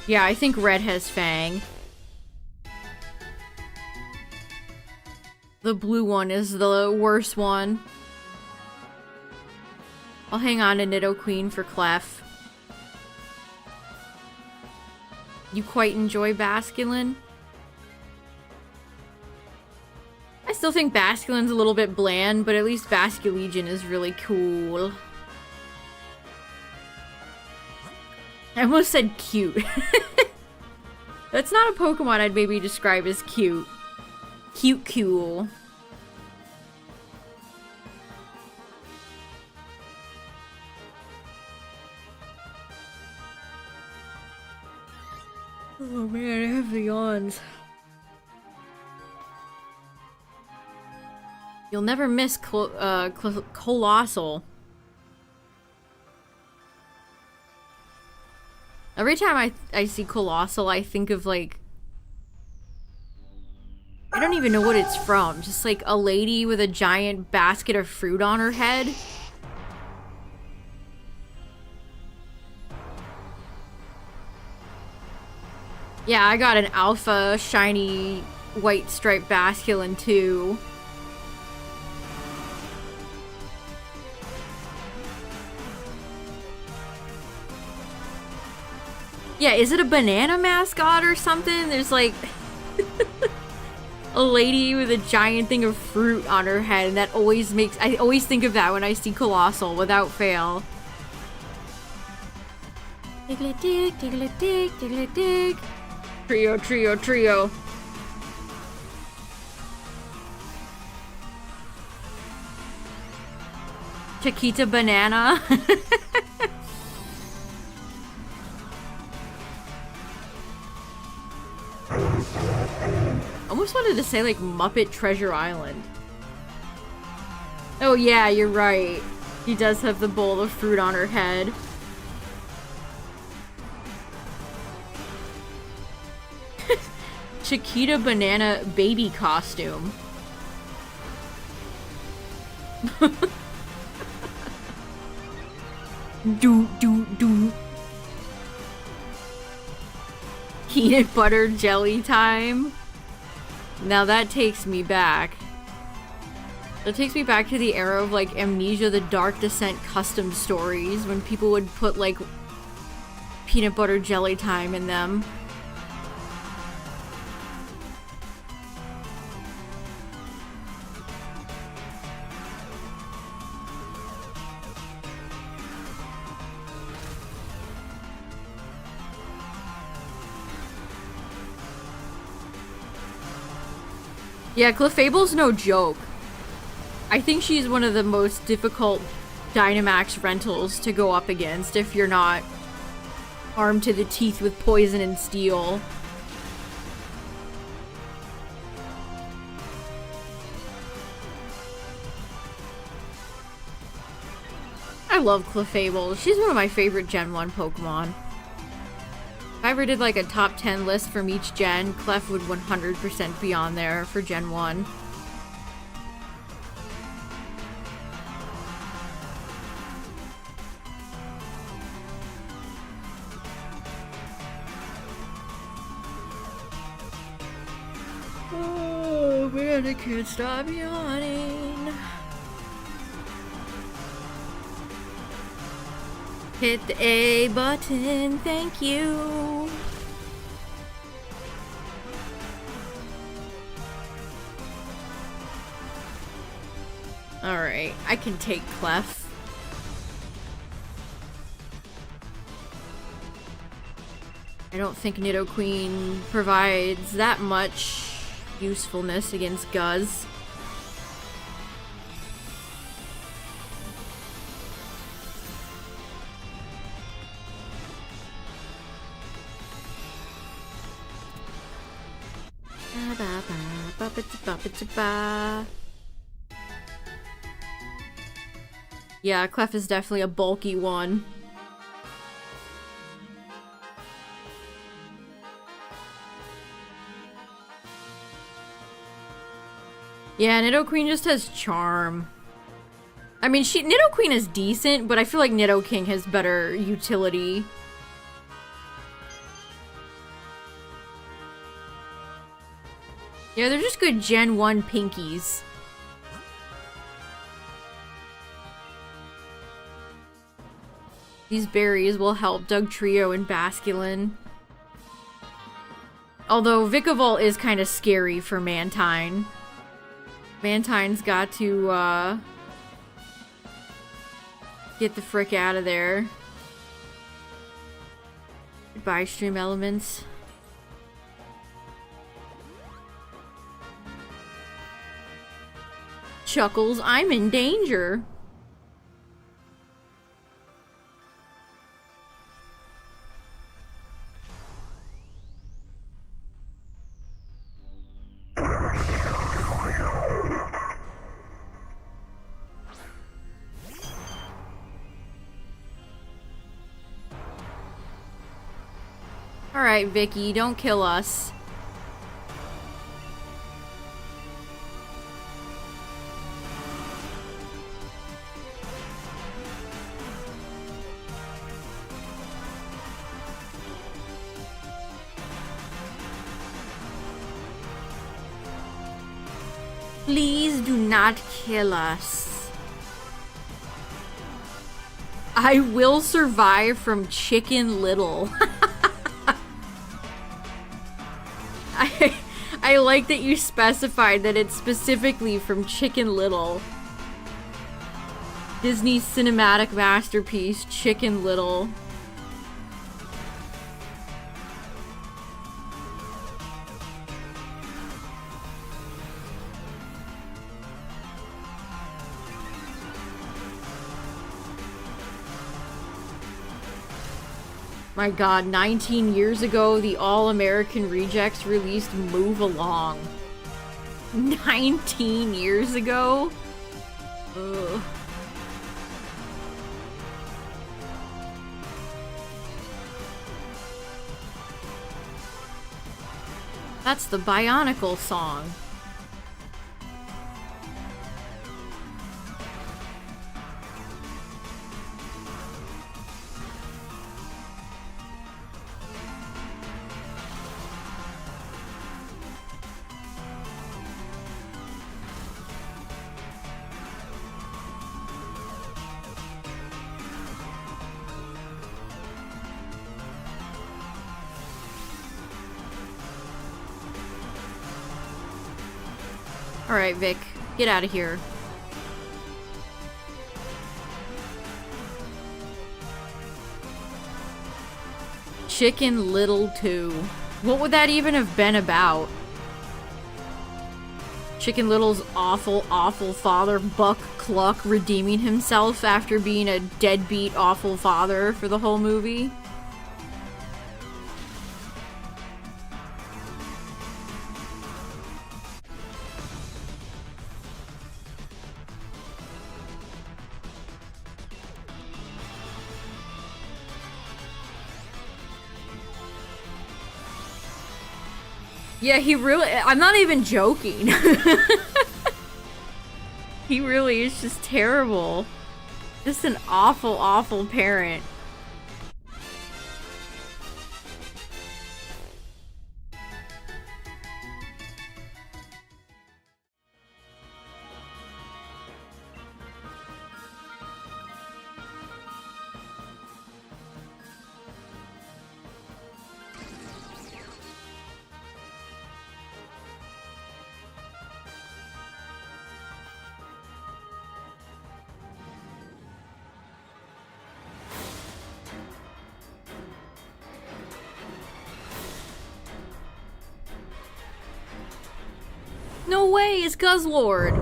Yeah, I think Red has Fang. The blue one is the worst one. I'll hang on to Nidoqueen for Clef. You quite enjoy Basculin? I still think Basculin's a little bit bland, but at least Basculegion is really cool. I almost said cute. That's not a Pokemon I'd maybe describe as cute. Cute cool. Oh man, I have the yawns. You'll never miss Colossal. Every time I see Colossal, I think of like... I don't even know what it's from. Just like a lady with a giant basket of fruit on her head. Yeah, I got an alpha shiny white striped Basculin too. Yeah, is it a banana mascot or something? There's like a lady with a giant thing of fruit on her head, and that always makes... I always think of that when I see Colossal, without fail. Diggly-dig, diggly-dig, diggly-dig. Trio, trio, trio. Chiquita Banana. Almost wanted to say like Muppet Treasure Island. Oh yeah, you're right. He does have the bowl of fruit on her head. Chiquita Banana baby costume. Do do do. Peanut butter jelly time. Now that takes me back. That takes me back to the era of like Amnesia the Dark Descent custom stories when people would put like peanut butter jelly time in them. Yeah, Clefable's no joke. I think she's one of the most difficult Dynamax rentals to go up against if you're not armed to the teeth with poison and steel. I love Clefable. She's one of my favorite Gen 1 Pokemon. If I ever did like a top 10 list from each gen, Clef would 100% be on there for Gen 1. Oh man, I can't stop yawning. Hit the A button, thank you. Alright, I can take Clef. I don't think Nidoqueen provides that much usefulness against Guzz. Yeah, Clef is definitely a bulky one. Yeah, Nidoqueen just has charm. I mean, Nidoqueen is decent, but I feel like Nidoking has better utility. Yeah, they're just good Gen 1 pinkies. These berries will help Dugtrio and Basculin. Although Vikavolt is kind of scary for Mantine. Mantine's got to, get the frick out of there. Goodbye, Stream Elements. Chuckles, I'm in danger. Alright, Vicky, don't kill us. Please do not kill us. I will survive from Chicken Little. I like that you specified that it's specifically from Chicken Little. Disney's cinematic masterpiece, Chicken Little. My god, 19 years ago, the All-American Rejects released Move Along. 19 years ago? Ugh. That's the Bionicle song. Alright, Vic. Get out of here. Chicken Little 2. What would that even have been about? Chicken Little's awful, awful father, Buck Cluck, redeeming himself after being a deadbeat, awful father for the whole movie. Yeah, he really- I'm not even joking. He really is just terrible. Just an awful, awful parent. No way, it's Guzzlord!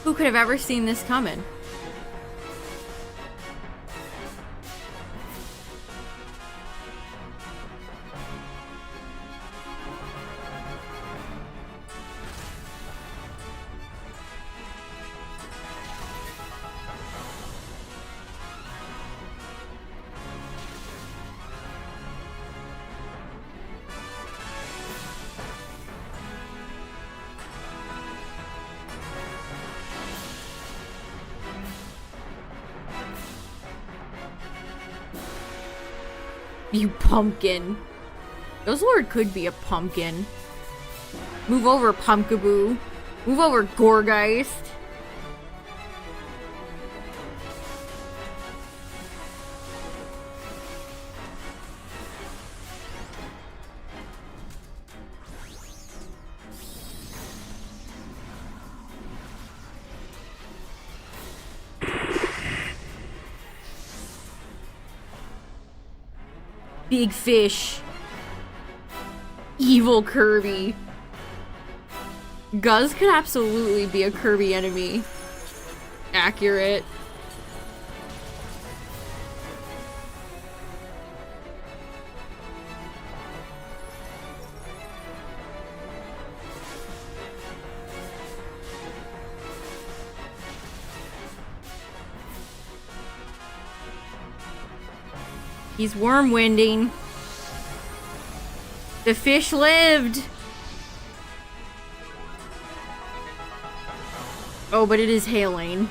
Who could have ever seen this coming? You pumpkin. Guzzlord could be a pumpkin. Move over, Pumpkaboo. Move over, Gorgeist. Big fish. Evil Kirby. Guzz could absolutely be a Kirby enemy. Accurate. He's worm-winding. The fish lived! Oh, but it is hailing.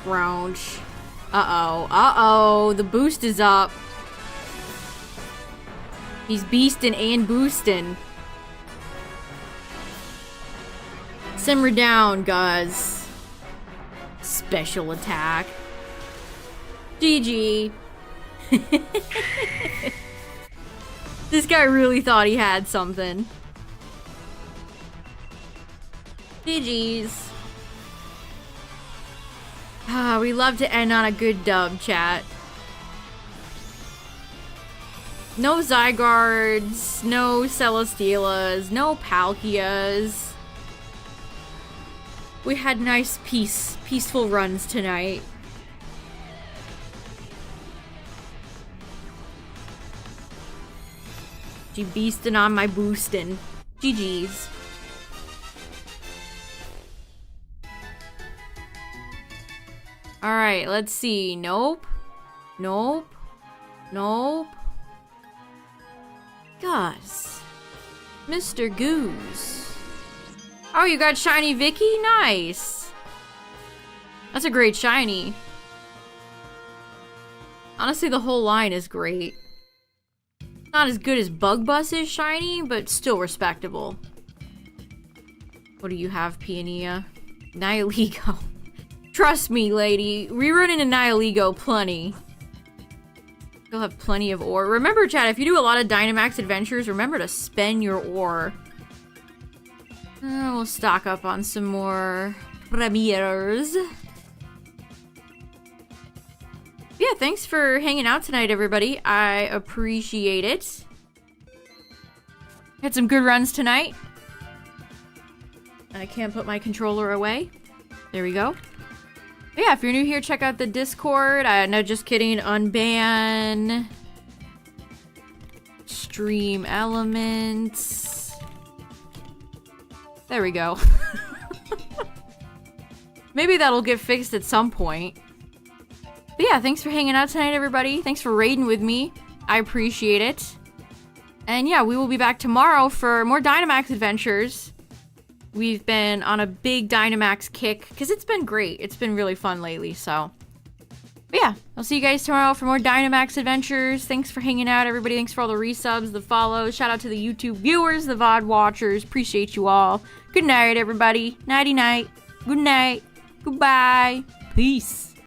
Grounch. Uh-oh. Uh-oh. The boost is up. He's beastin' and boostin'. Simmer down, Guzz. Special attack. GG. This guy really thought he had something. GG's. Ah, we love to end on a good dub, chat. No Zygardes, no Celesteelas, no Palkias. We had nice peaceful runs tonight. She beastin' on my boostin'. GG's. Alright, let's see. Nope. Nope. Nope. Gus. Mr. Goose. Oh, you got shiny Vicky? Nice. That's a great shiny. Honestly, the whole line is great. Not as good as Bug Bus is shiny, but still respectable. What do you have, Peonia? Nihilego. Trust me, lady. Rerunning a Nihilego plenty. You'll have plenty of ore. Remember, chat, if you do a lot of Dynamax adventures, remember to spend your ore. We'll stock up on some more premieres. Yeah, thanks for hanging out tonight, everybody. I appreciate it. Had some good runs tonight. I can't put my controller away. There we go. But yeah, if you're new here, check out the Discord. No, just kidding. Unban. Stream elements. There we go. Maybe that'll get fixed at some point. But yeah, thanks for hanging out tonight, everybody. Thanks for raiding with me. I appreciate it. And yeah, we will be back tomorrow for more Dynamax adventures. We've been on a big Dynamax kick, because it's been great. It's been really fun lately, so. But yeah, I'll see you guys tomorrow for more Dynamax adventures. Thanks for hanging out, everybody. Thanks for all the resubs, the follows. Shout out to the YouTube viewers, the VOD watchers. Appreciate you all. Good night, everybody. Nighty-night. Good night. Goodbye. Peace.